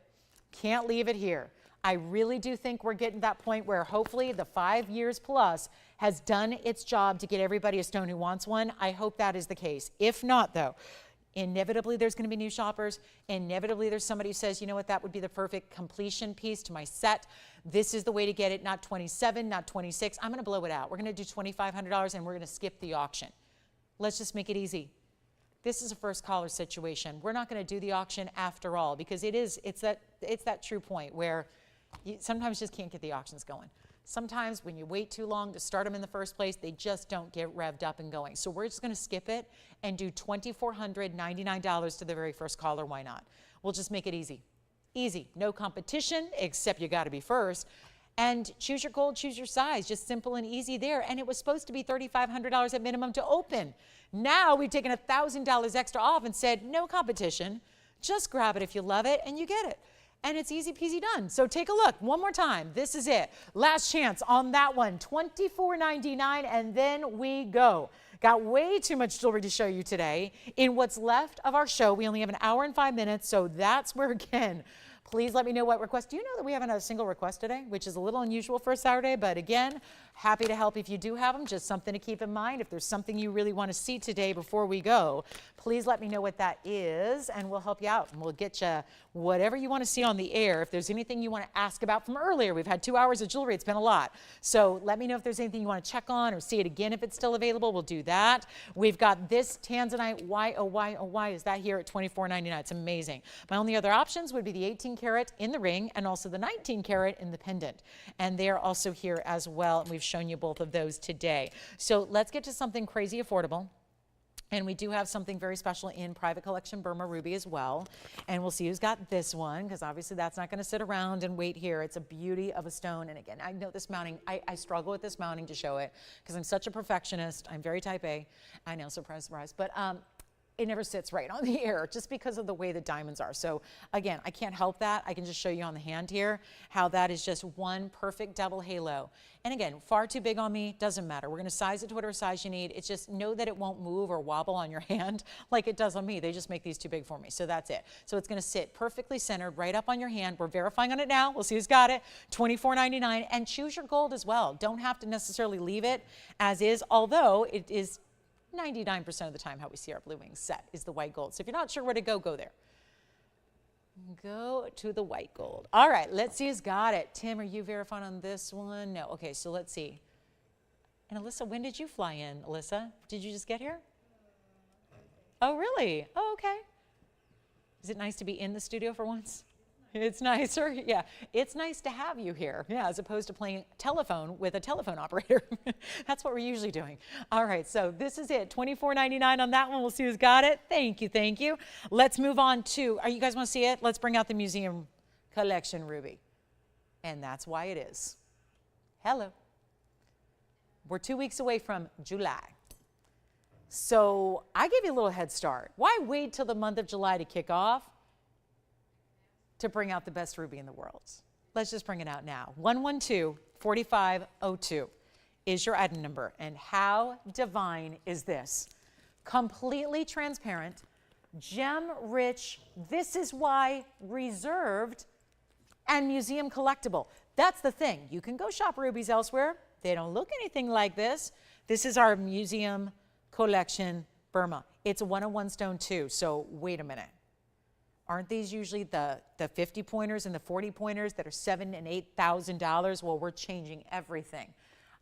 Can't leave it here. I really do think we're getting to that point where hopefully the 5 years plus has done its job to get everybody a stone who wants one. I hope that is the case. If not, though, inevitably there's going to be new shoppers. Inevitably there's somebody who says, you know what, that would be the perfect completion piece to my set. This is the way to get it, not 27, not 26. I'm going to blow it out. We're going to do $2,500 and we're going to skip the auction. Let's just make it easy. This is a first caller situation. We're not going to do the auction after all, because it's that true point where you sometimes just can't get the auctions going. Sometimes when you wait too long to start them in the first place, they just don't get revved up and going. So we're just going to skip it and do $2,499 to the very first caller. Why not? We'll just make it easy. Easy. No competition, except you got to be first. And choose your gold, choose your size. Just simple and easy there. And it was supposed to be $3,500 at minimum to open. Now we've taken $1,000 extra off and said, no competition. Just grab it if you love it and you get it. And it's easy peasy done. So take a look one more time. This is it. Last chance on that one, $24.99, and then we go. Got way too much jewelry to show you today. In what's left of our show, we only have an hour and 5 minutes, so that's where, again, please let me know what request. Do you know that we haven't had a single request today, which is a little unusual for a Saturday, but again, happy to help if you do have them. Just something to keep in mind. If there's something you really want to see today before we go, please let me know what that is, and we'll help you out, and we'll get you whatever you want to see on the air. If there's anything you want to ask about from earlier, we've had 2 hours of jewelry. It's been a lot. So let me know if there's anything you want to check on or see it again if it's still available. We'll do that. We've got this Tanzanite, why is that here at $24.99? It's amazing. My only other options would be the 18 karat in the ring and also the 19 karat in the pendant. And they're also here as well. And we've shown you both of those today. So let's get to something crazy affordable. And we do have something very special in Private Collection Burma Ruby as well. And we'll see who's got this one, because obviously that's not going to sit around and wait here. It's a beauty of a stone. And again, I know this mounting, I struggle with this mounting to show it because I'm such a perfectionist. I'm very type A. I know, surprise, surprise. But it never sits right on the air just because of the way the diamonds are. So again, I can't help that. I can just show you on the hand here how that is just one perfect double halo. And again, far too big on me, doesn't matter. We're going to size it to whatever size you need. It's just know that it won't move or wobble on your hand like it does on me. They just make these too big for me. So that's it. So it's going to sit perfectly centered right up on your hand. We're verifying on it now. We'll see who's got it. $24.99. And choose your gold as well. Don't have to necessarily leave it as is, although it is 99% of the time how we see our blue wings set is the white gold. So if you're not sure where to go, go there. Go to the white gold. All right, let's see who's got it. Tim, are you verifying on this one? No. Okay, so let's see. And Alyssa, when did you fly in, Alyssa? Did you just get here? Oh, really? Oh, okay. Is it nice to be in the studio for once? It's nicer. Yeah, it's nice to have you here. Yeah, as opposed to playing telephone with a telephone operator. That's what we're usually doing. All right, so this is it. $24.99 on that one. We'll see who's got it. Thank you, thank you. Let's move on to, you guys want to see it? Let's bring out the Museum Collection Ruby. And that's why it is. Hello. We're 2 weeks away from July. So I gave you a little head start. Why wait till the month of July to kick off to bring out the best ruby in the world? Let's just bring it out now. 112-4502 is your item number. And how divine is this? Completely transparent, gem rich. This is why reserved and museum collectible. That's the thing. You can go shop rubies elsewhere. They don't look anything like this. This is our museum collection Burma. It's a 101 stone too. So wait a minute. Aren't these usually the 50 pointers and the 40 pointers that are $7,000 and $8,000? Well, we're changing everything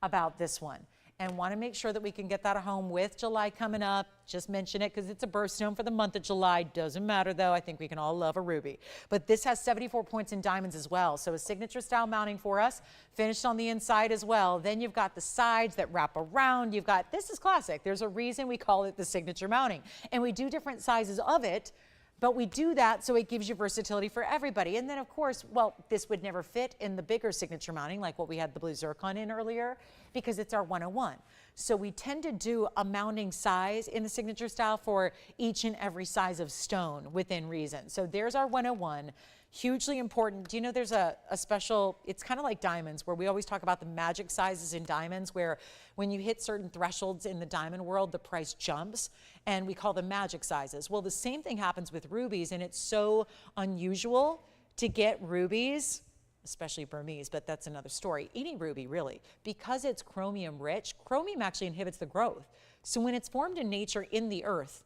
about this one. And want to make sure that we can get that at home with July coming up. Just mention it because it's a birthstone for the month of July. Doesn't matter though. I think we can all love a ruby. But this has 74 points in diamonds as well. So a signature style mounting for us, finished on the inside as well. Then you've got the sides that wrap around. You've got, this is classic. There's a reason we call it the signature mounting. And we do different sizes of it. But we do that so it gives you versatility for everybody. And then of course, well, this would never fit in the bigger signature mounting like what we had the blue zircon in earlier because it's our 101. So we tend to do a mounting size in the signature style for each and every size of stone within reason. So there's our 101. Hugely important. Do you know there's a special, it's kind of like diamonds where we always talk about the magic sizes in diamonds where when you hit certain thresholds in the diamond world, the price jumps and we call them magic sizes. Well, the same thing happens with rubies and it's so unusual to get rubies, especially Burmese, but that's another story. Any ruby really, because it's chromium rich, chromium actually inhibits the growth. So when it's formed in nature in the earth,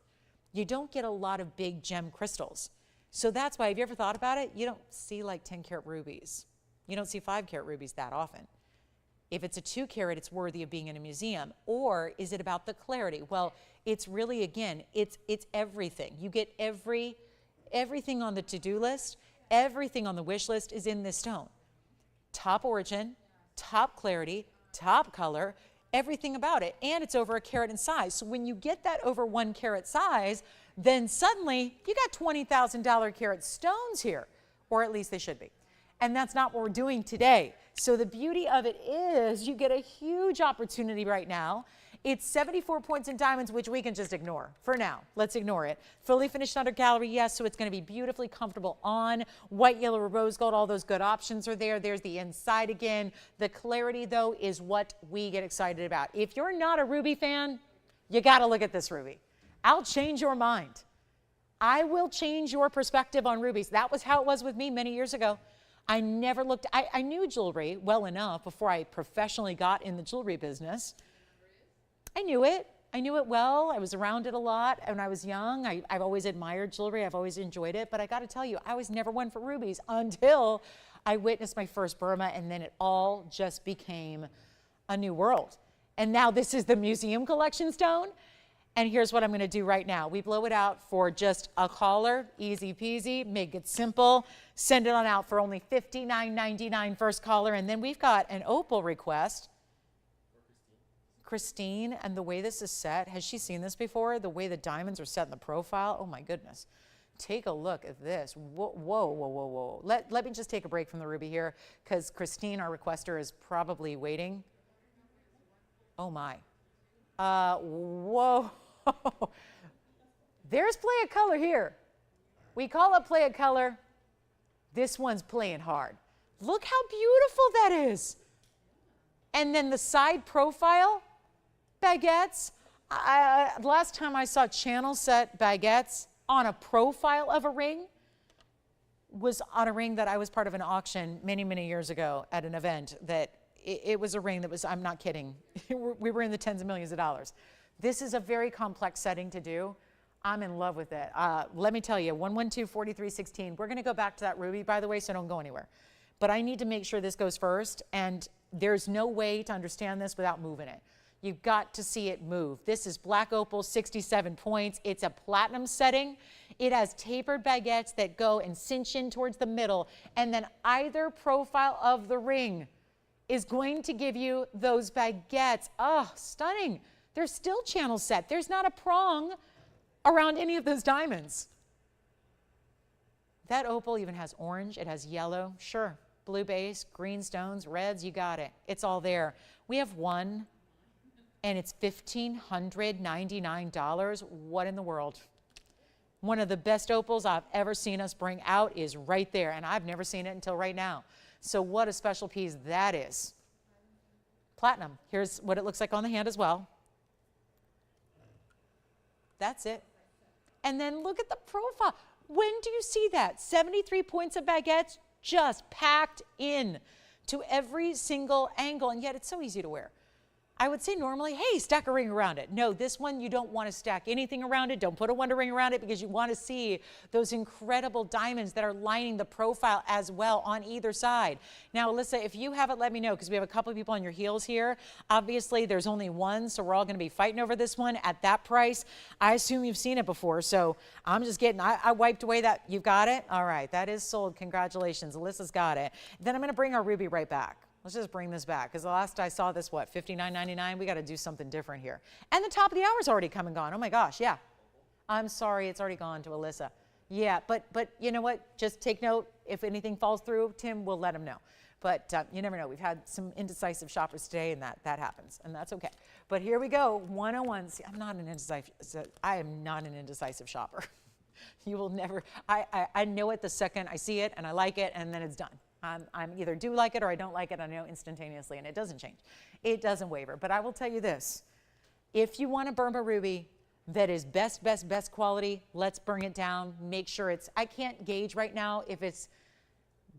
you don't get a lot of big gem crystals. So that's why, have you ever thought about it? You don't see like 10 karat rubies. You don't see 5 karat rubies that often. If it's a 2 karat, it's worthy of being in a museum. Or is it about the clarity? Well, it's really, again, it's everything. You get everything on the to-do list, everything on the wish list is in this stone. Top origin, top clarity, top color, everything about it. And it's over a carat in size. So when you get that over 1 carat size, then suddenly you got $20,000 carat stones here, or at least they should be. And that's not what we're doing today. So the beauty of it is you get a huge opportunity right now. It's 74 points in diamonds, which we can just ignore for now. Let's ignore it. Fully finished under gallery, yes, so it's going to be beautifully comfortable on. White, yellow, or rose gold, all those good options are there. There's the inside again. The clarity, though, is what we get excited about. If you're not a ruby fan, you got to look at this ruby. I'll change your mind. I will change your perspective on rubies. That was how it was with me many years ago. I never looked, I knew jewelry well enough before I professionally got in the jewelry business. I knew it well. I was around it a lot when I was young. I've always admired jewelry. I've always enjoyed it. But I got to tell you, I was never one for rubies until I witnessed my first Burma, and then it all just became a new world. And now this is the museum collection stone. And here's what I'm going to do right now. We blow it out for just a caller, easy peasy, make it simple. Send it on out for only $59.99 first caller. And then we've got an opal request. Christine, and the way this is set, has she seen this before? The way the diamonds are set in the profile? Oh my goodness. Take a look at this. Whoa, whoa, whoa, whoa, whoa. Let me just take a break from the ruby here because Christine, our requester, is probably waiting. Oh my. Whoa. There's play of color here. We call it play of color. This one's playing hard. Look how beautiful that is. And then the side profile baguettes. Last time I saw channel set baguettes on a profile of a ring was on a ring that I was part of an auction many, many years ago at an event that it was a ring that was, I'm not kidding, we were in the tens of millions of dollars. This is a very complex setting to do. I'm in love with it. Let me tell you, 112-4316. We're going to go back to that ruby, by the way, so don't go anywhere. But I need to make sure this goes first, and there's no way to understand this without moving it. You've got to see it move. This is black opal, 67 points. It's a platinum setting. It has tapered baguettes that go and cinch in towards the middle, and then either profile of the ring is going to give you those baguettes. Oh, stunning. They're still channel set. There's not a prong around any of those diamonds. That opal even has orange. It has yellow. Sure. Blue base, green stones, reds, you got it. It's all there. We have 1 and it's $1,599. What in the world? One of the best opals I've ever seen us bring out is right there, and I've never seen it until right now. So what a special piece that is. Platinum. Here's what it looks like on the hand as well. That's it. And then look at the profile. When do you see that? 73 points of baguettes just packed in to every single angle, and yet it's so easy to wear. I would say normally, hey, stack a ring around it. No, this one you don't want to stack anything around it. Don't put a wonder ring around it because you want to see those incredible diamonds that are lining the profile as well on either side. Now, Alyssa, if you have it, let me know because we have a couple of people on your heels here. Obviously, there's only one, so we're all going to be fighting over this one at that price. I assume you've seen it before, so I'm just getting, I wiped away that. You've got it? All right, that is sold. Congratulations. Alyssa's got it. Then I'm going to bring our ruby right back. Let's just bring this back because the last I saw this, what, $59.99? We got to do something different here. And the top of the hour's already come and gone. Oh my gosh, yeah. I'm sorry, it's already gone to Alyssa. Yeah, but you know what? Just take note. If anything falls through, Tim will let him know. But you never know. We've had some indecisive shoppers today, and that happens, and that's okay. But here we go. 101. See, I am not an indecisive shopper. You will never. I know it the second I see it, and I like it, and then it's done. I'm either do like it or I don't like it. I know instantaneously, and it doesn't change. It doesn't waver. But I will tell you this. If you want a Burma ruby that is best quality, let's bring it down. Make sure it's, I can't gauge right now if it's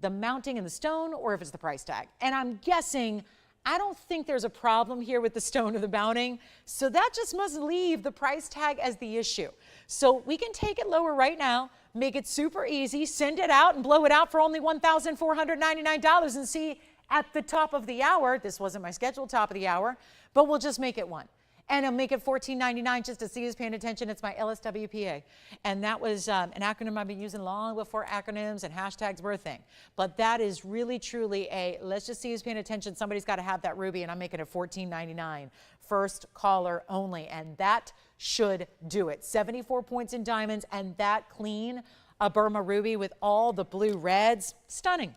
the mounting in the stone or if it's the price tag. And I'm guessing, I don't think there's a problem here with the stone or the mounting. So that just must leave the price tag as the issue. So we can take it lower right now, make it super easy, send it out and blow it out for only $1,499 and see at the top of the hour, this wasn't my scheduled top of the hour, but we'll just make it one. And I'll make it $14.99 just to see who's paying attention. It's my LSWPA. And that was an acronym I've been using long before acronyms and hashtags were a thing. But that is really, truly a, let's just see who's paying attention. Somebody's got to have that ruby, and I'm making it $14.99. First caller only. And that should do it. 74 points in diamonds, and that clean, a Burma ruby with all the blue reds. Stunning.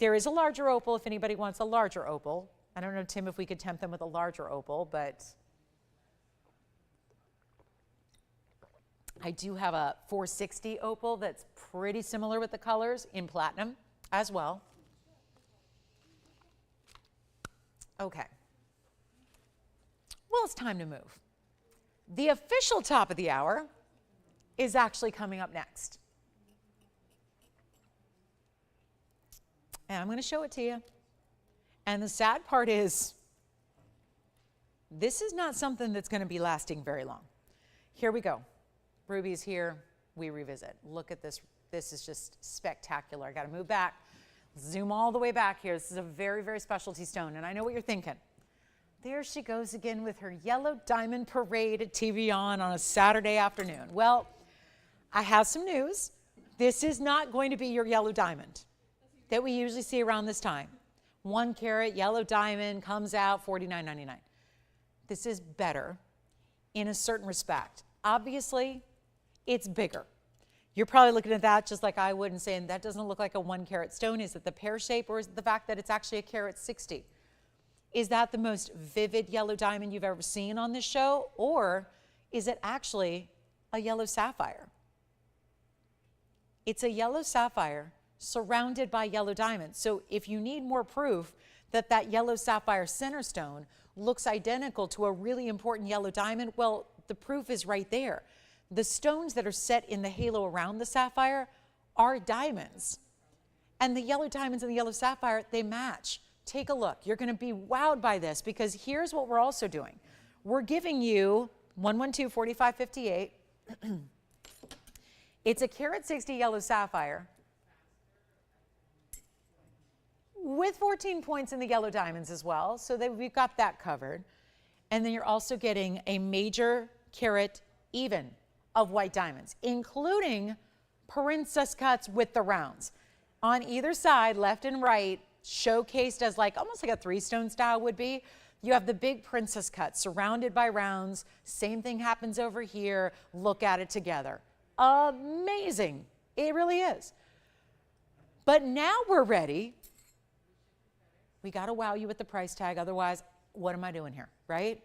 There is a larger opal if anybody wants a larger opal. I don't know, Tim, if we could tempt them with a larger opal, but I do have a 460 opal that's pretty similar with the colors in platinum as well. Okay. Well, it's time to move. The official top of the hour is actually coming up next. And I'm going to show it to you. And the sad part is, this is not something that's going to be lasting very long. Here we go. Ruby's here. We revisit. Look at this. This is just spectacular. I got to move back. Zoom all the way back here. This is a very, very specialty stone. And I know what you're thinking. There she goes again with her yellow diamond parade at TVON on a Saturday afternoon. Well, I have some news. This is not going to be your yellow diamond that we usually see around this time. 1 carat yellow diamond comes out $49.99. This is better in a certain respect. Obviously, it's bigger. You're probably looking at that just like I would and saying that doesn't look like a 1 carat stone. Is it the pear shape, or is it the fact that it's actually a carat 60? Is that the most vivid yellow diamond you've ever seen on this show, or is it actually a yellow sapphire? It's a yellow sapphire surrounded by yellow diamonds. So if you need more proof that that yellow sapphire center stone looks identical to a really important yellow diamond, well, the proof is right there. The stones that are set in the halo around the sapphire are diamonds. And the yellow diamonds and the yellow sapphire, they match. Take a look. You're going to be wowed by this, because here's what we're also doing. We're giving you 112-4558. It's a carat 60 yellow sapphire with 14 points in the yellow diamonds as well, so that we've got that covered. And then you're also getting a major carat even of white diamonds, including princess cuts with the rounds. On either side, left and right, showcased as like almost like a 3-stone style would be. You have the big princess cut surrounded by rounds. Same thing happens over here. Look at it together. Amazing. It really is. But now we're ready. We got to wow you with the price tag. Otherwise, what am I doing here, right?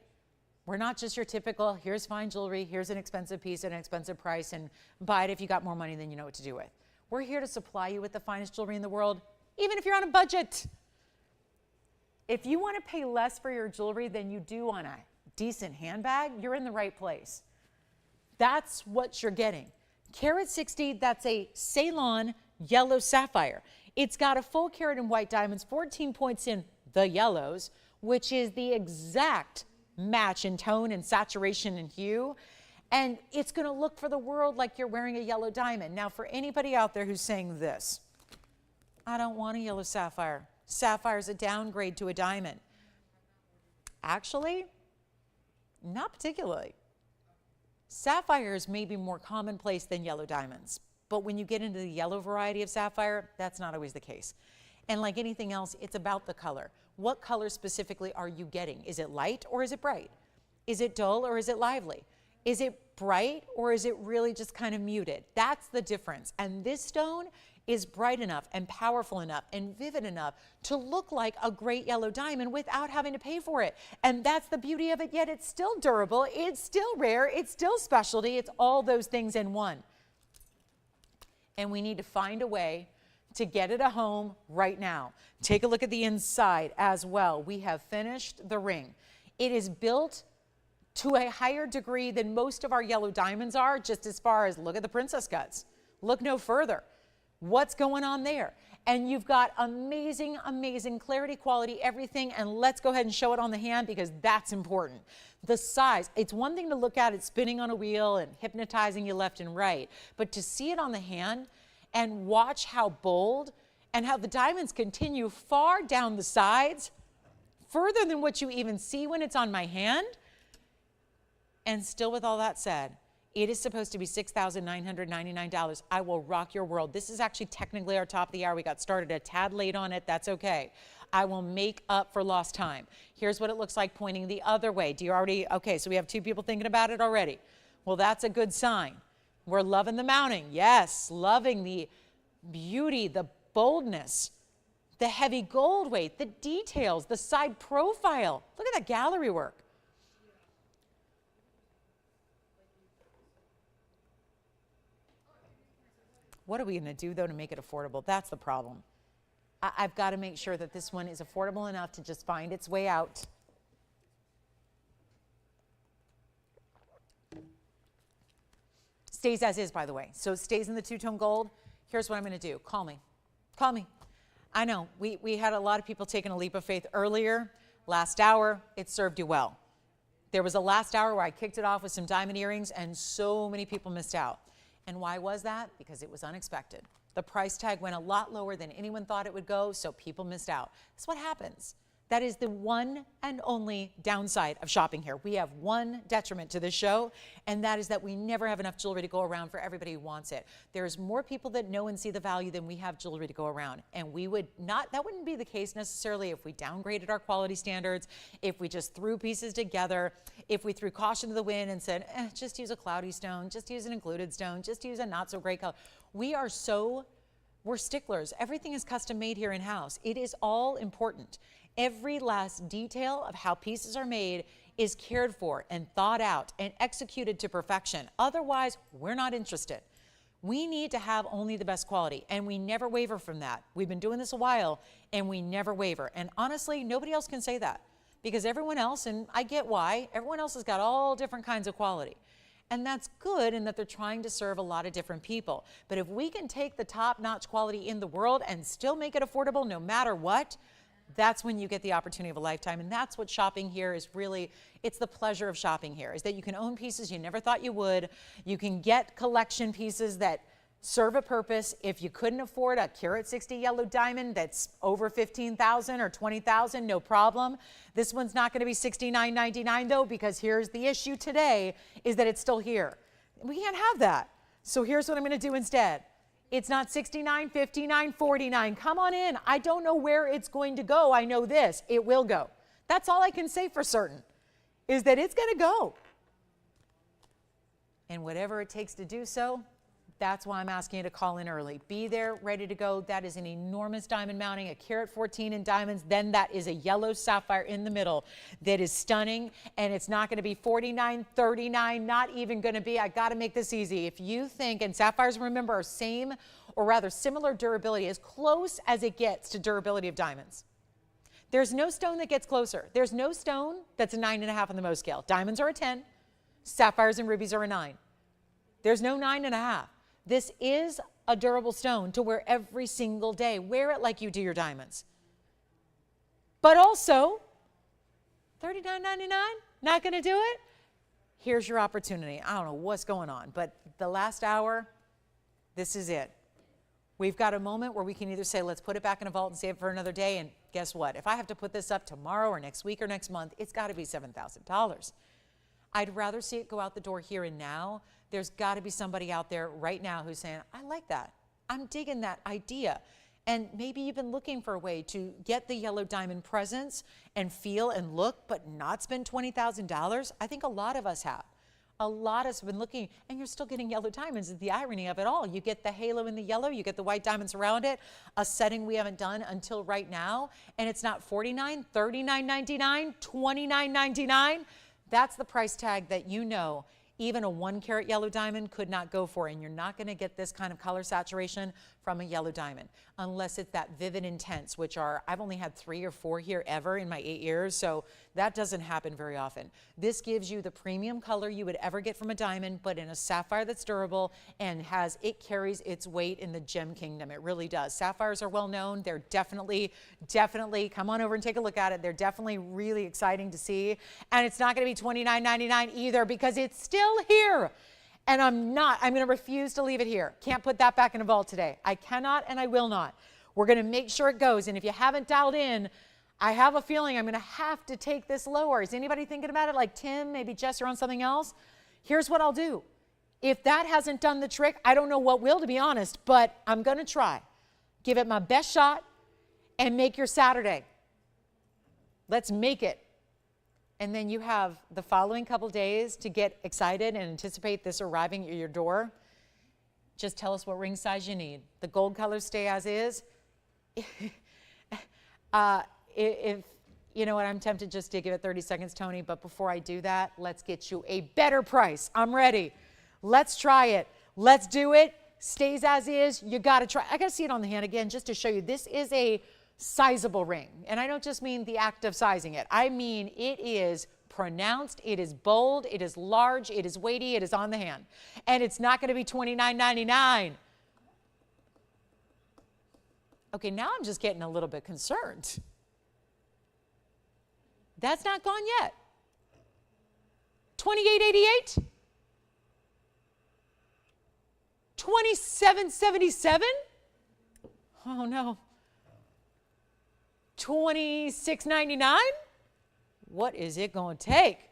We're not just your typical, here's fine jewelry, here's an expensive piece at an expensive price, and buy it if you got more money than you know what to do with. We're here to supply you with the finest jewelry in the world, even if you're on a budget. If you want to pay less for your jewelry than you do on a decent handbag, you're in the right place. That's what you're getting. Carat 60, that's a Ceylon yellow sapphire. It's got a full carat in white diamonds, 14 points in the yellows, which is the exact match in tone and saturation and hue. And it's going to look for the world like you're wearing a yellow diamond. Now, for anybody out there who's saying this, I don't want a yellow sapphire. Sapphire's a downgrade to a diamond. Actually, not particularly. Sapphires may be more commonplace than yellow diamonds, but when you get into the yellow variety of sapphire, that's not always the case. And like anything else, it's about the color. What color specifically are you getting? Is it light or is it bright? Is it dull or is it lively? Is it bright or is it really just kind of muted? That's the difference. And this stone is bright enough and powerful enough and vivid enough to look like a great yellow diamond without having to pay for it. And that's the beauty of it, yet it's still durable, it's still rare, it's still specialty, it's all those things in one. And we need to find a way to get it a home right now. Take a look at the inside as well. We have finished the ring. It is built to a higher degree than most of our yellow diamonds are, just as far as look at the princess cuts. Look no further. What's going on there? And you've got amazing, amazing clarity, quality, everything. And let's go ahead and show it on the hand because that's important. The size, it's one thing to look at it spinning on a wheel and hypnotizing you left and right, but to see it on the hand and watch how bold and how the diamonds continue far down the sides, further than what you even see when it's on my hand. And still, with all that said, it is supposed to be $6,999. I will rock your world. This is actually technically our top of the hour. We got started a tad late on it. That's okay. I will make up for lost time. Here's what it looks like pointing the other way. Do you already, okay, so we have two people thinking about it already. Well, that's a good sign. We're loving the mounting. Yes, loving the beauty, the boldness, the heavy gold weight, the details, the side profile. Look at that gallery work. What are we going to do, though, to make it affordable? That's the problem. I've got to make sure that this one is affordable enough to just find its way out. Stays as is, by the way. So it stays in the two-tone gold. Here's what I'm going to do. Call me. Call me. I know. We had a lot of people taking a leap of faith earlier. Last hour, it served you well. There was a last hour where I kicked it off with some diamond earrings, and so many people missed out. And why was that? Because it was unexpected. The price tag went a lot lower than anyone thought it would go, so people missed out. That's what happens. That is the one and only downside of shopping here. We have one detriment to this show, and that is that we never have enough jewelry to go around for everybody who wants it. There's more people that know and see the value than we have jewelry to go around. And we would not, that wouldn't be the case necessarily if we downgraded our quality standards, if we just threw pieces together, if we threw caution to the wind and said, just use a cloudy stone, just use an included stone, just use a not so great color. We're sticklers. Everything is custom made here in-house. It is all important. Every last detail of how pieces are made is cared for and thought out and executed to perfection. Otherwise, we're not interested. We need to have only the best quality, and we never waver from that. We've been doing this a while, and we never waver. And honestly, nobody else can say that because everyone else, and I get why, everyone else has got all different kinds of quality. And that's good in that they're trying to serve a lot of different people. But if we can take the top-notch quality in the world and still make it affordable no matter what, that's when you get the opportunity of a lifetime. And that's what shopping here is really, it's the pleasure of shopping here, is that you can own pieces you never thought you would. You can get collection pieces that serve a purpose. If you couldn't afford a carat 60 yellow diamond that's over $15,000 or $20,000, no problem. This one's not going to be $69.99 though, because here's the issue today, is that it's still here. We can't have that. So here's what I'm going to do instead. It's not $69, $59, $49. Come on in. I don't know where it's going to go. I know this. It will go. That's all I can say for certain, is that it's going to go. And whatever it takes to do so, That's why I'm asking you to call in early. Be there, ready to go. That is an enormous diamond mounting, a carat 14 in diamonds. Then that is a yellow sapphire in the middle that is stunning. And it's not going to be $49, $39, not even going to be, I got to make this easy. If you think, and sapphires, remember, are same or rather similar durability, as close as it gets to durability of diamonds. There's no stone that gets closer. There's no stone that's a 9.5 on the Mohs scale. Diamonds are a 10. Sapphires and rubies are a 9. There's no 9.5. This is a durable stone to wear every single day. Wear it like you do your diamonds. But also, $39.99, not going to do it? Here's your opportunity. I don't know what's going on, but the last hour, this is it. We've got a moment where we can either say, let's put it back in a vault and save it for another day, and guess what? If I have to put this up tomorrow or next week or next month, it's got to be $7,000. I'd rather see it go out the door here and now. There's got to be somebody out there right now who's saying, I like that. I'm digging that idea. And maybe you've been looking for a way to get the yellow diamond presence and feel and look, but not spend $20,000. I think a lot of us have. A lot of us have been looking, and you're still getting yellow diamonds. Is the irony of it all. You get the halo in the yellow, you get the white diamonds around it, a setting we haven't done until right now, and it's not $49, $39.99, $29.99. That's the price tag that you know even a 1 carat yellow diamond could not go for, and you're not going to get this kind of color saturation from a yellow diamond unless it's that vivid intense, which are, I've only had 3 or 4 here ever in my 8 years, so that doesn't happen very often. This gives you the premium color you would ever get from a diamond, but in a sapphire that's durable and it carries its weight in the gem kingdom. It really does. Sapphires are well known. They're definitely, come on over and take a look at it. They're definitely really exciting to see. And it's not going to be $29.99 either because it's still here. And I'm going to refuse to leave it here. Can't put that back in a vault today. I cannot and I will not. We're going to make sure it goes. And if you haven't dialed in, I have a feeling I'm going to have to take this lower. Is anybody thinking about it? Like Tim, maybe Jess, or on something else? Here's what I'll do. If that hasn't done the trick, I don't know what will, to be honest, but I'm going to try. Give it my best shot and make your Saturday. Let's make it. And then you have the following couple days to get excited and anticipate this arriving at your door. Just tell us what ring size you need. The gold colors stay as is. If you know what, I'm tempted just to give it 30 seconds, Tony, but before I do that, let's get you a better price. I'm ready. Let's try it. Let's do it. Stays as is. You got to try. I got to see it on the hand again just to show you. This is a sizable ring. And I don't just mean the act of sizing it. I mean it is pronounced, it is bold, it is large, it is weighty, it is on the hand. And it's not going to be $29.99. Okay, now I'm just getting a little bit concerned. That's not gone yet. $28.88? $27.77? Oh no. $26.99? What is it going to take?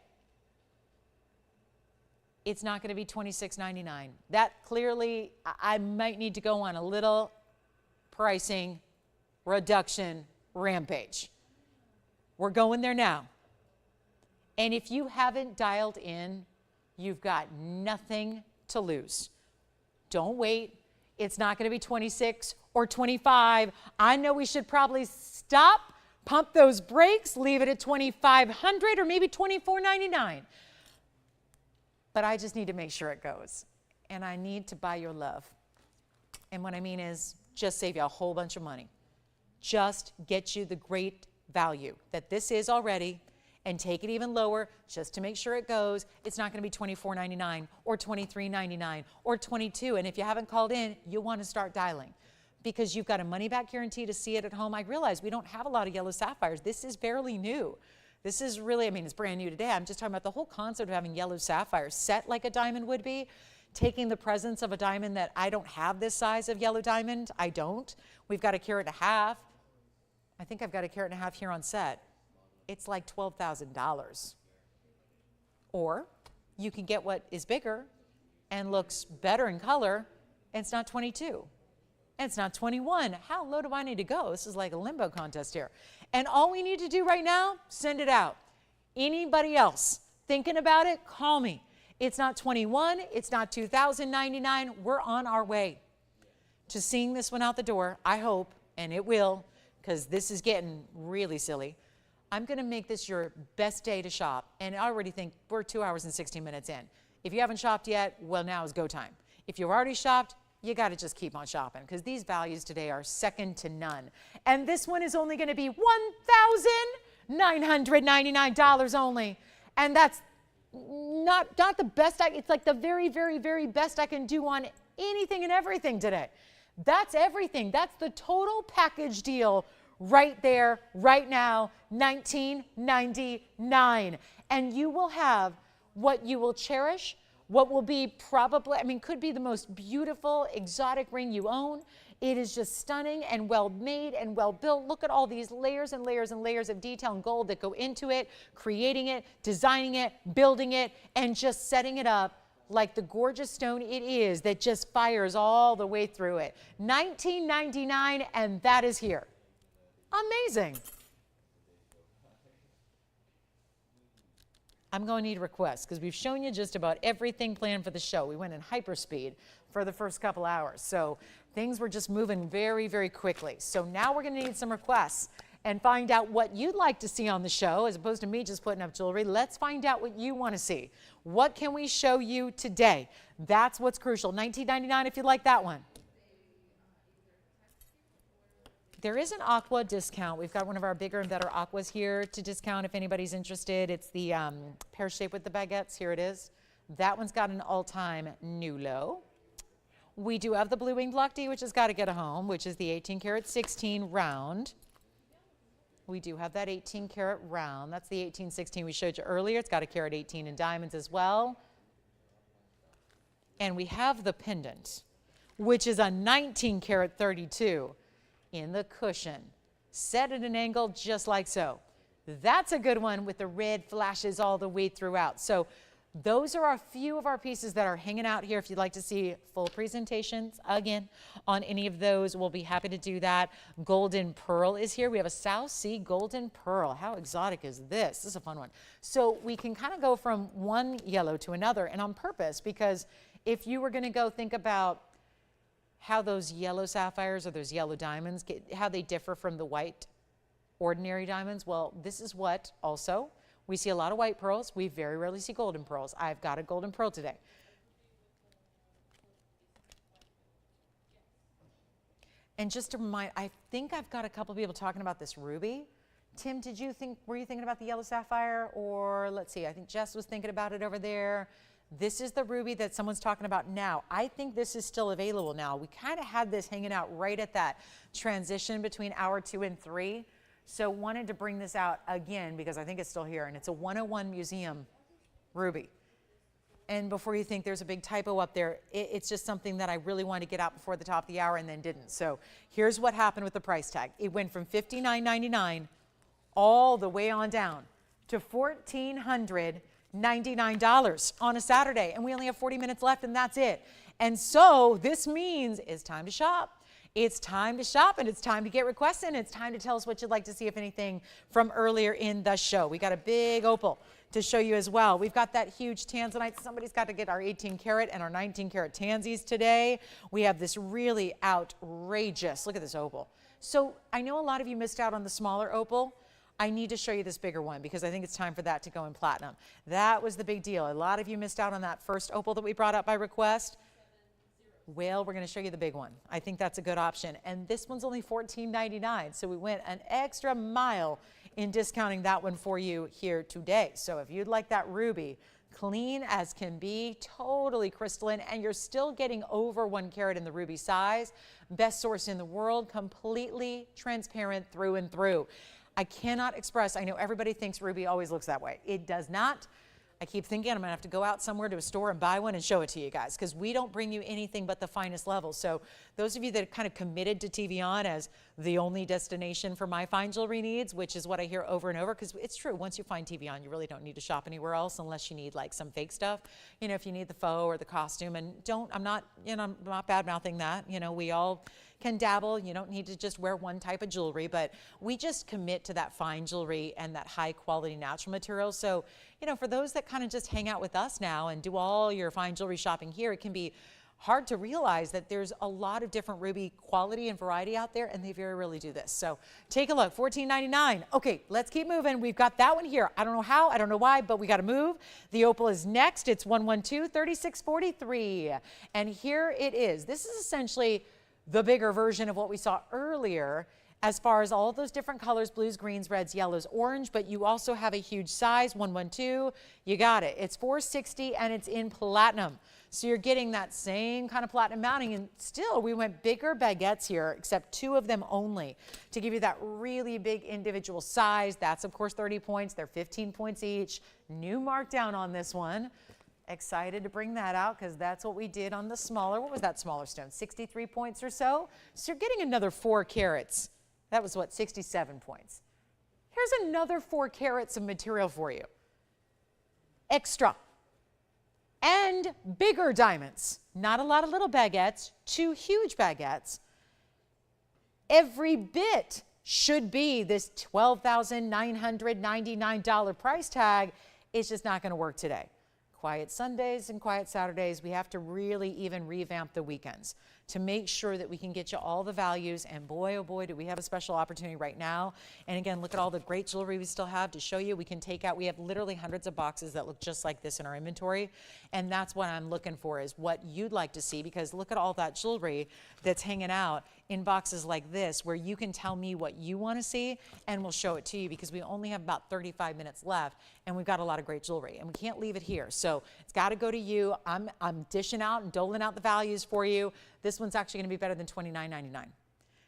It's not going to be $26.99. That clearly, I might need to go on a little pricing reduction rampage. We're going there now. And if you haven't dialed in, you've got nothing to lose. Don't wait. It's not going to be 26 or 25. I know we should probably stop, pump those brakes, leave it at 2,500 or maybe 24.99. But I just need to make sure it goes. And I need to buy your love. And what I mean is just save you a whole bunch of money. Just get you the great value that this is already and take it even lower just to make sure it goes. It's not going to be $24.99 or $23.99 or $22. And if you haven't called in, you'll want to start dialing because you've got a money-back guarantee to see it at home. I realize we don't have a lot of yellow sapphires. This is fairly new. This is really, I mean, it's brand new today. I'm just talking about the whole concept of having yellow sapphires set like a diamond would be, taking the presence of a diamond that I don't have this size of yellow diamond. I don't. We've got 1.5 carats. I think I've got 1.5 carats here on set. It's like $12,000. Or you can get what is bigger and looks better in color, and it's not 22. And it's not 21. How low do I need to go? This is like a limbo contest here. And all we need to do right now, send it out. Anybody else thinking about it, call me. It's not 21, it's not 2,099. We're on our way to seeing this one out the door, I hope, and it will, because this is getting really silly. I'm going to make this your best day to shop, and I already think we're 2 hours and 16 minutes in. If you haven't shopped yet, well, now is go time. If you've already shopped, you got to just keep on shopping, because these values today are second to none. And this one is only going to be $1,999 only, and that's not the best. It's like the very, very, very best I can do on anything and everything today. That's everything. That's the total package deal right there, right now, $19.99. And you will have what you will cherish, what will be probably, could be the most beautiful exotic ring you own. It is just stunning and well made and well built. Look at all these layers and layers and layers of detail and gold that go into it, creating it, designing it, building it, and just setting it up like the gorgeous stone it is that just fires all the way through it. $19.99, and that is here. Amazing. I'm going to need requests because we've shown you just about everything planned for the show. We went in hyperspeed for the first couple hours. So things were just moving very, very quickly. So now we're going to need some requests and find out what you'd like to see on the show as opposed to me just putting up jewelry. Let's find out what you want to see. What can we show you today? That's what's crucial. $19.99 if you like that one. There is an aqua discount. We've got one of our bigger and better aquas here to discount if anybody's interested. It's the pear shape with the baguettes. Here it is. That one's got an all-time new low. We do have the blue winged block D, which has got to get a home, which is the 18 karat 16 round. We do have that 18 karat round. That's the 1816 we showed you earlier. It's got a carat 18 in diamonds as well. And we have the pendant, which is a 19 karat 32 in the cushion, set at an angle just like so. That's a good one with the red flashes all the way throughout. So those are a few of our pieces that are hanging out here. If you'd like to see full presentations, again, on any of those, we'll be happy to do that. Golden Pearl is here. We have a South Sea Golden Pearl. How exotic is this? This is a fun one. So we can kind of go from one yellow to another, and on purpose, because if you were going to go think about how those yellow sapphires or those yellow diamonds, how they differ from the white ordinary diamonds, well, this is what also. We see a lot of white pearls. We very rarely see golden pearls. I've got a golden pearl today. And just to remind, I think I've got a couple people talking about this ruby. Tim, were you thinking about the yellow sapphire? Or let's see, I think Jess was thinking about it over there. This is the ruby that someone's talking about now. I think this is still available now. We kind of had this hanging out right at that transition between hour 2 and 3. So wanted to bring this out again because I think it's still here, and it's a 101 Museum ruby. And before you think there's a big typo up there, it's just something that I really wanted to get out before the top of the hour and then didn't. So here's what happened with the price tag. It went from $59.99 all the way on down to $1,499 on a Saturday, and we only have 40 minutes left, and that's it. And so this means it's time to shop. It's time to shop, and it's time to get requests in. It's time to tell us what you'd like to see, if anything, from earlier in the show. We got a big opal to show you as well. We've got that huge Tanzanite. Somebody's got to get our 18 karat and our 19 karat Tansies today. We have this really outrageous, look at this opal. So I know a lot of you missed out on the smaller opal. I need to show you this bigger one because I think it's time for that to go in platinum. That was the big deal. A lot of you missed out on that first opal that we brought up by request. Well, we're going to show you the big one. I think that's a good option. And this one's only $14.99. So we went an extra mile in discounting that one for you here today. So if you'd like that ruby, clean as can be, totally crystalline, and you're still getting over 1 carat in the ruby size, best source in the world, completely transparent through and through. I cannot express, I know everybody thinks ruby always looks that way. It does not. I keep thinking I'm going to have to go out somewhere to a store and buy one and show it to you guys because we don't bring you anything but the finest level. So those of you that are kind of committed to TVON as the only destination for my fine jewelry needs, which is what I hear over and over, because it's true. Once you find TVON, you really don't need to shop anywhere else unless you need like some fake stuff. You know, if you need the faux or the costume, and I'm not bad mouthing that. You know, we all can dabble. You don't need to just wear one type of jewelry, but we just commit to that fine jewelry and that high quality natural material. So, you know, for those that kind of just hang out with us now and do all your fine jewelry shopping here, it can be hard to realize that there's a lot of different ruby quality and variety out there, and they very rarely do this. So take a look, $14.99. Okay, let's keep moving. We've got that one here. I don't know how, I don't know why, but we got to move. The opal is next. It's 112-3643. And here it is. This is essentially the bigger version of what we saw earlier as far as all those different colors, blues, greens, reds, yellows, orange, but you also have a huge size, 112. You got it. It's $460 and it's in platinum. So you're getting that same kind of platinum mounting, and still we went bigger baguettes here, except 2 of them only, to give you that really big individual size. That's of course 30 points. They're 15 points each. New markdown on this one. Excited to bring that out because that's what we did on the smaller. What was that smaller stone? 63 points or so. So you're getting another 4 carats. That was what, 67 points. Here's another 4 carats of material for you. Extra. And bigger diamonds. Not a lot of little baguettes, 2 huge baguettes. Every bit should be this $12,999 price tag. It's just not going to work today. Quiet Sundays and quiet Saturdays, we have to really even revamp the weekends to make sure that we can get you all the values. And boy, oh boy, do we have a special opportunity right now. And again, look at all the great jewelry we still have to show you. We can take out, we have literally hundreds of boxes that look just like this in our inventory. And that's what I'm looking for, is what you'd like to see, because look at all that jewelry that's hanging out in boxes like this, where you can tell me what you want to see and we'll show it to you, because we only have about 35 minutes left and we've got a lot of great jewelry and we can't leave it here. So it's got to go to you. I'm dishing out and doling out the values for you. This one's actually going to be better than $29.99.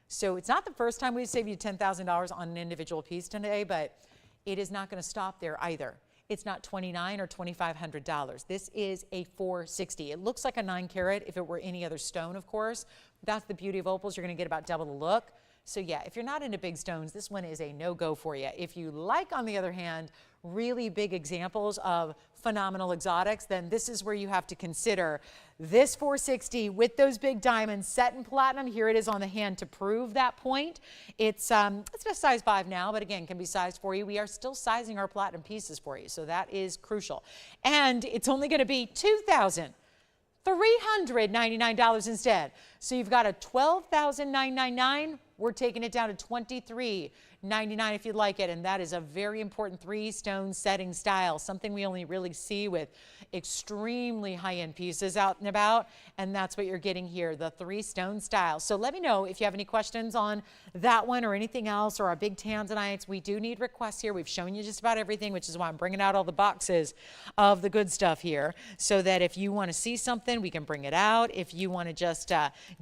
So it's not the first time we've saved you $10,000 on an individual piece today, but it is not going to stop there either. It's not $2,900 or $2,500. This is a $460. It looks like a 9 carat if it were any other stone, of course. That's the beauty of opals. You're going to get about double the look. So yeah, if you're not into big stones, this one is a no-go for you. If you like, on the other hand, really big examples of phenomenal exotics, then this is where you have to consider this $460 with those big diamonds set in platinum. Here it is on the hand to prove that point. It's just size 5 now, but again, can be sized for you. We are still sizing our platinum pieces for you, so that is crucial. And it's only going to be $2,399 instead. So you've got a $12,999. We're taking it down to $23.99 if you'd like it. And that is a very important 3-stone setting style, something we only really see with extremely high-end pieces out and about. And that's what you're getting here, the 3-stone style. So let me know if you have any questions on that one or anything else, or our big Tanzanites. We do need requests here. We've shown you just about everything, which is why I'm bringing out all the boxes of the good stuff here, so that if you want to see something, we can bring it out. If you want to just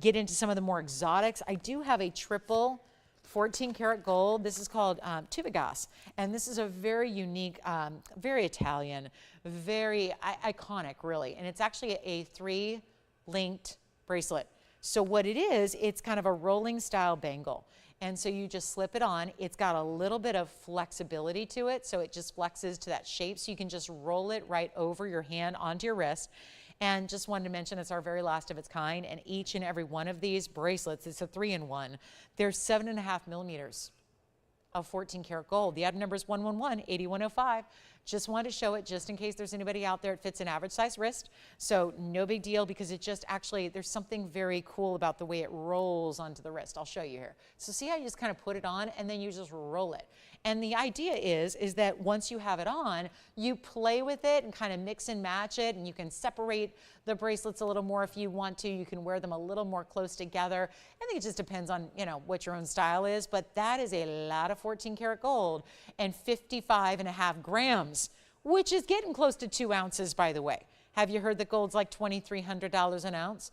get into some of the more exotics, I do have a triple 14 karat gold. This is called tubigas, and this is a very unique, very Italian, very iconic, really. And it's actually a 3-linked bracelet. So what it is, it's kind of a rolling style bangle. And so you just slip it on. It's got a little bit of flexibility to it, so it just flexes to that shape. So you can just roll it right over your hand onto your wrist. And just wanted to mention, it's our very last of its kind, and each and every one of these bracelets, it's a 3-in-1. They're 7.5 millimeters of 14 karat gold. The item number is 111-8105. Just wanted to show it just in case there's anybody out there. It fits an average size wrist, so no big deal, because it just actually, there's something very cool about the way it rolls onto the wrist. I'll show you here. So see how you just kind of put it on and then you just roll it. And the idea is that once you have it on, you play with it and kind of mix and match it, and you can separate the bracelets a little more if you want to. You can wear them a little more close together. I think it just depends on, you know, what your own style is, but that is a lot of 14 karat gold and 55.5 grams, which is getting close to 2 ounces, by the way. Have you heard that gold's like $2,300 an ounce?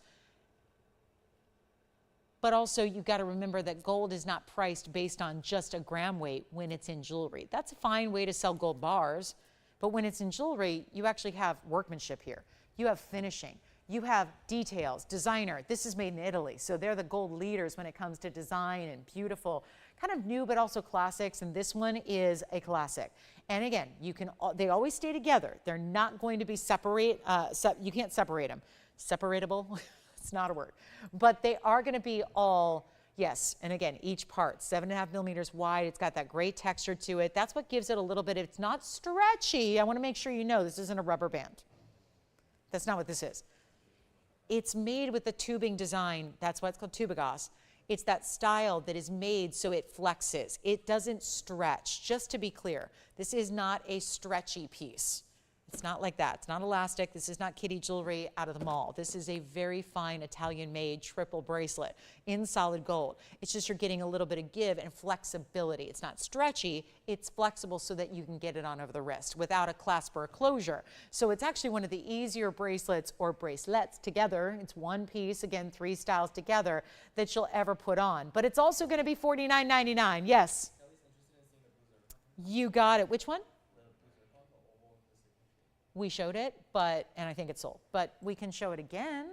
But also, you've got to remember that gold is not priced based on just a gram weight when it's in jewelry. That's a fine way to sell gold bars, but when it's in jewelry, you actually have workmanship here. You have finishing. You have details, designer. This is made in Italy, so they're the gold leaders when it comes to design and beautiful, kind of new but also classics, and this one is a classic. And again, they always stay together. They're not going to be separate, you can't separate them. Separatable, it's not a word. But they are gonna be all, yes, and again, each part, 7.5 millimeters wide. It's got that great texture to it. That's what gives it a little bit, it's not stretchy. I wanna make sure you know this isn't a rubber band. That's not what this is. It's made with the tubing design. That's why it's called tubagos. It's that style that is made so it flexes. It doesn't stretch. Just to be clear, this is not a stretchy piece. It's not like that. It's not elastic. This is not kitty jewelry out of the mall. This is a very fine Italian-made triple bracelet in solid gold. It's just you're getting a little bit of give and flexibility. It's not stretchy. It's flexible so that you can get it on over the wrist without a clasp or a closure. So it's actually one of the easier bracelets or bracelets together. It's one piece, again, 3 styles together that you'll ever put on. But it's also going to be $49.99. Yes? You got it. Which one? We showed it, and I think it's sold. But we can show it again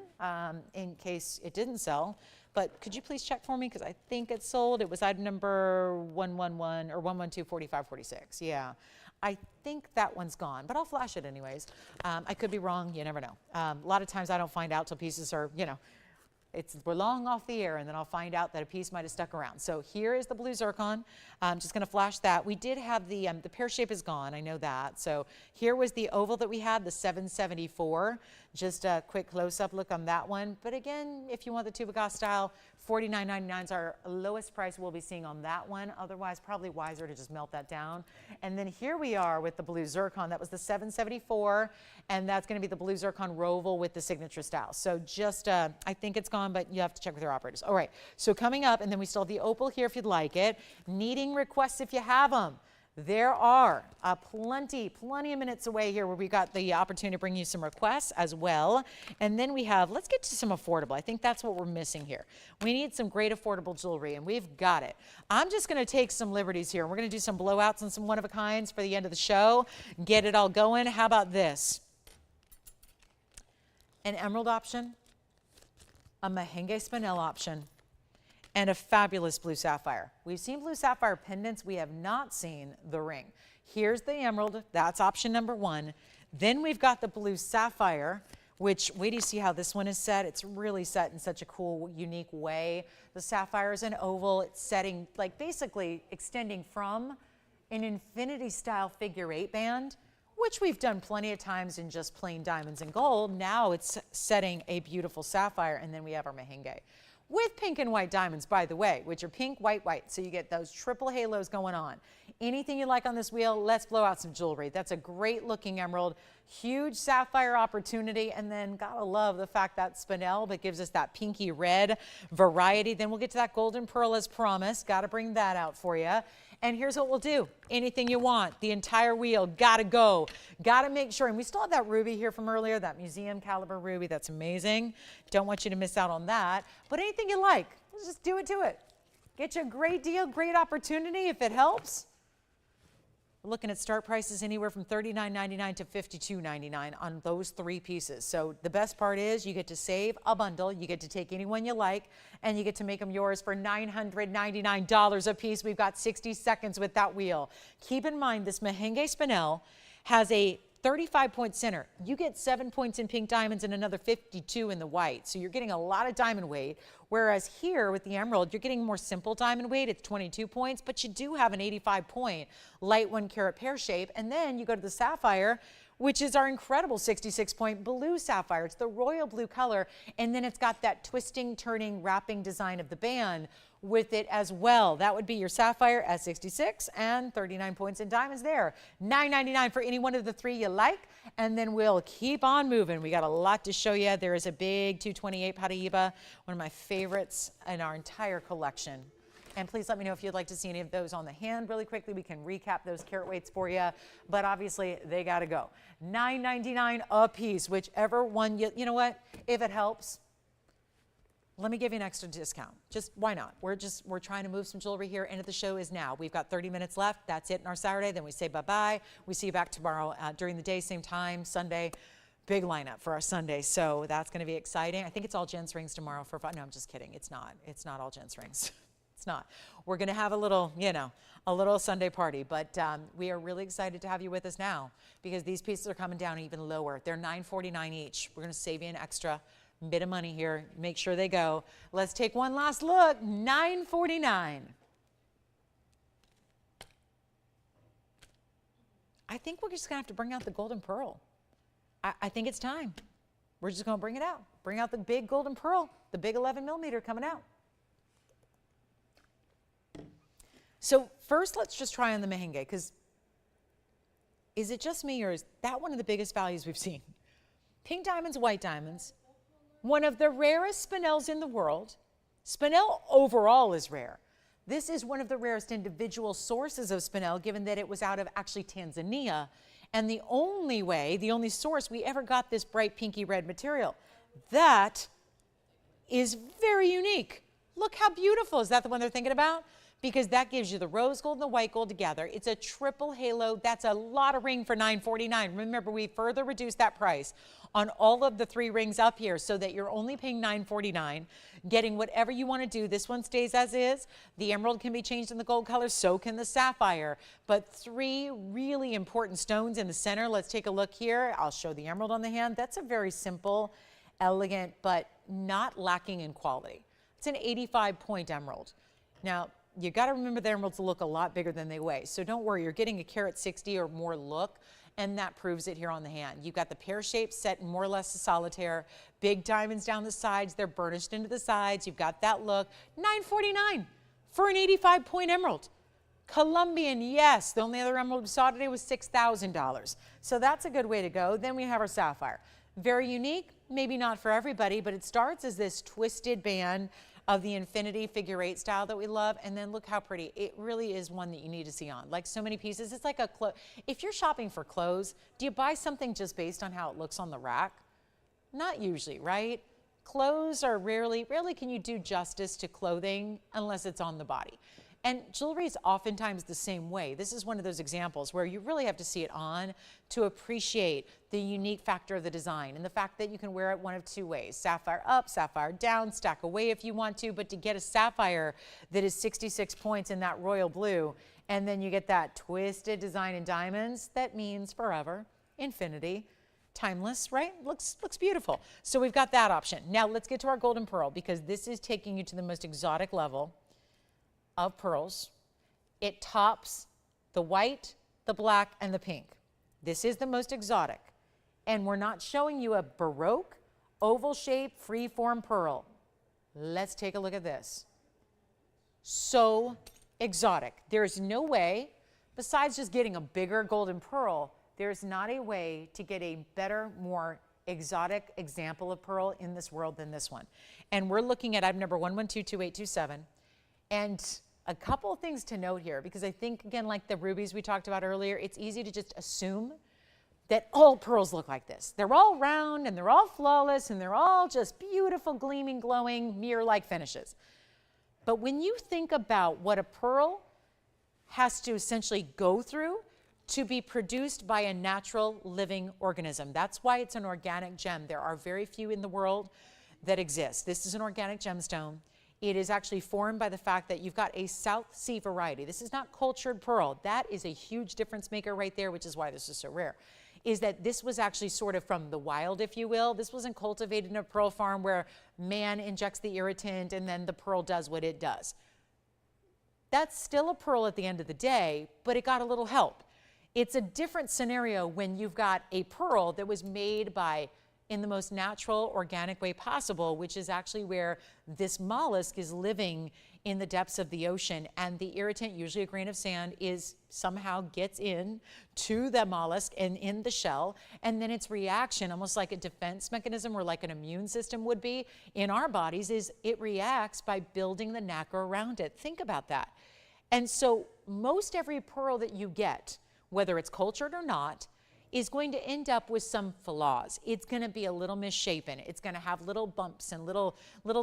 in case it didn't sell. But could you please check for me? Because I think it's sold. It was item number 111 or 112-4546. Yeah. I think that one's gone, but I'll flash it anyways. I could be wrong. You never know. A lot of times I don't find out till pieces are, we're long off the air, and then I'll find out that a piece might have stuck around. So here is the blue zircon. I'm just going to flash that. We did have the pear shape is gone. I know that. So here was the oval that we had, the 774. Just a quick close-up look on that one. But again, if you want the tubagos style, $49.99 is our lowest price we'll be seeing on that one. Otherwise, probably wiser to just melt that down. And then here we are with the blue zircon. That was the 774, and that's going to be the blue zircon roval with the signature style. So just, I think it's gone, but you have to check with your operators. All right, so coming up, and then we still have the opal here if you'd like it. Needing requests if you have them. There are plenty of minutes away here where we got the opportunity to bring you some requests as well. And then we have, let's get to some affordable. I think that's what we're missing here. We need some great affordable jewelry, and we've got it. I'm just going to take some liberties here. We're going to do some blowouts and some one-of-a-kinds for the end of the show. Get it all going. How about this? An emerald option, a Mahenge spinel option, and a fabulous blue sapphire. We've seen blue sapphire pendants. We have not seen the ring. Here's the emerald. That's option number 1. Then we've got the blue sapphire, which, wait till you see how this one is set. It's really set in such a cool, unique way. The sapphire is an oval. It's setting, like basically extending from an infinity style figure 8 band, which we've done plenty of times in just plain diamonds and gold. Now it's setting a beautiful sapphire, and then we have our Mahenge. With pink and white diamonds, by the way, which are pink, white, white. So you get those triple halos going on. Anything you like on this wheel, let's blow out some jewelry. That's a great looking emerald, huge sapphire opportunity, and then gotta love the fact that spinel that gives us that pinky red variety. Then we'll get to that golden pearl as promised. Gotta bring that out for you. And here's what we'll do. Anything you want, the entire wheel, gotta go. Gotta make sure, and we still have that ruby here from earlier, that museum caliber ruby, that's amazing. Don't want you to miss out on that. But anything you like, let's just do it to it. Get you a great deal, great opportunity if it helps. We're looking at start prices anywhere from $39.99 to $52.99 on those 3 pieces. So the best part is you get to save a bundle, you get to take any one you like, and you get to make them yours for $999 a piece. We've got 60 seconds with that wheel. Keep in mind this Mahenge spinel has a 35-point center. You get 7 points in pink diamonds and another 52 in the white. So you're getting a lot of diamond weight. Whereas here with the emerald, you're getting more simple diamond weight. It's 22 points, but you do have an 85-point light 1-carat pear shape. And then you go to the sapphire, which is our incredible 66-point blue sapphire. It's the royal blue color. And then it's got that twisting, turning, wrapping design of the band with it as well. That would be your sapphire at 66 and 39 points in diamonds there. $9.99 for any one of the 3 you like, and then we'll keep on moving. We got a lot to show you. There is a big 228 Paraíba, one of my favorites in our entire collection. And please let me know if you'd like to see any of those on the hand really quickly. We can recap those carat weights for you, but obviously they got to go. $9.99 a piece, whichever one you know what, if it helps, let me give you an extra discount. Just why not? We're trying to move some jewelry here. End of the show is now. We've got 30 minutes left. That's it in our Saturday. Then we say bye-bye. We see you back tomorrow during the day, same time, Sunday. big lineup for our Sunday, so that's going to be exciting. I think it's all gents rings tomorrow for fun. No, I'm just kidding. It's not. It's not all gents rings. It's not. We're going to have a little, you know, a little Sunday party, but we are really excited to have you with us now because these pieces are coming down even lower. They're $9.49 each. We're going to save you an extra bit of money here. Make sure they go. Let's take one last look. $9.49. I think we're just going to have to bring out the golden pearl. I think it's time. We're just going to bring it out. Bring out the big golden pearl, the big 11 millimeter coming out. So first, let's just try on the Mahenge, because is it just me or is that one of the biggest values we've seen? Pink diamonds, white diamonds, one of the rarest spinels in the world. Spinel overall is rare. This is one of the rarest individual sources of spinel, given that it was out of actually Tanzania. And the only source we ever got this bright pinky red material. That is very unique. Look how beautiful. Is that the one they're thinking about? Because that gives you the rose gold and the white gold together. It's a triple halo. That's a lot of ring for $9.49. Remember, we further reduced that price on all of the 3 rings up here so that you're only paying $9.49, getting whatever you want to do. This one stays as is. The emerald can be changed in the gold color, so can the sapphire. But 3 really important stones in the center. Let's take a look here. I'll show the emerald on the hand. That's a very simple, elegant, but not lacking in quality. It's an 85-point emerald. Now, you got to remember the emeralds look a lot bigger than they weigh. So don't worry, you're getting a carat 60 or more look, and that proves it here on the hand. You've got the pear shape set in more or less a solitaire, big diamonds down the sides, they're burnished into the sides. You've got that look. $9.49 for an 85-point emerald. Colombian, yes. The only other emerald we saw today was $6,000. So that's a good way to go. Then we have our sapphire. Very unique, maybe not for everybody, but it starts as this twisted band of the infinity figure 8 style that we love, and then look how pretty. It really is one that you need to see on. Like so many pieces, it's like a if you're shopping for clothes, do you buy something just based on how it looks on the rack? Not usually, right? Clothes are rarely can you do justice to clothing unless it's on the body. And jewelry is oftentimes the same way. This is one of those examples where you really have to see it on to appreciate the unique factor of the design and the fact that you can wear it one of 2 ways. Sapphire up, sapphire down, stack away if you want to, but to get a sapphire that is 66 points in that royal blue, and then you get that twisted design in diamonds, that means forever, infinity, timeless, right? Looks beautiful. So we've got that option. Now let's get to our golden pearl, because this is taking you to the most exotic level of pearls. It tops the white, the black, and the pink. This is the most exotic. And we're not showing you a Baroque, oval-shaped, free-form pearl. Let's take a look at this. So exotic. There's no way, besides just getting a bigger golden pearl, there's not a way to get a better, more exotic example of pearl in this world than this one. And we're looking at item number 1122827. And a couple of things to note here, because I think, again, like the rubies we talked about earlier, it's easy to just assume that all pearls look like this. They're all round, and they're all flawless, and they're all just beautiful, gleaming, glowing, mirror-like finishes. But when you think about what a pearl has to essentially go through to be produced by a natural living organism, that's why it's an organic gem. There are very few in the world that exist. This is an organic gemstone. It is actually formed by the fact that you've got a South Sea variety. This is not cultured pearl. That is a huge difference maker right there, which is why this is so rare, is that this was actually sort of from the wild, if you will. This wasn't cultivated in a pearl farm where man injects the irritant and then the pearl does what it does. That's still a pearl at the end of the day, but it got a little help. It's a different scenario when you've got a pearl that was made by in the most natural, organic way possible, which is actually where this mollusk is living in the depths of the ocean, and the irritant, usually a grain of sand, is somehow gets in to the mollusk and in the shell, and then its reaction, almost like a defense mechanism or like an immune system would be in our bodies, is it reacts by building the nacre around it. Think about that. And so most every pearl that you get, whether it's cultured or not, is going to end up with some flaws. It's going to be a little misshapen. It's going to have little bumps and little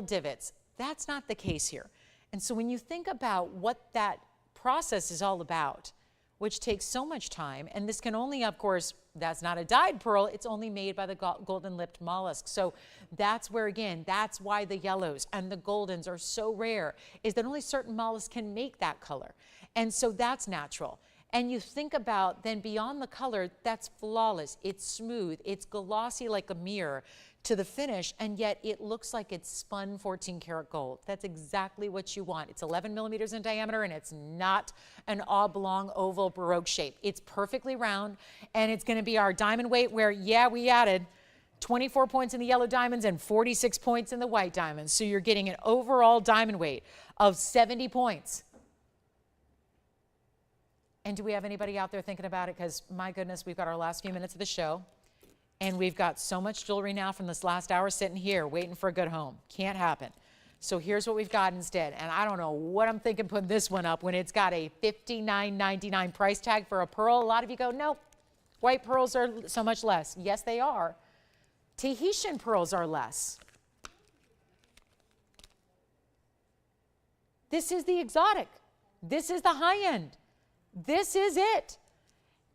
divots. That's not the case here. And so when you think about what that process is all about, which takes so much time. And this can only, of course, that's not a dyed pearl. It's only made by the golden lipped mollusk. So that's where, again, that's why the yellows and the goldens are so rare, is that only certain mollusks can make that color. And so that's natural. And you think about then beyond the color, that's flawless. It's smooth. It's glossy like a mirror to the finish, and yet it looks like it's spun 14 karat gold. That's exactly what you want. It's 11 millimeters in diameter, and it's not an oblong oval Baroque shape. It's perfectly round, and it's going to be our diamond weight where, yeah, we added 24 points in the yellow diamonds and 46 points in the white diamonds. So you're getting an overall diamond weight of 70 points. And do we have anybody out there thinking about it? Because my goodness, we've got our last few minutes of the show. And we've got so much jewelry now from this last hour sitting here waiting for a good home. Can't happen. So here's what we've got instead. And I don't know what I'm thinking putting this one up when it's got a $59.99 price tag for a pearl. A lot of you go, nope, white pearls are so much less. Yes, they are. Tahitian pearls are less. This is the exotic. This is the high end. This is it.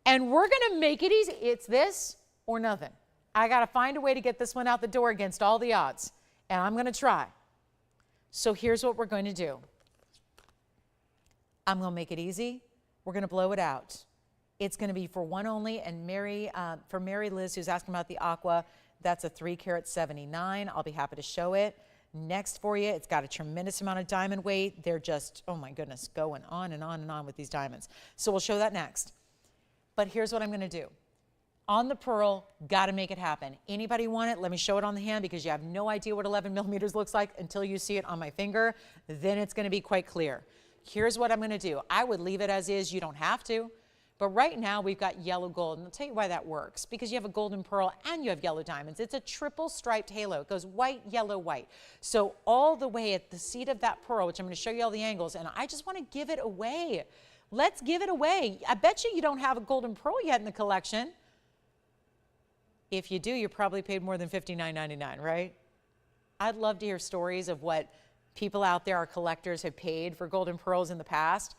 And we're going to make it easy. It's this or nothing. I got to find a way to get this one out the door against all the odds. And I'm going to try. So here's what we're going to do. I'm going to make it easy. We're going to blow it out. It's going to be for one only. And for Mary Liz, who's asking about the aqua, that's a 3 carat 79. I'll be happy to show it. Next for you, it's got a tremendous amount of diamond weight. They're just, oh my goodness, going on and on and on with these diamonds. So we'll show that next. But here's what I'm going to do. On the pearl, got to make it happen. Anybody want it? Let me show it on the hand because you have no idea what 11 millimeters looks like until you see it on my finger. Then it's going to be quite clear. Here's what I'm going to do. I would leave it as is. You don't have to. But right now we've got yellow gold, and I'll tell you why that works. Because you have a golden pearl and you have yellow diamonds. It's a triple striped halo. It goes white, yellow, white. So all the way at the seat of that pearl, which I'm going to show you all the angles, and I just want to give it away. Let's give it away. I bet you don't have a golden pearl yet in the collection. If you do, you probably paid more than $59.99, right? I'd love to hear stories of what people out there, our collectors, have paid for golden pearls in the past.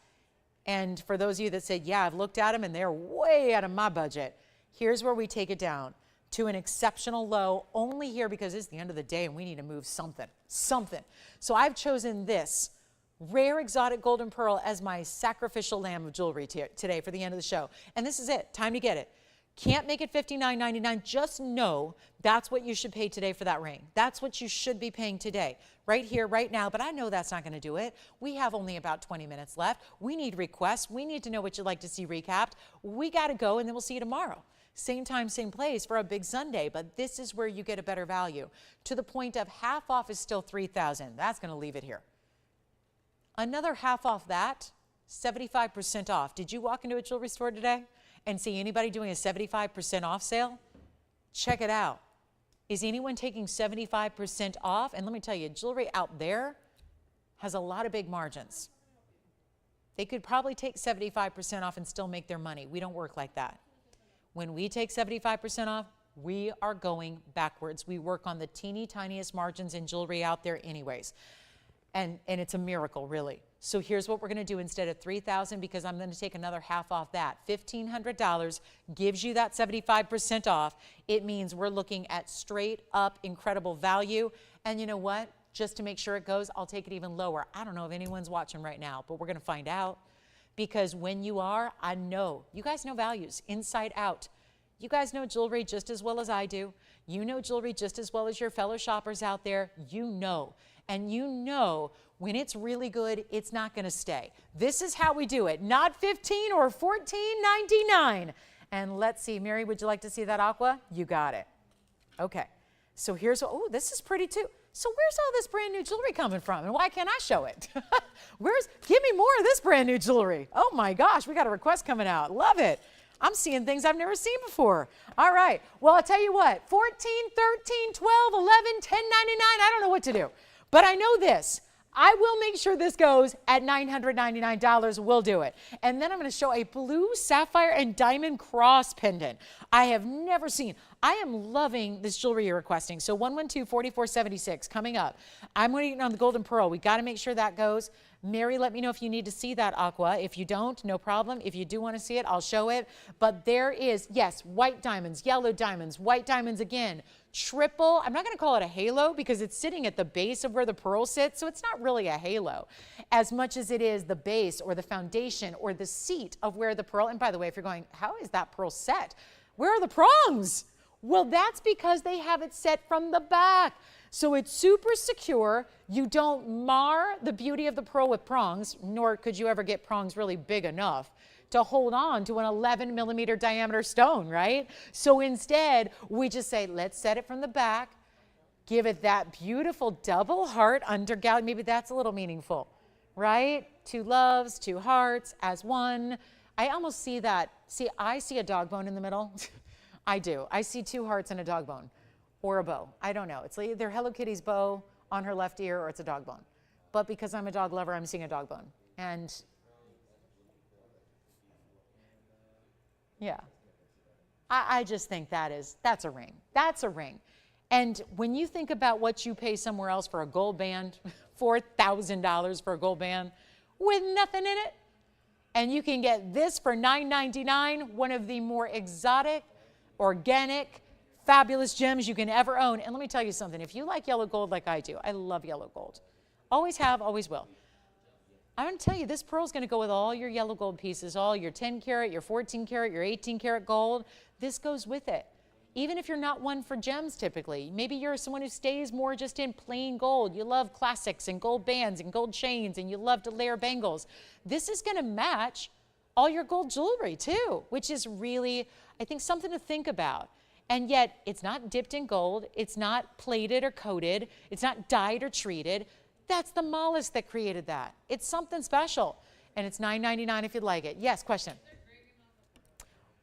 And for those of you that said, yeah, I've looked at them and they're way out of my budget, here's where we take it down to an exceptional low, only here because it's the end of the day and we need to move something. So I've chosen this rare exotic golden pearl as my sacrificial lamb of jewelry today for the end of the show. And this is it. Time to get it. Can't make it $59.99. Just know that's what you should pay today for that ring. That's what you should be paying today, right here, right now. But I know that's not going to do it. We have only about 20 minutes left. We need requests. We need to know what you'd like to see recapped. We got to go, and then we'll see you tomorrow. Same time, same place for a big Sunday. But this is where you get a better value. To the point of half off is still $3,000. That's going to leave it here. Another half off that, 75% off. Did you walk into a jewelry store today and see anybody doing a 75% off sale? Check it out. Is anyone taking 75% off? And let me tell you, jewelry out there has a lot of big margins. They could probably take 75% off and still make their money. We don't work like that. When we take 75% off, we are going backwards. We work on the teeny tiniest margins in jewelry out there anyways. And it's a miracle, really. So here's what we're going to do instead of $3,000, because I'm going to take another half off that. $1,500 gives you that 75% off. It means we're looking at straight up incredible value. And you know what? Just to make sure it goes, I'll take it even lower. I don't know if anyone's watching right now, but we're going to find out. Because when you are, I know. You guys know values inside out. You guys know jewelry just as well as I do. You know jewelry just as well as your fellow shoppers out there. You know. And you know when it's really good, it's not going to stay. This is how we do it. Not $15 or $14.99. And let's see, Mary, would you like to see that aqua? You got it. Okay. So here's, oh, this is pretty too. So where's all this brand new jewelry coming from? And why can't I show it? Give me more of this brand new jewelry. Oh my gosh, we got a request coming out. Love it. I'm seeing things I've never seen before. All right. Well, I'll tell you what, 14, 13, 12, 11, 10.99. I don't know what to do. But I know this. I will make sure this goes at $999. We'll do it. And then I'm going to show a blue sapphire and diamond cross pendant. I have never seen. I am loving this jewelry you're requesting. So 112-4476 coming up. I'm waiting on the golden pearl. We got to make sure that goes. Mary, let me know if you need to see that, Aqua. If you don't, no problem. If you do want to see it, I'll show it. But there is, yes, white diamonds, yellow diamonds, white diamonds again, triple. I'm not going to call it a halo because it's sitting at the base of where the pearl sits, so it's not really a halo as much as it is the base or the foundation or the seat of where the pearl, and by the way, if you're going, how is that pearl set? Where are the prongs? Well, that's because they have it set from the back. So it's super secure. You don't mar the beauty of the pearl with prongs, nor could you ever get prongs really big enough to hold on to an 11 millimeter diameter stone, right? So instead, we just say, let's set it from the back, give it that beautiful double heart undergallery. Maybe that's a little meaningful, right? Two loves, two hearts as one. I almost see that. See, I see a dog bone in the middle. I do. I see two hearts and a dog bone. Or a bow. I don't know. It's either Hello Kitty's bow on her left ear or it's a dog bone. But because I'm a dog lover, I'm seeing a dog bone. And yeah, I just think that's a ring. That's a ring. And when you think about what you pay somewhere else for a gold band, $4,000 for a gold band with nothing in it, and you can get this for $9.99, one of the more exotic, organic, fabulous gems you can ever own. And let me tell you something. If you like yellow gold like I do, I love yellow gold. Always have, always will. I'm going to tell you, this pearl is going to go with all your yellow gold pieces, all your 10 karat, your 14 karat, your 18 karat gold. This goes with it. Even if you're not one for gems typically. Maybe you're someone who stays more just in plain gold. You love classics and gold bands and gold chains and you love to layer bangles. This is going to match all your gold jewelry too, which is really, I think, something to think about. And yet, it's not dipped in gold, it's not plated or coated, it's not dyed or treated. That's the mollusk that created that. It's something special. And it's $9.99 if you'd like it. Yes, question?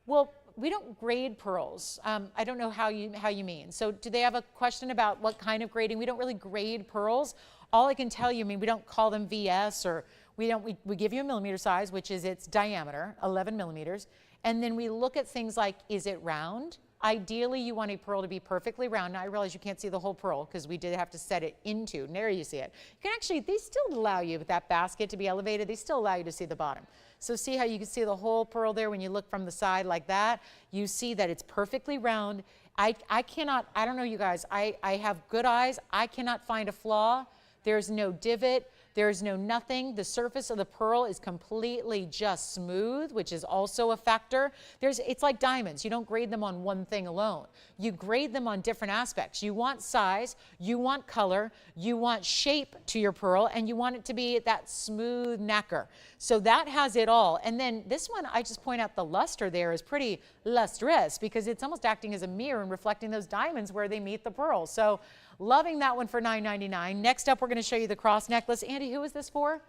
Well, we don't grade pearls. I don't know how you mean. So do they have a question about what kind of grading? We don't really grade pearls. All I can tell you, I mean, we don't call them VS or we give you a millimeter size, which is its diameter, 11 millimeters. And then we look at things like, is it round? Ideally, you want a pearl to be perfectly round. Now, I realize you can't see the whole pearl because we did have to set it into, and there you see it. You can actually, they still allow you with that basket to be elevated. They still allow you to see the bottom. So see how you can see the whole pearl there when you look from the side like that? You see that it's perfectly round. I don't know you guys, I have good eyes. I cannot find a flaw. There's no divot. There's no nothing. The surface of the pearl is completely just smooth, which is also a factor. It's like diamonds. You don't grade them on one thing alone. You grade them on different aspects. You want size, you want color, you want shape to your pearl, and you want it to be that smooth nacre. So that has it all. And then this one, I just point out the luster there is pretty lustrous because it's almost acting as a mirror and reflecting those diamonds where they meet the pearl. So loving that one for $9.99. Next up, we're going to show you the cross necklace. Andy, who is this for?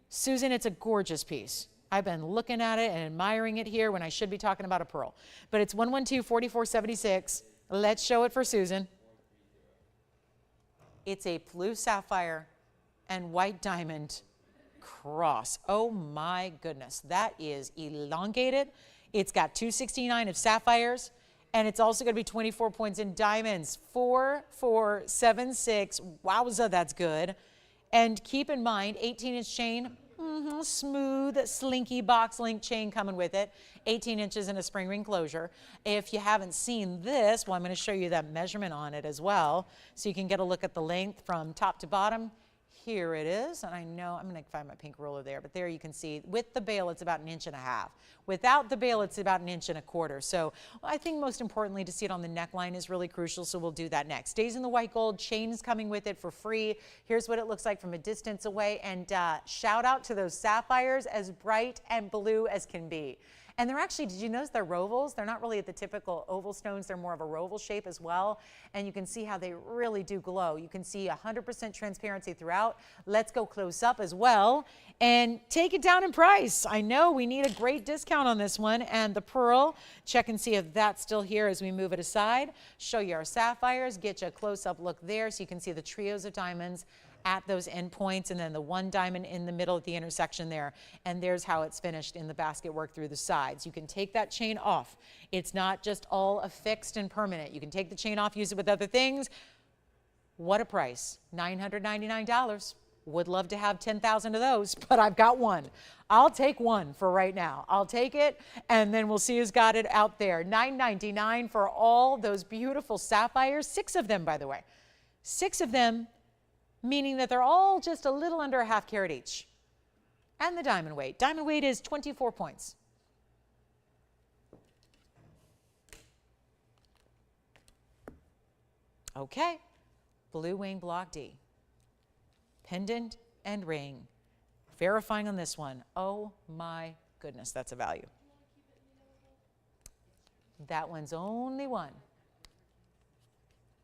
Susan, it's a gorgeous piece. I've been looking at it and admiring it here when I should be talking about a pearl. But it's 112-4476. Let's show it for Susan. It's a blue sapphire and white diamond cross. Oh my goodness. That is elongated. It's got 269 of sapphires. And it's also going to be 24 points in diamonds. 4476. Wowza, that's good. And keep in mind, 18-inch chain, smooth, slinky box link chain coming with it. 18 inches in a spring ring closure. If you haven't seen this, well, I'm going to show you that measurement on it as well, so you can get a look at the length from top to bottom. Here it is, and I know, I'm going to find my pink ruler there, but there you can see, with the bail, it's about 1.5 inches. Without the bail, it's about 1.25 inches. So I think most importantly, to see it on the neckline is really crucial, so we'll do that next. Stays in the white gold, chain is coming with it for free. Here's what it looks like from a distance away, and shout out to those sapphires, as bright and blue as can be. And they're actually, did you notice they're rovals? They're not really at the typical oval stones. They're more of a roval shape as well. And you can see how they really do glow. You can see 100% transparency throughout. Let's go close up as well and take it down in price. I know we need a great discount on this one. And the pearl, check and see if that's still here as we move it aside. Show you our sapphires, get you a close-up look there so you can see the trios of diamonds at those endpoints, and then the one diamond in the middle at the intersection there. And there's how it's finished in the basket work through the sides. You can take that chain off. It's not just all affixed and permanent. You can take the chain off, use it with other things. What a price, $999. Would love to have 10,000 of those, but I've got one. I'll take one for right now. I'll take it, and then we'll see who's got it out there. $9.99 for all those beautiful sapphires. 6 of them, by the way. 6 of them, meaning that they're all just a little under a ½ carat each. And the diamond weight. Diamond weight is 24 points. Okay, blue wing block D. Pendant and ring. Verifying on this one. Oh my goodness, that's a value. That one's only one.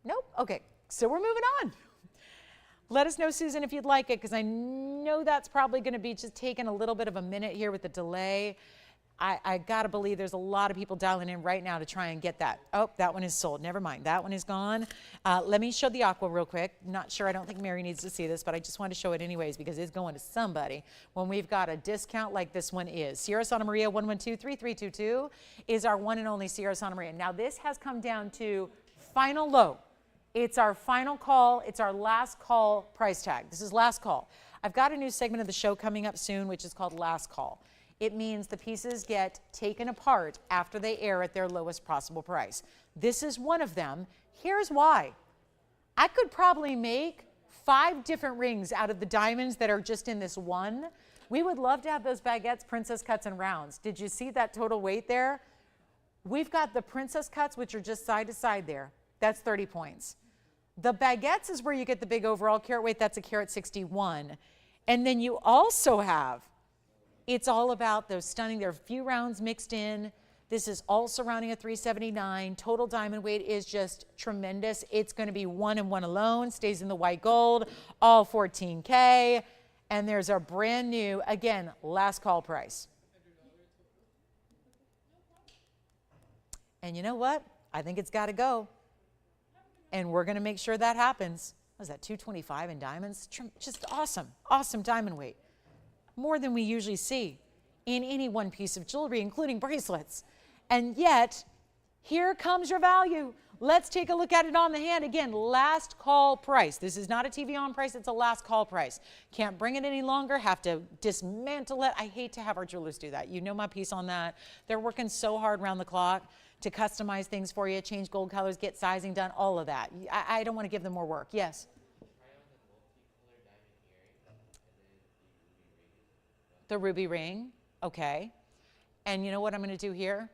Nope, okay, so we're moving on. Let us know, Susan, if you'd like it, because I know that's probably going to be just taking a little bit of a minute here with the delay. I got to believe there's a lot of people dialing in right now to try and get that. Oh, that one is sold. Never mind. That one is gone. Let me show the aqua real quick. Not sure. I don't think Mary needs to see this, but I just want to show it anyways because it's going to somebody when we've got a discount like this one is. Sierra Santa Maria 112-3322 is our one and only Sierra Santa Maria. Now, this has come down to final low. It's our final call. It's our last call price tag. This is last call. I've got a new segment of the show coming up soon, which is called Last Call. It means the pieces get taken apart after they air at their lowest possible price. This is one of them. Here's why. I could probably make 5 different rings out of the diamonds that are just in this one. We would love to have those baguettes, princess cuts, and rounds. Did you see that total weight there? We've got the princess cuts, which are just side to side there. That's 30 points. The baguettes is where you get the big overall carat weight. That's a carat 61. And then you also have, it's all about those stunning, there are a few rounds mixed in. This is all surrounding a 379. Total diamond weight is just tremendous. It's going to be 1 and 1 alone, stays in the white gold, all 14K. And there's our brand new, again, last call price. And you know what? I think it's got to go. And we're going to make sure that happens. What is that, 225 in diamonds? Just awesome, awesome diamond weight. More than we usually see in any one piece of jewelry, including bracelets. And yet, here comes your value. Let's take a look at it on the hand. Again, last call price. This is not a TVON price, it's a last call price. Can't bring it any longer, have to dismantle it. I hate to have our jewelers do that. You know my piece on that. They're working so hard around the clock to customize things for you, change gold colors, get sizing done, all of that. I don't want to give them more work. Yes? The ruby ring, okay. And you know what I'm going to do here?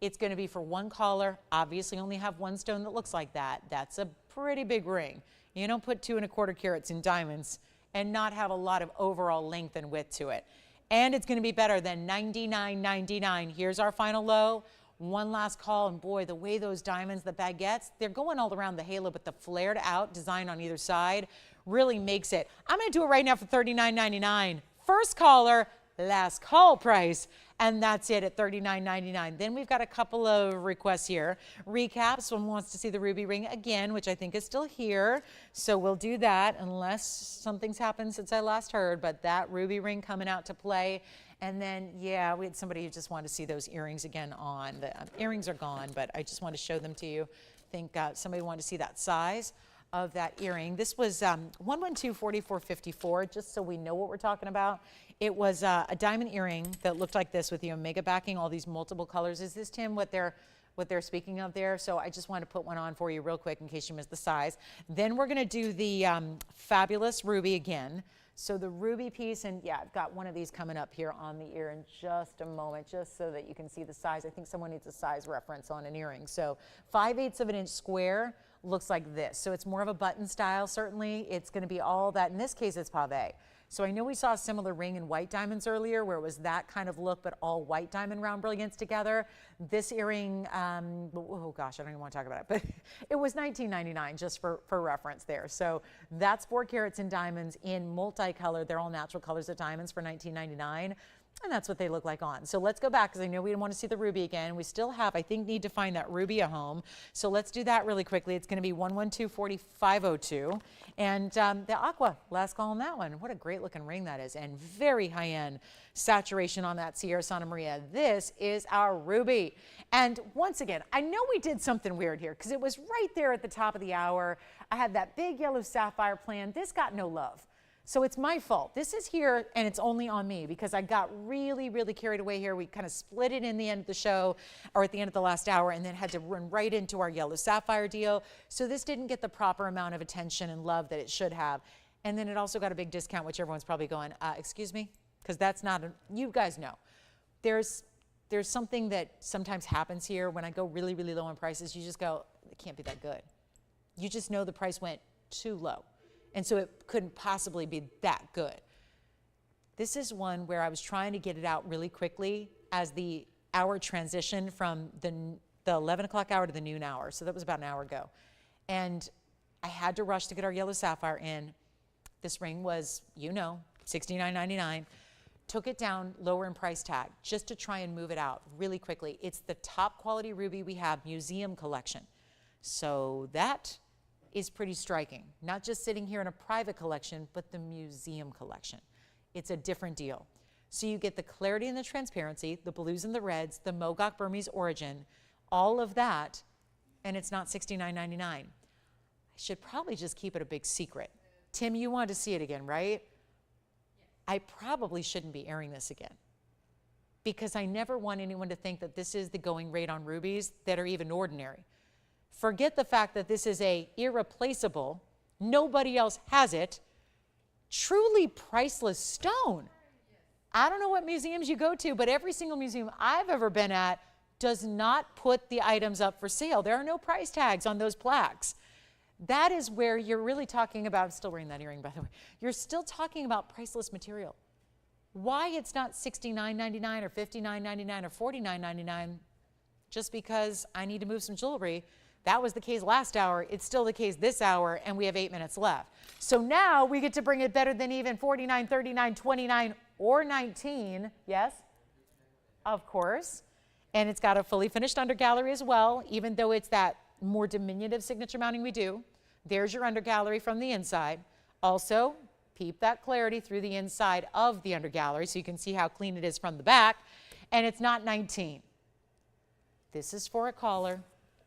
It's going to be for one caller. Obviously only have one stone that looks like that. That's a pretty big ring. You don't put 2 1/4 carats in diamonds and not have a lot of overall length and width to it. And it's going to be better than $99.99. Here's our final low. One last call, and boy, the way those diamonds, the baguettes, they're going all around the halo, but the flared out design on either side really makes it. I'm going to do it right now for $39.99. First caller, last call price, and that's it at $39.99. Then we've got a couple of requests here. Recaps, someone wants to see the ruby ring again, which I think is still here. So we'll do that unless something's happened since I last heard, but that ruby ring coming out to play. And then, yeah, we had somebody who just wanted to see those earrings again on. The earrings are gone, but I just want to show them to you. I think somebody wanted to see that size of that earring. This was 112-4454, just so we know what we're talking about. It was a diamond earring that looked like this with the omega backing, all these multiple colors. Is this, Tim, what they're speaking of there? So I just want to put one on for you real quick in case you missed the size. Then we're going to do the fabulous ruby again. So the ruby piece, and yeah, I've got one of these coming up here on the ear in just a moment, just so that you can see the size. I think someone needs a size reference on an earring. So 5/8 of an inch square looks like this. So it's more of a button style, certainly. It's going to be all that. In this case, it's pave. So I know we saw a similar ring in white diamonds earlier where it was that kind of look, but all white diamond round brilliance together. This earring, oh gosh, I don't even want to talk about it, but it was $19.99 just for reference there. So that's 4 carats in diamonds in multicolored. They're all natural colors of diamonds for $19.99. And that's what they look like on. So let's go back because I know we didn't want to see the ruby again. We still have, I think, need to find that ruby a home. So let's do that really quickly. It's going to be 112-4502. And the aqua, last call on that one. What a great looking ring that is. And very high end saturation on that Sierra Santa Maria. This is our ruby. And once again, I know we did something weird here because it was right there at the top of the hour. I had that big yellow sapphire plan. This got no love. So it's my fault. This is here, and it's only on me because I got really, really carried away here. We kind of split it in the end of the show, or at the end of the last hour, and then had to run right into our yellow sapphire deal. So this didn't get the proper amount of attention and love that it should have. And then it also got a big discount, which everyone's probably going, excuse me? Because that's not, you guys know. There's something that sometimes happens here when I go really, really low on prices. You just go, it can't be that good. You just know the price went too low. And so it couldn't possibly be that good. This is one where I was trying to get it out really quickly as the hour transitioned from the 11 o'clock hour to the noon hour. So that was about an hour ago. And I had to rush to get our yellow sapphire in. This ring was, you know, $69.99. Took it down lower in price tag just to try and move it out really quickly. It's the top quality ruby we have, museum collection. So that is pretty striking. Not just sitting here in a private collection, but the museum collection. It's a different deal. So you get the clarity and the transparency, the blues and the reds, the Mogok Burmese origin, all of that, and it's not $69.99. I should probably just keep it a big secret. Tim, you wanted to see it again, right? I probably shouldn't be airing this again because I never want anyone to think that this is the going rate on rubies that are even ordinary. Forget the fact that this is a irreplaceable, nobody else has it, truly priceless stone. I don't know what museums you go to, but every single museum I've ever been at does not put the items up for sale. There are no price tags on those plaques. That is where you're really talking about, I'm still wearing that earring, by the way. You're still talking about priceless material. Why it's not $69.99 or $59.99 or $49.99 just because I need to move some jewelry. That was the case last hour. It's still the case this hour, and we have 8 minutes left. So now we get to bring it better than even $49, $39, $29, or $19. Yes? Of course. And it's got a fully finished undergallery as well, even though it's that more diminutive signature mounting we do. There's your undergallery from the inside. Also, peep that clarity through the inside of the undergallery so you can see how clean it is from the back. And it's not 19. This is for a caller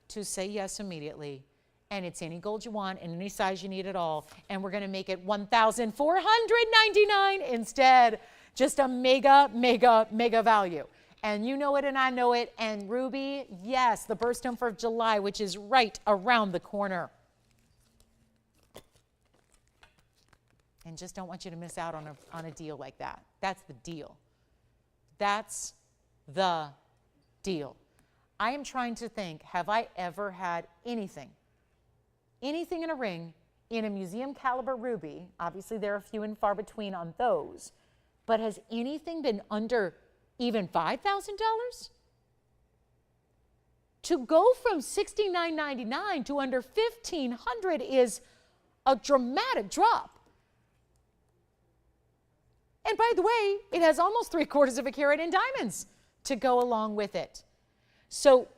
to say yes immediately. And it's any gold you want and any size you need at all. And we're going to make it $1,499 instead. Just a mega, mega, mega value. And you know it and I know it. And ruby, yes, the birthstone for July, which is right around the corner. And just don't want you to miss out on a deal like that. That's the deal. That's the deal. I am trying to think, have I ever had anything in a ring in a museum caliber ruby? Obviously, there are few and far between on those. But has anything been under even $5,000? To go from $69.99 to under $1,500 is a dramatic drop. And by the way, it has almost 3/4 of a carat in diamonds to go along with it. So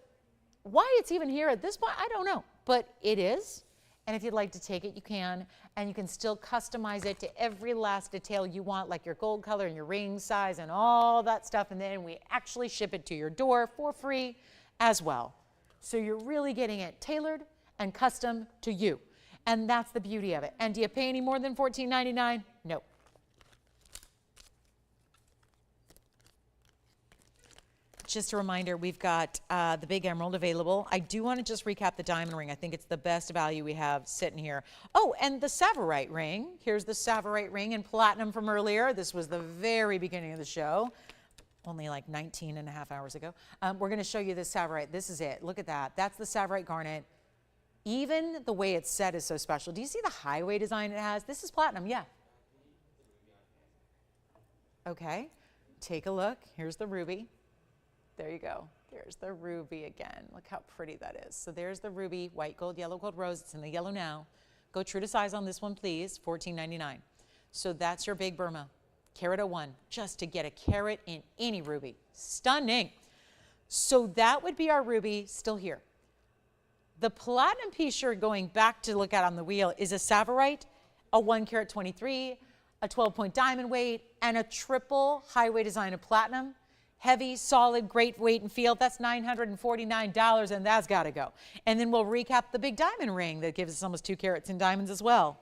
why it's even here at this point, I don't know, but it is. And if you'd like to take it, you can. And you can still customize it to every last detail you want, like your gold color and your ring size and all that stuff. And then we actually ship it to your door for free as well. So you're really getting it tailored and custom to you. And that's the beauty of it. And do you pay any more than $14.99? No. Just a reminder, we've got the big emerald available. I do want to just recap the diamond ring. I think it's the best value we have sitting here. Oh, and the Savorite ring. Here's the Savorite ring in platinum from earlier. This was the very beginning of the show, only like 19 and a half hours ago. We're going to show you this Savorite. This is it. Look at that. That's the Savorite garnet. Even the way it's set is so special. Do you see the highway design it has? This is platinum, yeah. Okay, take a look. Here's the ruby. There you go. There's the ruby again. Look how pretty that is. So there's the ruby, white gold, yellow gold rose. It's in the yellow now. Go true to size on this one, please. $14.99. So that's your big Burma. Carat 01, just to get a carat in any ruby. Stunning. So that would be our ruby still here. The platinum piece you're going back to look at on the wheel is a Savorite, a 1 carat 23, a 12-point diamond weight, and a triple highway design of platinum. Heavy, solid, great weight and feel. That's $949, and that's got to go. And then we'll recap the big diamond ring that gives us almost 2 carats in diamonds as well.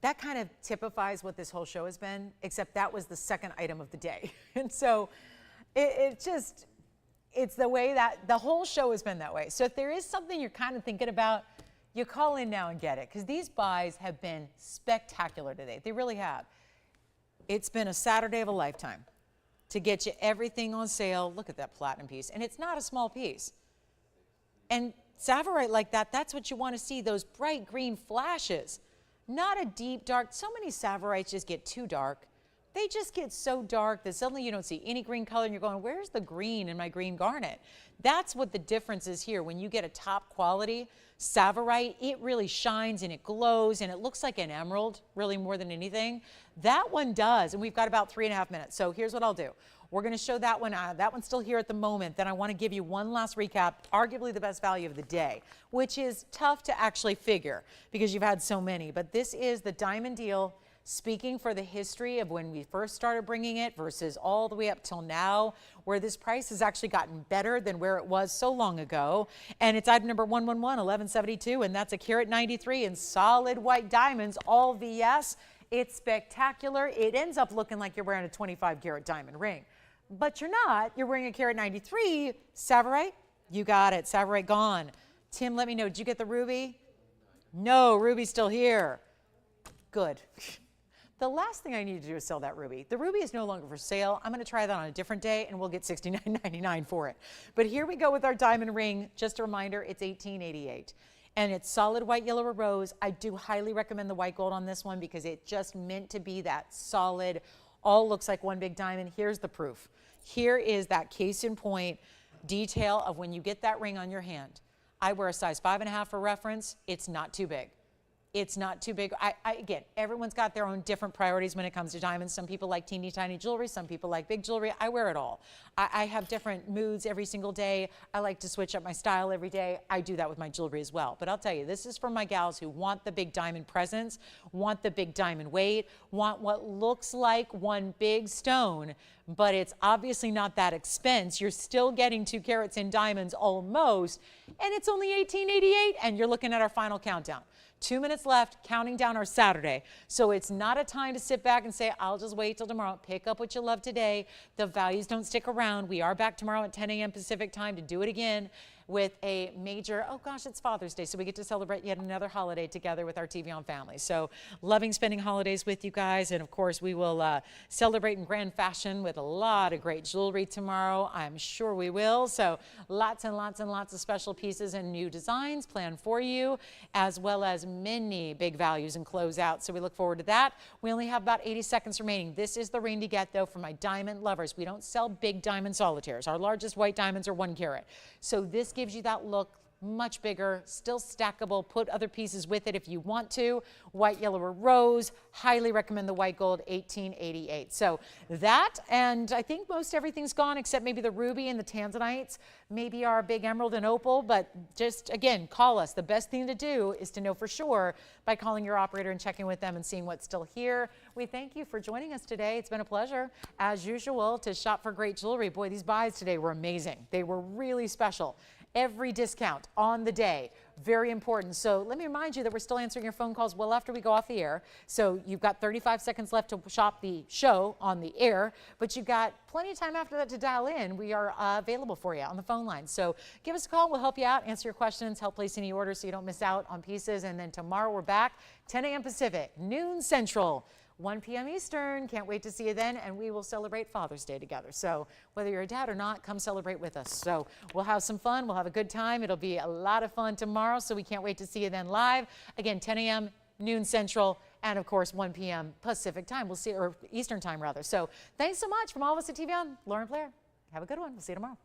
that kind of typifies what this whole show has been, except that was the second item of the day. And so it's the way that the whole show has been that way. So if there is something you're kind of thinking about, you call in now and get it, because these buys have been spectacular today. They really have. It's been a Saturday of a lifetime to get you everything on sale. Look at that platinum piece. And it's not a small piece. And Savorite like that, that's what you want to see, those bright green flashes. Not a deep dark. So many Savorites just get too dark. They just get so dark that suddenly you don't see any green color and you're going, where's the green in my green garnet? That's what the difference is here. When you get a top quality Savorite, it really shines and it glows and it looks like an emerald, really more than anything. That one does, and we've got about 3.5 minutes. So here's what I'll do. We're going to show that one. That one's still here at the moment. Then I want to give you one last recap, arguably the best value of the day, which is tough to actually figure because you've had so many. But this is the diamond deal, speaking for the history of when we first started bringing it versus all the way up till now, where this price has actually gotten better than where it was so long ago. And it's item number 111-1172, and that's a carat 93 in solid white diamonds, all VS. It's spectacular. It ends up looking like you're wearing a 25 carat diamond ring. But you're not. You're wearing a carat 93. Savorite? You got it. Savorite gone. Tim, let me know. Did you get the ruby? No, ruby's still here. Good. The last thing I need to do is sell that ruby. The ruby is no longer for sale. I'm going to try that on a different day, and we'll get $69.99 for it. But here we go with our diamond ring. Just a reminder, it's $18.88. And it's solid white, yellow, or rose. I do highly recommend the white gold on this one because it just meant to be that solid, all looks like one big diamond. Here's the proof. Here is that case in point detail of when you get that ring on your hand. I wear a size 5.5 for reference. It's not too big. It's not too big. Again, everyone's got their own different priorities when it comes to diamonds. Some people like teeny tiny jewelry. Some people like big jewelry. I wear it all. I have different moods every single day. I like to switch up my style every day. I do that with my jewelry as well. But I'll tell you, this is for my gals who want the big diamond presence, want the big diamond weight, want what looks like one big stone, but it's obviously not that expense. You're still getting 2 carats in diamonds almost, and it's only $18.88, and you're looking at our final countdown. 2 minutes left, counting down our Saturday. So it's not a time to sit back and say, I'll just wait till tomorrow. Pick up what you love today. The values don't stick around. We are back tomorrow at 10 a.m. Pacific time to do it again with a major, oh gosh, it's Father's Day, so we get to celebrate yet another holiday together with our TVON family. So loving spending holidays with you guys, and of course we will celebrate in grand fashion with a lot of great jewelry tomorrow. I'm sure we will. So lots and lots and lots of special pieces and new designs planned for you, as well as many big values and closeouts. So we look forward to that. We only have about 80 seconds remaining. This is the ring to get though for my diamond lovers. We don't sell big diamond solitaires. Our largest white diamonds are 1 carat. So this gives you that look, much bigger, still stackable. Put other pieces with it if you want to. White, yellow, or rose. Highly recommend the white gold, $18.88. So that, and I think most everything's gone except maybe the ruby and the tanzanites, maybe our big emerald and opal, but just, again, call us. The best thing to do is to know for sure by calling your operator and checking with them and seeing what's still here. We thank you for joining us today. It's been a pleasure, as usual, to shop for great jewelry. Boy, these buys today were amazing. They were really special. Every discount on the day, very important. So let me remind you that we're still answering your phone calls well after we go off the air. So you've got 35 seconds left to shop the show on the air, but you've got plenty of time after that to dial in. We are available for you on the phone line. So give us a call. We'll help you out, answer your questions, help place any orders so you don't miss out on pieces. And then tomorrow we're back, 10 a.m. Pacific, noon Central, 1 p.m. Eastern. Can't wait to see you then, and we will celebrate Father's Day together. So whether you're a dad or not, come celebrate with us. So we'll have some fun. We'll have a good time. It'll be a lot of fun tomorrow, so we can't wait to see you then live. Again, 10 a.m., noon Central, and of course 1 p.m. Pacific time. We'll see, or Eastern time rather. So thanks so much from all of us at TVON. Lauren, Blair, have a good one. We'll see you tomorrow.